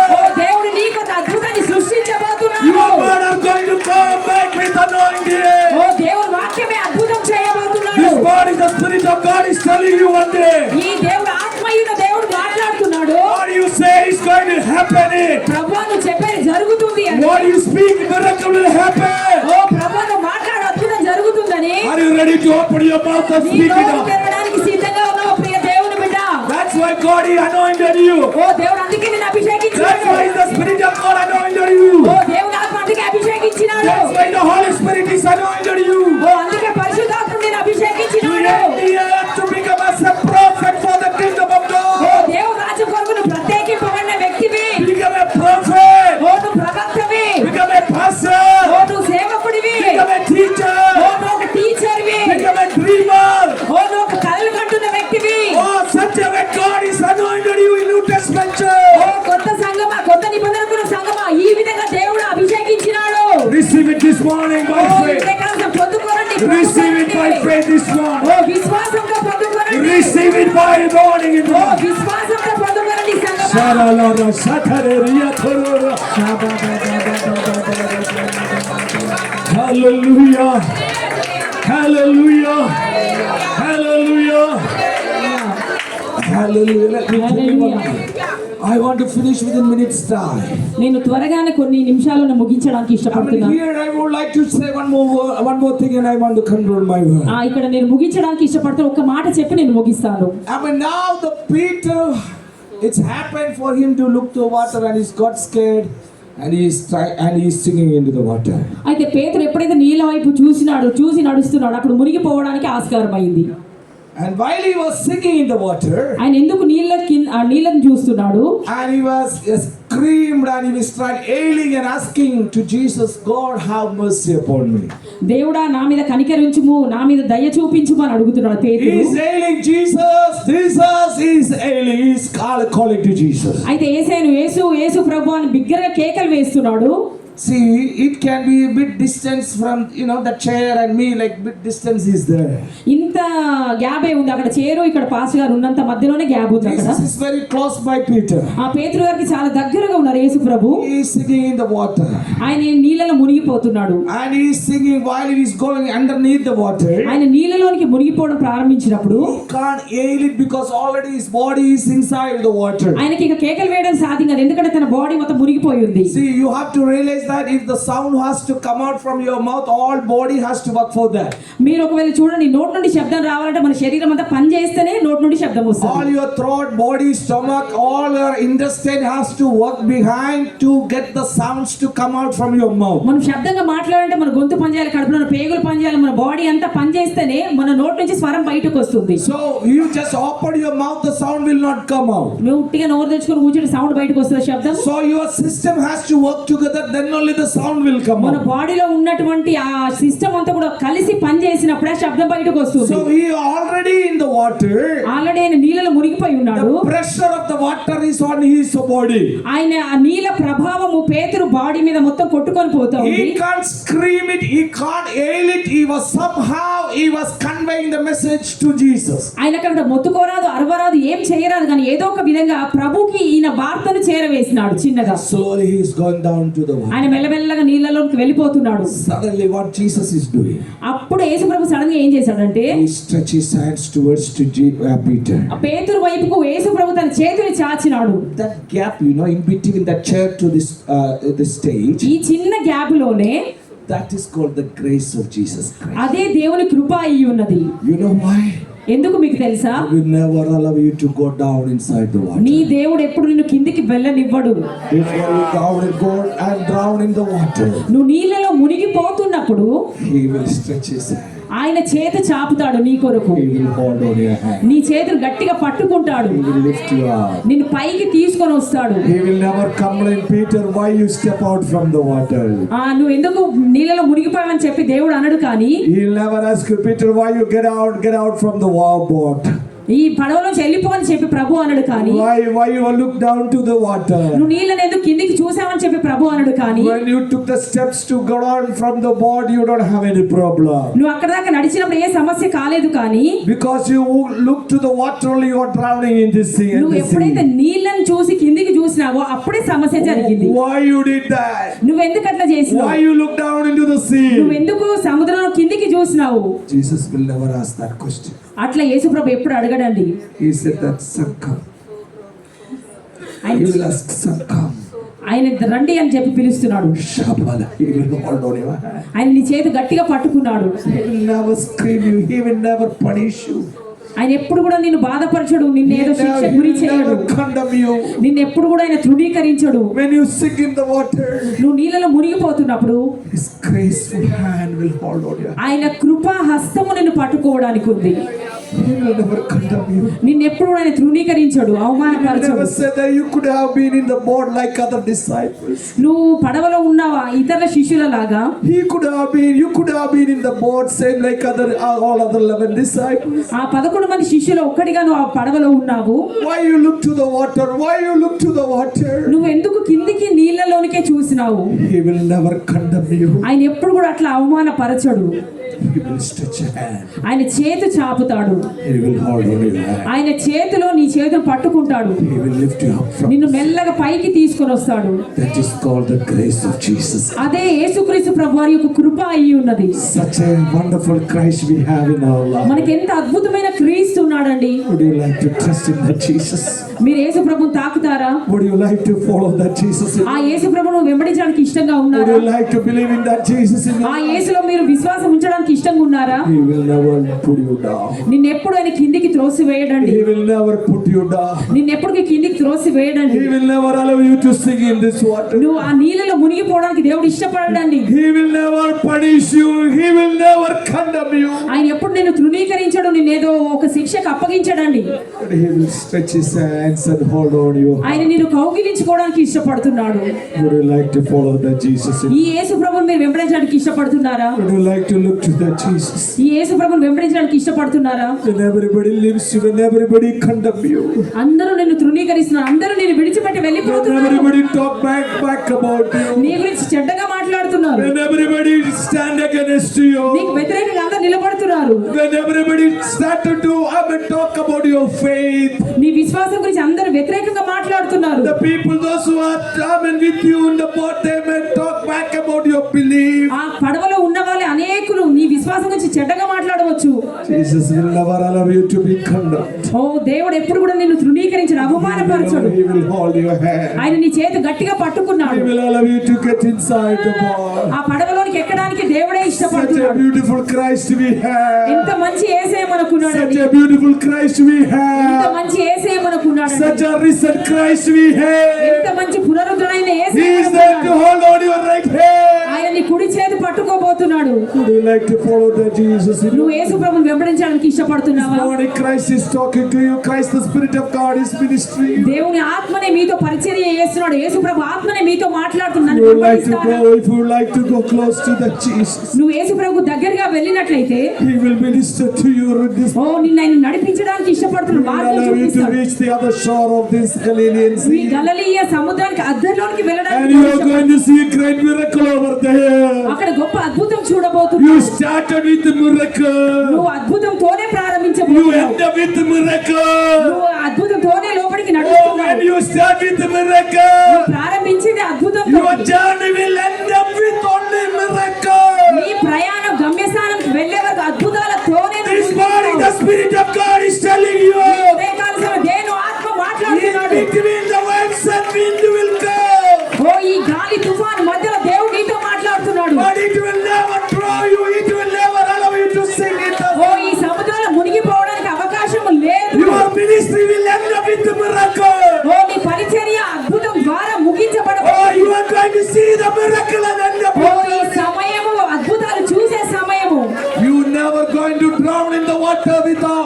[SPEAKER 2] దేవుడు నీకు ఒక అద్భుతాన్ని సృష్టించబోతున్నాడు.
[SPEAKER 3] Your word are going to come back with anointing.
[SPEAKER 2] ఓ దేవుని వాక్యమే అద్భుతం చేయబోతున్నాడు.
[SPEAKER 3] This morning the Spirit of God is telling you one day.
[SPEAKER 2] ఈ దేవుడు ఆత్మయుత దేవుడు మాట్లాడుతున్నాడు.
[SPEAKER 3] What you say is going to happen.
[SPEAKER 2] ప్రభువా నువ్వు చెప్పేది జరుగుతుంది అని.
[SPEAKER 3] What you speak, miracle will happen.
[SPEAKER 2] ఓ ప్రభువా నువ్వు మాట్లాడు, అద్భుతం జరుగుతుందని.
[SPEAKER 3] Are you ready to open your mouth and
[SPEAKER 2] నీ
[SPEAKER 3] speak it
[SPEAKER 2] నోరు
[SPEAKER 3] out?
[SPEAKER 2] తెరవడానికి సిద్ధంగా ఉన్నావు ప్రియ దేవుని బిడ్డ.
[SPEAKER 3] That's why God is anointed you.
[SPEAKER 2] ఓ దేవుడు అందుకే నిన్ను
[SPEAKER 3] That's
[SPEAKER 2] అభిషేకించాడు.
[SPEAKER 3] why the Spirit of God anointed you.
[SPEAKER 2] ఓ దేవుని ఆత్మ అందుకే అభిషేకించినాడు.
[SPEAKER 3] That's why the Holy Spirit is anointed you.
[SPEAKER 2] ఓ అందుకే పరిశుద్ధాత్మ నిన్ను
[SPEAKER 3] You
[SPEAKER 2] అభిషేకించినాడు.
[SPEAKER 3] have the earth to become as a prophet for the kingdom of
[SPEAKER 2] oh
[SPEAKER 3] God.
[SPEAKER 2] దేవుడు రాజ్యం కొరకు నువ్వు ప్రత్యేకింపబడిన వ్యక్తివి.
[SPEAKER 3] Become a prophet.
[SPEAKER 2] ఓ నువ్వు ప్రవక్తవి.
[SPEAKER 3] Become a
[SPEAKER 2] oh
[SPEAKER 3] pastor.
[SPEAKER 2] నువ్వు సేవకుడివి.
[SPEAKER 3] Become a
[SPEAKER 2] oh
[SPEAKER 3] teacher.
[SPEAKER 2] నువ్వు ఒక టీచర్వి.
[SPEAKER 3] Become a dreamer.
[SPEAKER 2] ఓ నువ్వు ఒక కలలు కంటున్న వ్యక్తివి.
[SPEAKER 3] Oh, such a way God is anointed you in New Testament
[SPEAKER 2] oh
[SPEAKER 3] church.
[SPEAKER 2] కొత్త సంఘమా, కొత్త నిబంధనకున్న సంఘమా, ఈ విధంగా దేవుడు అభిషేకించినాడు.
[SPEAKER 3] Receive it this morning
[SPEAKER 2] oh
[SPEAKER 3] by faith.
[SPEAKER 2] Vivekananda పొందుకోరండి,
[SPEAKER 3] Receive it by
[SPEAKER 2] పొందుకోరండి.
[SPEAKER 3] faith this morning.
[SPEAKER 2] ఓ విశ్వాసంతో పొందుకోరండి.
[SPEAKER 3] Receive it by morning in the
[SPEAKER 2] oh
[SPEAKER 3] morning.
[SPEAKER 2] విశ్వాసంతో పొందుకోరండి సంఘమా.
[SPEAKER 3] Shalalala, shatareriya, torora. Hallelujah. Hallelujah. Hallelujah. Hallelujah. Let me tell you one thing. I want to finish within minutes time.
[SPEAKER 2] నేను త్వరగానే కొన్ని నిమిషాలను ముగించడానికి
[SPEAKER 3] I mean,
[SPEAKER 2] ఇష్టపడుతున్నాను.
[SPEAKER 3] here I would like to say one more thing, and I want to conclude my word.
[SPEAKER 2] ఇక్కడ నేను ముగించడానికి ఇష్టపడుతున్న ఒక మాట చెప్పి నేను ముగిస్తాను.
[SPEAKER 3] I mean, now the Peter, it's happened for him to look to water, and he's got scared, and he's singing into the water.
[SPEAKER 2] అయితే పేతురు ఎప్పుడైతే నీళ్ళ వైపు చూసి నడుస్తున్నాడు అప్పుడు మునిగిపోవడానికి ఆస్కారం అయింది.
[SPEAKER 3] And while he was singing in the water,
[SPEAKER 2] ఆయన ఎందుకు నీళ్ళని చూస్తున్నాడు?
[SPEAKER 3] and he was screamed, and he was started ailing and asking to Jesus, God, have mercy upon me.
[SPEAKER 2] దేవుడా నా మీద కనికరించుము, నా మీద దయ చూపించుము అని అడుగుతున్నాడు పేతురు.
[SPEAKER 3] He is ailing Jesus is ailing. He is calling to Jesus.
[SPEAKER 2] అయితే యేసు ప్రభు అని బిగ్గరగా కేకలు వేస్తున్నాడు.
[SPEAKER 3] See, it can be a bit distance from, the chair and me, like bit distance is there.
[SPEAKER 2] ఇంత గ్యాబే ఉంది అక్కడ, చేరు ఇక్కడ పాస్ గారు ఉన్నంత మధ్యలోనే గ్యాబ్ ఉంది అక్కడ.
[SPEAKER 3] Jesus is very close by Peter.
[SPEAKER 2] ఆ పేతురు గారికి చాలా దగ్గరగా ఉన్నారు యేసు ప్రభు.
[SPEAKER 3] He is singing in the water.
[SPEAKER 2] ఆయన నీళ్ళలో మునిగిపోతున్నాడు.
[SPEAKER 3] And he is singing while he is going underneath the water.
[SPEAKER 2] ఆయన నీళ్ళలోనికి మునిగిపోవడం ప్రారంభించినప్పుడు
[SPEAKER 3] He can't ail it because already his body is inside the water.
[SPEAKER 2] ఆయనకి ఇక కేకలు వేయడం సాధ్యం కాదు, ఎందుకంటే తన బాడీ మొత్తం మునిగిపోయి ఉంది.
[SPEAKER 3] See, you have to realize that if the sound has to come out from your mouth, all body has to work for that.
[SPEAKER 2] మీరు ఒకవేళ చూడండి, నోటి నుండి శబ్దం రావాలంటే మన శరీరం అంతా పని చేస్తేనే నోటి నుండి శబ్దం
[SPEAKER 3] All
[SPEAKER 2] వస్తుంది.
[SPEAKER 3] your throat, body, stomach, all your intestine has to work behind to get the sounds to come out from your mouth.
[SPEAKER 2] మనం శబ్దంగా మాట్లాడాలంటే మన గొంతు పని చేయాలి, కడుపులో ఉన్న పేగులు పని చేయాలి, మన బాడీ అంతా పని చేస్తేనే మన నోటి నుంచి స్వరం బయటకు వస్తుంది.
[SPEAKER 3] So you just open your mouth, the sound will not come out.
[SPEAKER 2] నువ్వు ఉట్టిగా నోరు తెచ్చుకొని కూర్చొని సౌండ్ బయటకు వస్తుంది శబ్దం.
[SPEAKER 3] So your system has to work together, then only the sound will come
[SPEAKER 2] మన
[SPEAKER 3] out.
[SPEAKER 2] బాడీలో ఉన్నటువంటి ఆ సిస్టమ్ అంతా కూడా కలిసి పని చేసినప్పుడే శబ్దం బయటకు వస్తుంది.
[SPEAKER 3] So he already in the water.
[SPEAKER 2] Already ఆయన నీళ్ళలో మునిగిపోయి ఉన్నాడు.
[SPEAKER 3] The pressure of the water is on his body.
[SPEAKER 2] ఆయన ఆ నీళ్ళ ప్రభావము పేతురు బాడీ మీద మొత్తం కొట్టుకొని పోతుంది.
[SPEAKER 3] He can't scream it, he can't ail it. He was conveying the message to Jesus.
[SPEAKER 2] ఆయన అక్కడ మొత్తుకోరాదు, అరవరాదు, ఏం చేయరాదు, కానీ ఏదో ఒక విధంగా ప్రభుకి ఈయన వార్తను చేరవేసినాడు చిన్నగా.
[SPEAKER 3] Slowly he is going down to the water.
[SPEAKER 2] ఆయన మెల్లమెల్లగా నీళ్ళలోకి వెళ్ళిపోతున్నాడు.
[SPEAKER 3] Suddenly what Jesus is doing?
[SPEAKER 2] అప్పుడు యేసు ప్రభు సడన్ గా ఏం చేశాడంటే
[SPEAKER 3] He stretches his hands towards Peter.
[SPEAKER 2] ఆ పేతురు వైపుకు యేసు ప్రభు తన చేతులు చాచినాడు.
[SPEAKER 3] That gap, in between that chair to this stage,
[SPEAKER 2] ఈ చిన్న గ్యాప్ లోనే
[SPEAKER 3] that is called the grace of Jesus Christ.
[SPEAKER 2] అదే దేవుని కృప అయి ఉన్నది.
[SPEAKER 3] You know why?
[SPEAKER 2] ఎందుకు మీకు తెలుసా?
[SPEAKER 3] He will never allow you to go down inside the water.
[SPEAKER 2] నీ దేవుడు ఎప్పుడు నిన్ను కిందికి వెళ్ళనివ్వడు.
[SPEAKER 3] If you go down and drown in the water,
[SPEAKER 2] నువ్వు నీళ్ళలో మునిగిపోతున్నప్పుడు
[SPEAKER 3] He will stretch His hand.
[SPEAKER 2] ఆయన చేతి చాపుతాడు నీ కొరకు.
[SPEAKER 3] He will hold on your hand.
[SPEAKER 2] నీ చేతులు గట్టిగా పట్టుకుంటాడు.
[SPEAKER 3] He will lift you up.
[SPEAKER 2] నిన్ను పైకి తీసుకొని వస్తాడు.
[SPEAKER 3] He will never complain, Peter, why you step out from the water.
[SPEAKER 2] నువ్వు ఎందుకు నీళ్ళలో మునిగిపోయావని చెప్పి దేవుడు అనడు, కానీ
[SPEAKER 3] He will never ask you, Peter, why you get out from the boat.
[SPEAKER 2] ఈ పడవలోంచి వెళ్ళిపో అని చెప్పి ప్రభు అనడు, కానీ
[SPEAKER 3] Why you look down to the water.
[SPEAKER 2] నువ్వు నీళ్ళని ఎందుకు కిందికి చూసావని చెప్పి ప్రభు అనడు, కానీ
[SPEAKER 3] When you took the steps to go on from the boat, you don't have any problem.
[SPEAKER 2] నువ్వు అక్కడ దాకా నడిచినప్పుడు ఏ సమస్య కాలేదు, కానీ
[SPEAKER 3] Because you look to the water only, you are drowning in this sea.
[SPEAKER 2] నువ్వు ఎప్పుడైతే నీళ్ళని చూసి కిందికి చూసినావో అప్పుడే సమస్య జరిగింది.
[SPEAKER 3] Why you did that?
[SPEAKER 2] నువ్వు ఎందుకు అట్లా చేసినావు?
[SPEAKER 3] Why you look down into the sea?
[SPEAKER 2] నువ్వు ఎందుకు సముద్రంలో కిందికి చూసినావు?
[SPEAKER 3] Jesus will never ask that question.
[SPEAKER 2] అట్లా యేసు ప్రభు ఎప్పుడు అడగడండి.
[SPEAKER 3] He said that son come. He will ask son come.
[SPEAKER 2] ఆయన రండి అని చెప్పి పిలుస్తున్నాడు.
[SPEAKER 3] Shabala. He will hold on your hand.
[SPEAKER 2] ఆయన నీ చేతి గట్టిగా పట్టుకున్నాడు.
[SPEAKER 3] He will never scream you. He will never punish you.
[SPEAKER 2] ఆయన ఎప్పుడు కూడా నిన్ను బాధపరచడు, నిన్ను ఏదో శిక్ష గురి చేయడు, నిన్ను ఎప్పుడు కూడా ఆయన తృణీకరించడు.
[SPEAKER 3] When you sink in the water,
[SPEAKER 2] నువ్వు నీళ్ళలో మునిగిపోతున్నప్పుడు
[SPEAKER 3] His graceful hand will hold on you.
[SPEAKER 2] ఆయన కృపా హస్తము నిన్ను పట్టుకోవడానికి ఉంది.
[SPEAKER 3] He will never condemn you.
[SPEAKER 2] నిన్ను ఎప్పుడు కూడా ఆయన తృణీకరించడు,
[SPEAKER 3] He will
[SPEAKER 2] అవమానపరచడు.
[SPEAKER 3] never say that you could have been in the boat like other disciples.
[SPEAKER 2] నువ్వు పడవలో ఉన్నావా ఇతర శిష్యుల లాగా?
[SPEAKER 3] You could have been in the boat same like all other 11 disciples.
[SPEAKER 2] ఆ 11 మంది శిష్యులు ఒక్కడిగా నువ్వు ఆ పడవలో ఉన్నావు.
[SPEAKER 3] Why you look to the water? Why you look to the water?
[SPEAKER 2] నువ్వు ఎందుకు కిందికి నీళ్ళలోనికే చూసినావు?
[SPEAKER 3] He will never condemn you.
[SPEAKER 2] ఆయన ఎప్పుడు కూడా అట్లా అవమానపరచడు.
[SPEAKER 3] He will stretch a hand.
[SPEAKER 2] ఆయన చేతి చాపుతాడు.
[SPEAKER 3] He will hold on your hand.
[SPEAKER 2] ఆయన చేతిలో నీ చేతులు పట్టుకుంటాడు,
[SPEAKER 3] He will lift you up from.
[SPEAKER 2] నిన్ను మెల్లగా పైకి తీసుకొని వస్తాడు.
[SPEAKER 3] That is called the grace of Jesus.
[SPEAKER 2] అదే యేసుక్రీస్తు ప్రభువారి యొక్క కృప అయి ఉన్నది.
[SPEAKER 3] Such a wonderful Christ we have in our life.
[SPEAKER 2] మనకి ఎంత అద్భుతమైన క్రీస్తు ఉన్నాడండి.
[SPEAKER 3] Would you like to trust in that Jesus?
[SPEAKER 2] మీరు యేసు ప్రభువుని తాకుతారా?
[SPEAKER 3] Would you like to follow that Jesus?
[SPEAKER 2] ఆ యేసు ప్రభువును వెంబడించడానికి ఇష్టంగా
[SPEAKER 3] Would
[SPEAKER 2] ఉన్నారా?
[SPEAKER 3] you like to believe in that Jesus in your
[SPEAKER 2] ఆ
[SPEAKER 3] life?
[SPEAKER 2] యేసులో మీరు విశ్వాసం ఉంచడానికి ఇష్టంగా ఉన్నారా?
[SPEAKER 3] He will never put you down.
[SPEAKER 2] నిన్నెప్పుడు ఆయన కిందికి త్రోసివేయడండి.
[SPEAKER 3] He will never put you down.
[SPEAKER 2] నిన్నెప్పుడు కిందికి త్రోసివేయడండి.
[SPEAKER 3] He will never allow you to sink in this water.
[SPEAKER 2] నువ్వు ఆ నీళ్ళలో మునిగిపోవడానికి దేవుడు ఇష్టపడడండి.
[SPEAKER 3] He will never punish you. He will never condemn you.
[SPEAKER 2] ఆయన ఎప్పుడు నిన్ను తృణీకరించడు, నిన్నేదో ఒక శిక్షకు అప్పగించడండి.
[SPEAKER 3] But he will stretch his hands and hold on you.
[SPEAKER 2] ఆయన నిన్ను కౌగిలించుకోవడానికి ఇష్టపడుతున్నాడు.
[SPEAKER 3] Would you like to follow that Jesus?
[SPEAKER 2] ఈ యేసు ప్రభువుని మీరు వెంబడించడానికి ఇష్టపడుతున్నారా?
[SPEAKER 3] Would you like to look to that Jesus?
[SPEAKER 2] ఈ యేసు ప్రభువుని వెంబడించడానికి ఇష్టపడుతున్నారా?
[SPEAKER 3] When everybody leaves you, when everybody condemn you,
[SPEAKER 2] అందరూ నిన్ను తృణీకరిస్తున్నారు, అందరూ నిన్ను విడిచిపెట్టి
[SPEAKER 3] when
[SPEAKER 2] వెళ్ళిపోతున్నారు,
[SPEAKER 3] everybody talk back about you,
[SPEAKER 2] నీ గురించి చెడ్డగా మాట్లాడుతున్నారు,
[SPEAKER 3] when everybody stand against you,
[SPEAKER 2] నీకు వ్యతిరేకంగా అందరూ నిలబడుతున్నారు,
[SPEAKER 3] when everybody started to talk about your faith,
[SPEAKER 2] నీ విశ్వాసం గురించి అందరూ వ్యతిరేకంగా మాట్లాడుతున్నారు.
[SPEAKER 3] the people, those who are with you in the boat, they may talk back about your belief.
[SPEAKER 2] ఆ పడవలో ఉన్న వాళ్ళే అనేకులు నీ విశ్వాసం గురించి చెడ్డగా మాట్లాడవచ్చు.
[SPEAKER 3] Jesus will never allow you to be condemned.
[SPEAKER 2] ఓ దేవుడు ఎప్పుడు కూడా నిన్ను తృణీకరించడు, అవమానపరచడు.
[SPEAKER 3] He will hold your hand.
[SPEAKER 2] ఆయన నీ చేతి గట్టిగా పట్టుకున్నాడు.
[SPEAKER 3] He will allow you to get inside the boat.
[SPEAKER 2] ఆ పడవలోనికి ఎక్కడానికి దేవుడే
[SPEAKER 3] Such a
[SPEAKER 2] ఇష్టపడుతున్నాడు.
[SPEAKER 3] beautiful Christ we have.
[SPEAKER 2] ఎంత మంచి యేసయ్య మనకున్నాడు.
[SPEAKER 3] Such a beautiful Christ we
[SPEAKER 2] ఎంత
[SPEAKER 3] have.
[SPEAKER 2] మంచి యేసయ్య మనకున్నాడు.
[SPEAKER 3] Such a risen Christ we have.
[SPEAKER 2] ఎంత మంచి పునరుద్ధరణైన
[SPEAKER 3] He
[SPEAKER 2] Yesayya
[SPEAKER 3] is there to
[SPEAKER 2] మనకున్నాడు.
[SPEAKER 3] hold on your right hand.
[SPEAKER 2] ఆయన నీ కుడి చేతి పట్టుకోబోతున్నాడు.
[SPEAKER 3] Would you like to follow the Jesus in
[SPEAKER 2] నువ్వు
[SPEAKER 3] your
[SPEAKER 2] యేసు ప్రభువుని వెంబడించడానికి ఇష్టపడుతున్నావా?
[SPEAKER 3] morning? Christ is talking to you. Christ, the Spirit of God, is ministering.
[SPEAKER 2] దేవుని ఆత్మనే మీతో పరిచర్య చేస్తున్నాడు. యేసు ప్రభు ఆత్మనే మీతో మాట్లాడుతున్నాడు.
[SPEAKER 3] You would like to go, if you would like to go close to the Jesus,
[SPEAKER 2] నువ్వు యేసు ప్రభు దగ్గరగా వెళ్ళినట్లయితే
[SPEAKER 3] He will minister to you with this.
[SPEAKER 2] ఓ నిన్ను ఆయన నడిపించడానికి
[SPEAKER 3] He
[SPEAKER 2] ఇష్టపడుతున్నాడు,
[SPEAKER 3] will
[SPEAKER 2] మార్గం
[SPEAKER 3] allow you to
[SPEAKER 2] చూపిస్తాడు.
[SPEAKER 3] reach the other shore of this Galilean
[SPEAKER 2] ఈ
[SPEAKER 3] Sea.
[SPEAKER 2] గలిలయ సముద్రానికి అద్దరిలోనికి
[SPEAKER 3] And
[SPEAKER 2] వెళ్ళడానికి
[SPEAKER 3] you are going to see a great miracle over there.
[SPEAKER 2] అక్కడ గొప్ప అద్భుతం
[SPEAKER 3] You
[SPEAKER 2] చూడబోతున్నావు.
[SPEAKER 3] started with the miracle.
[SPEAKER 2] నువ్వు అద్భుతంతోనే
[SPEAKER 3] You
[SPEAKER 2] ప్రారంభించబోతున్నావు.
[SPEAKER 3] end up with the miracle.
[SPEAKER 2] నువ్వు అద్భుతంతోనే లోపలికి
[SPEAKER 3] Oh, when
[SPEAKER 2] నడుస్తున్నావు.
[SPEAKER 3] you start with the miracle,
[SPEAKER 2] ప్రారంభించింది అద్భుతం.
[SPEAKER 3] your journey will end up with only miracle.
[SPEAKER 2] నీ ప్రయాణం గమ్యస్థానంకి వెళ్ళే వరకు అద్భుతాలతోనే నువ్వు
[SPEAKER 3] This morning, the
[SPEAKER 2] వెళ్తున్నావు.
[SPEAKER 3] Spirit of God is telling you,
[SPEAKER 2] ఉదయకాల సమయం దేవుని ఆత్మ
[SPEAKER 3] in
[SPEAKER 2] మాట్లాడుతున్నాడు.
[SPEAKER 3] between the waves and wind will go,
[SPEAKER 2] ఓ ఈ గాలి తుఫాను మధ్యలో దేవుడు నీతో మాట్లాడుతున్నాడు.
[SPEAKER 3] but it will never throw you. It will never allow you to sink in the
[SPEAKER 2] ఓ ఈ సముద్రంలో మునిగిపోవడానికి అవకాశం లేదు.
[SPEAKER 3] Your ministry will end up with the miracle.
[SPEAKER 2] ఓ నీ పరిచర్య అద్భుతం ద్వారా
[SPEAKER 3] Oh,
[SPEAKER 2] ముగించబడబోతుంది.
[SPEAKER 3] you are going to see the miracle and end up
[SPEAKER 2] oh
[SPEAKER 3] with
[SPEAKER 2] ఈ
[SPEAKER 3] the
[SPEAKER 2] సమయము అద్భుతాలు చూసే సమయము.
[SPEAKER 3] You never going to drown in the water without,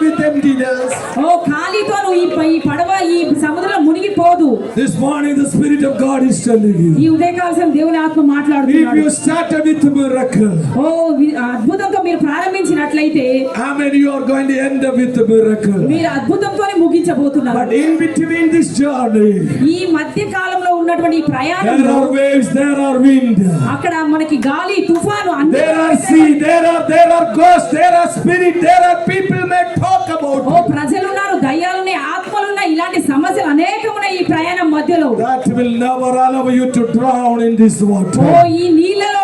[SPEAKER 3] with emptiness.
[SPEAKER 2] ఓ ఖాళీతో నువ్వు ఈ పడవ ఈ సముద్రంలో మునిగిపోదు.
[SPEAKER 3] This morning the Spirit of God is telling
[SPEAKER 2] ఈ
[SPEAKER 3] you,
[SPEAKER 2] ఉదయకాలం దేవుని ఆత్మ
[SPEAKER 3] if
[SPEAKER 2] మాట్లాడుతున్నాడు.
[SPEAKER 3] you started with the miracle,
[SPEAKER 2] ఓ అద్భుతంతో మీరు ప్రారంభించినట్లయితే
[SPEAKER 3] you are going to end up with the miracle.
[SPEAKER 2] మీరు అద్భుతంతోనే ముగించబోతున్నారు.
[SPEAKER 3] But in between this journey,
[SPEAKER 2] ఈ మధ్య కాలంలో ఉన్నటువంటి ఈ
[SPEAKER 3] there
[SPEAKER 2] ప్రయాణంలో
[SPEAKER 3] are waves, there are wind,
[SPEAKER 2] అక్కడ మనకి గాలి తుఫాను అన్ని
[SPEAKER 3] there are sea, there are ghosts, there are spirit, there are people may talk about
[SPEAKER 2] oh
[SPEAKER 3] it.
[SPEAKER 2] ప్రజలున్నారు, దయ్యాలున్నాయి, ఆత్మలున్నాయి, ఇలాంటి సమస్యలు అనేకమున్నాయి ఈ ప్రయాణం మధ్యలో.
[SPEAKER 3] That will never allow you to drown in this
[SPEAKER 2] oh
[SPEAKER 3] water.
[SPEAKER 2] ఈ నీళ్ళలో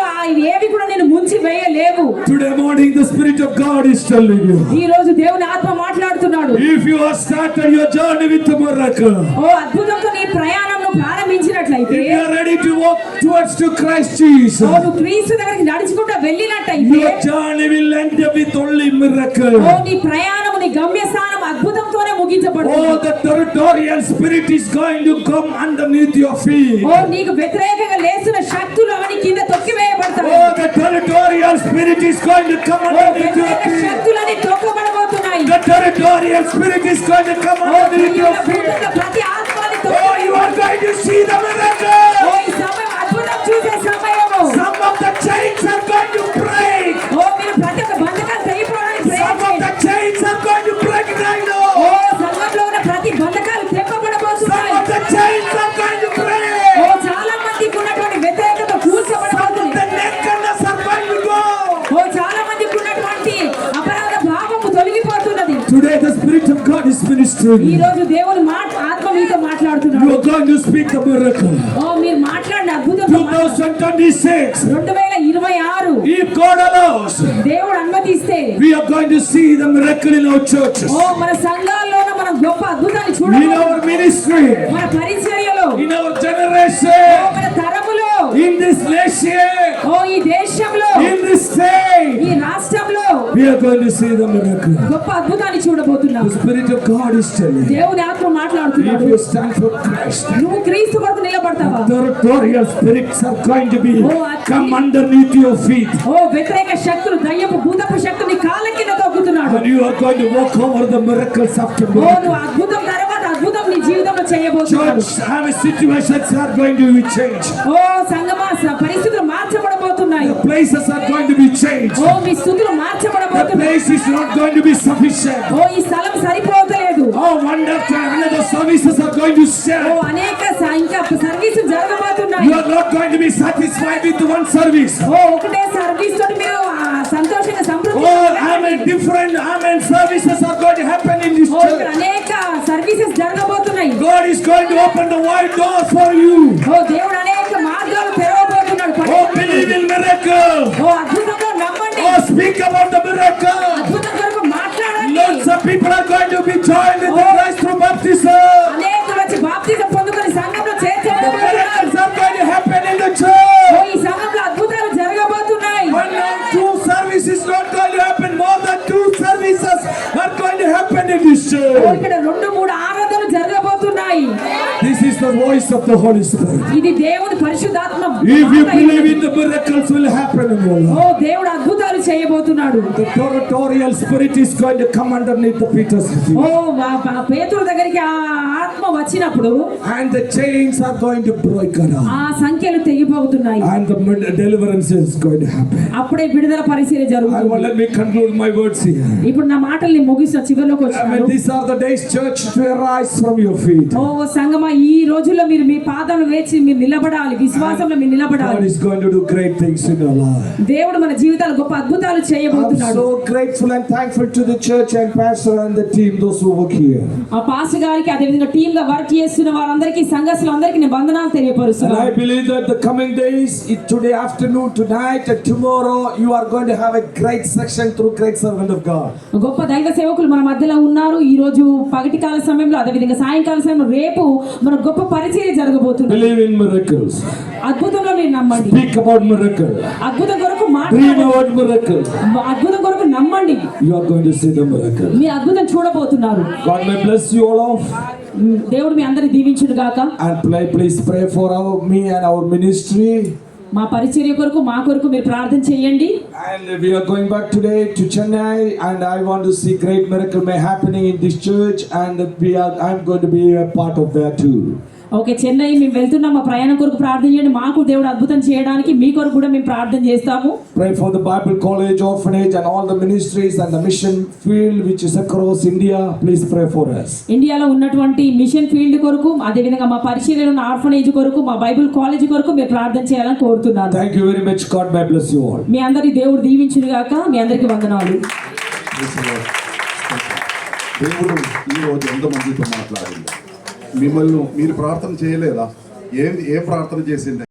[SPEAKER 2] ఏవి కూడా నేను ముంచి వేయలేవు.
[SPEAKER 3] Today morning the Spirit of God is telling you,
[SPEAKER 2] ఈ రోజు దేవుని ఆత్మ మాట్లాడుతున్నాడు.
[SPEAKER 3] if you have started your journey with the miracle,
[SPEAKER 2] ఓ అద్భుతంతో నీ ప్రయాణంను ప్రారంభించినట్లయితే,
[SPEAKER 3] if you are ready to walk towards to Christ
[SPEAKER 2] oh
[SPEAKER 3] Jesus,
[SPEAKER 2] నువ్వు క్రీస్తు దగ్గరికి నడుచుకుంటూ వెళ్ళినట్టయితే,
[SPEAKER 3] your journey will end up with only
[SPEAKER 2] oh
[SPEAKER 3] miracle.
[SPEAKER 2] నీ ప్రయాణం నీ గమ్యస్థానం అద్భుతంతోనే ముగించబడుతుంది.
[SPEAKER 3] Oh, the territorial spirit is going to come underneath your feet.
[SPEAKER 2] ఓ నీకు వ్యతిరేకంగా లేస్తున్న శక్తులు అవన్నీ కింద తొక్కివేయబడతాయి.
[SPEAKER 3] Oh, the territorial spirit is going to come
[SPEAKER 2] oh
[SPEAKER 3] underneath your
[SPEAKER 2] వ్యతిరేక
[SPEAKER 3] feet.
[SPEAKER 2] శక్తులన్నీ తొక్కబడబోతున్నాయి.
[SPEAKER 3] The territorial spirit is going to come
[SPEAKER 2] oh
[SPEAKER 3] underneath your
[SPEAKER 2] నీలో
[SPEAKER 3] feet.
[SPEAKER 2] పుట్టిన ప్రతి ఆత్మని
[SPEAKER 3] Oh, you are going to see the
[SPEAKER 2] oh
[SPEAKER 3] miracle.
[SPEAKER 2] ఈ సమయం అద్భుతం చూసే సమయము.
[SPEAKER 3] Some of the chains are going to break.
[SPEAKER 2] ఓ మీరు ప్రతి ఒక్క బంధకాలు తెగిపోవడానికి
[SPEAKER 3] Some of
[SPEAKER 2] ప్రయత్నించండి.
[SPEAKER 3] the chains are going to break right
[SPEAKER 2] oh
[SPEAKER 3] now.
[SPEAKER 2] సంఘంలో ఉన్న ప్రతి బంధకాలు
[SPEAKER 3] Some
[SPEAKER 2] తెప్పబడబోతున్నాయి.
[SPEAKER 3] of the chains are going to
[SPEAKER 2] oh
[SPEAKER 3] break.
[SPEAKER 2] చాలా మందికి ఉన్నటువంటి వ్యతిరేకత
[SPEAKER 3] Some of
[SPEAKER 2] కూల్చబడబోతుంది.
[SPEAKER 3] the nakedness are going to go.
[SPEAKER 2] ఓ చాలా మందికి ఉన్నటువంటి అపరాధ భావము తొలగిపోతున్నది.
[SPEAKER 3] ministering.
[SPEAKER 2] ఈ రోజు దేవుని ఆత్మ మీతో
[SPEAKER 3] You
[SPEAKER 2] మాట్లాడుతున్నాడు.
[SPEAKER 3] are going to speak the miracle.
[SPEAKER 2] ఓ మీరు మాట్లాడిన అద్భుతం
[SPEAKER 3] 2026.
[SPEAKER 2] 2026
[SPEAKER 3] If God allows,
[SPEAKER 2] దేవుడు అనుమతిస్తే
[SPEAKER 3] we are going to see the miracle in our churches,
[SPEAKER 2] ఓ మన సంఘాల్లోన మనం గొప్ప అద్భుతాన్ని
[SPEAKER 3] in
[SPEAKER 2] చూడబోతున్నాం.
[SPEAKER 3] our ministry,
[SPEAKER 2] మన పరిచర్యలో
[SPEAKER 3] in our
[SPEAKER 2] ఓ
[SPEAKER 3] generation,
[SPEAKER 2] మన తరములో
[SPEAKER 3] in this nation,
[SPEAKER 2] ఓ ఈ దేశంలో
[SPEAKER 3] in this state.
[SPEAKER 2] ఈ రాష్ట్రంలో
[SPEAKER 3] We are going to see the miracle.
[SPEAKER 2] గొప్ప అద్భుతాన్ని చూడబోతున్నాం.
[SPEAKER 3] The Spirit of God is telling you,
[SPEAKER 2] దేవుని ఆత్మ
[SPEAKER 3] if
[SPEAKER 2] మాట్లాడుతున్నాడు.
[SPEAKER 3] you stand for Christ,
[SPEAKER 2] నువ్వు క్రీస్తు కొరకు నిలబడతావా?
[SPEAKER 3] territorial spirits are going to be
[SPEAKER 2] Oh,
[SPEAKER 3] come underneath your feet,
[SPEAKER 2] ఓ వ్యతిరేక శక్తులు దయ్యపు భూతపు శక్తులు నీ కాళ్ళ కింద తొక్కుతున్నాడు.
[SPEAKER 3] and you are going to walk over the miracles after
[SPEAKER 2] oh
[SPEAKER 3] miracle.
[SPEAKER 2] నువ్వు అద్భుతం తర్వాత అద్భుతం నీ జీవితంలో చేయబోతున్నాడు.
[SPEAKER 3] Church, have situations are going to be changed.
[SPEAKER 2] ఓ సంగమా పరిస్థితులు మార్చబడబోతున్నాయి.
[SPEAKER 3] The places are going to be changed.
[SPEAKER 2] ఓ మీ స్థుతులు
[SPEAKER 3] The
[SPEAKER 2] మార్చబడబోతున్నాయి.
[SPEAKER 3] place is not going to be sufficient.
[SPEAKER 2] ఓ ఈ స్థలం సరిపోతలేదు.
[SPEAKER 3] Oh, one after another services are going to
[SPEAKER 2] oh
[SPEAKER 3] share.
[SPEAKER 2] అనేక ఇంకా సర్వీసులు జరగబోతున్నాయి.
[SPEAKER 3] You are not going to be satisfied with one service.
[SPEAKER 2] ఓ ఒకటే service తోటి మీరు సంతోషంగా సంతృప్తి
[SPEAKER 3] Oh, different services are going to happen in this
[SPEAKER 2] ఓ ఇక్కడ
[SPEAKER 3] church.
[SPEAKER 2] అనేక సర్వీసెస్ జరగబోతున్నాయి.
[SPEAKER 3] God is going to open the wide door for you.
[SPEAKER 2] ఓ దేవుడు అనేక మార్గాలు తెరవబోతున్నాడు.
[SPEAKER 3] Oh, believe in miracle.
[SPEAKER 2] ఓ అద్భుతంలో నమ్మండి.
[SPEAKER 3] Oh, speak about the miracle.
[SPEAKER 2] అద్భుతం కొరకు మాట్లాడండి.
[SPEAKER 3] Lots of people are going to be joined with the Christ through baptism.
[SPEAKER 2] అనేకులు వచ్చి బాప్తిజం పొందుకొని సంఘంలో
[SPEAKER 3] The
[SPEAKER 2] చేర్చబడబోతున్నారు.
[SPEAKER 3] miracles are going to happen in the
[SPEAKER 2] oh
[SPEAKER 3] church.
[SPEAKER 2] ఈ సంఘంలో అద్భుతాలు జరగబోతున్నాయి.
[SPEAKER 3] One or two services is not going to happen. More than two services are going to happen in this
[SPEAKER 2] oh
[SPEAKER 3] church.
[SPEAKER 2] ఇక్కడ 2-3 ఆరాధనలు జరగబోతున్నాయి.
[SPEAKER 3] This is the voice of the Holy Spirit.
[SPEAKER 2] ఇది దేవుని పరిశుద్ధాత్మ
[SPEAKER 3] If you
[SPEAKER 2] మాట.
[SPEAKER 3] believe in the miracles will happen in your
[SPEAKER 2] oh
[SPEAKER 3] life.
[SPEAKER 2] దేవుడు అద్భుతాలు చేయబోతున్నాడు.
[SPEAKER 3] The territorial spirit is going to come underneath the Peter's
[SPEAKER 2] oh
[SPEAKER 3] feet.
[SPEAKER 2] పేతురు దగ్గరికి ఆ ఆత్మ వచ్చినప్పుడు
[SPEAKER 3] And the chains are going to break around.
[SPEAKER 2] ఆ సంఖ్యలు తెగిపోతున్నాయి.
[SPEAKER 3] And the deliverance is going to happen.
[SPEAKER 2] అప్పుడే విడుదల పరిచర్య జరుగుతుంది.
[SPEAKER 3] Let me conclude my words here.
[SPEAKER 2] ఇప్పుడు నా మాటల్ని ముగిసిన చివరిలోకి వచ్చాను.
[SPEAKER 3] These are the days, church, to arise from your feet.
[SPEAKER 2] ఓ సంగమా ఈ రోజుల్లో మీరు మీ పాదాలు వేచి మీరు నిలబడాలి. విశ్వాసంలో మీరు
[SPEAKER 3] God
[SPEAKER 2] నిలబడాలి.
[SPEAKER 3] is going to do great things in your life.
[SPEAKER 2] దేవుడు మన జీవితాలు గొప్ప అద్భుతాలు
[SPEAKER 3] I'm
[SPEAKER 2] చేయబోతున్నాడు.
[SPEAKER 3] so grateful and thankful to the church and pastor and the team, those who work here.
[SPEAKER 2] ఆ పాస్టర్ గారికి అదే విధంగా టీమ్ గా వర్క్ చేస్తున్న వారందరికీ సంఘస్థులందరికీ నేను వందనాలు
[SPEAKER 3] And
[SPEAKER 2] తెలియపరుస్తున్నాను.
[SPEAKER 3] I believe that the coming days, today afternoon, tonight, and tomorrow, you are going to have a great section through great servant of God.
[SPEAKER 2] గొప్ప దైవ సేవకులు మన మధ్యలో ఉన్నారు. ఈ రోజు పగటి కాల సమయంలో అదే విధంగా సాయంకాల సమయంలో రేపు మన గొప్ప పరిచర్య జరగబోతుంది.
[SPEAKER 3] Believe in miracles.
[SPEAKER 2] అద్భుతంలో మీరు నమ్మండి.
[SPEAKER 3] Speak about miracle.
[SPEAKER 2] అద్భుతం కొరకు
[SPEAKER 3] Dream
[SPEAKER 2] మాట్లాడండి.
[SPEAKER 3] about miracle.
[SPEAKER 2] అద్భుతం కొరకు నమ్మండి.
[SPEAKER 3] You are going to see the miracle.
[SPEAKER 2] మీ అద్భుతం చూడబోతున్నారు.
[SPEAKER 3] God may bless you all of.
[SPEAKER 2] దేవుడు మీ అందరిని దీవించును గాక.
[SPEAKER 3] And please pray for me and our ministry.
[SPEAKER 2] మా పరిచర్య కొరకు మా కొరకు మీరు ప్రార్థన చేయండి.
[SPEAKER 3] And we are going back today to Chennai, and I want to see great miracle may happening in this church, and I'm going to be a part of that too.
[SPEAKER 2] Okay Chennai మేము వెళ్తున్నాం. మా ప్రయాణం కొరకు ప్రార్థన చేయండి. మాకు దేవుడు అద్భుతం చేయడానికి మీ కొరకు కూడా మేము ప్రార్థన చేస్తాము.
[SPEAKER 3] Pray for the Bible College, Orphanage, and all the ministries and the mission field which is across India. Please pray for us.
[SPEAKER 2] ఇండియాలో ఉన్నటువంటి మిషన్ ఫీల్డ్ కొరకు అదే విధంగా మా పరిచర్యలో ఉన్న ఆర్ఫనేజ్ కొరకు మా బైబిల్ కాలేజ్ కొరకు మీరు ప్రార్థన చేయాలని కోరుతున్నాను.
[SPEAKER 3] Thank you very much. God may bless you all.
[SPEAKER 2] మీ అందరి దేవుడు దీవించును గాక. మీ అందరికి వందనాలు.
[SPEAKER 4] దేవుడు ఈరోజు ఎంతమందితో మాట్లాడింది? మిమ్మల్ని మీరు ప్రార్థన చేయలేదా? ఏ ప్రార్థన చేసింది?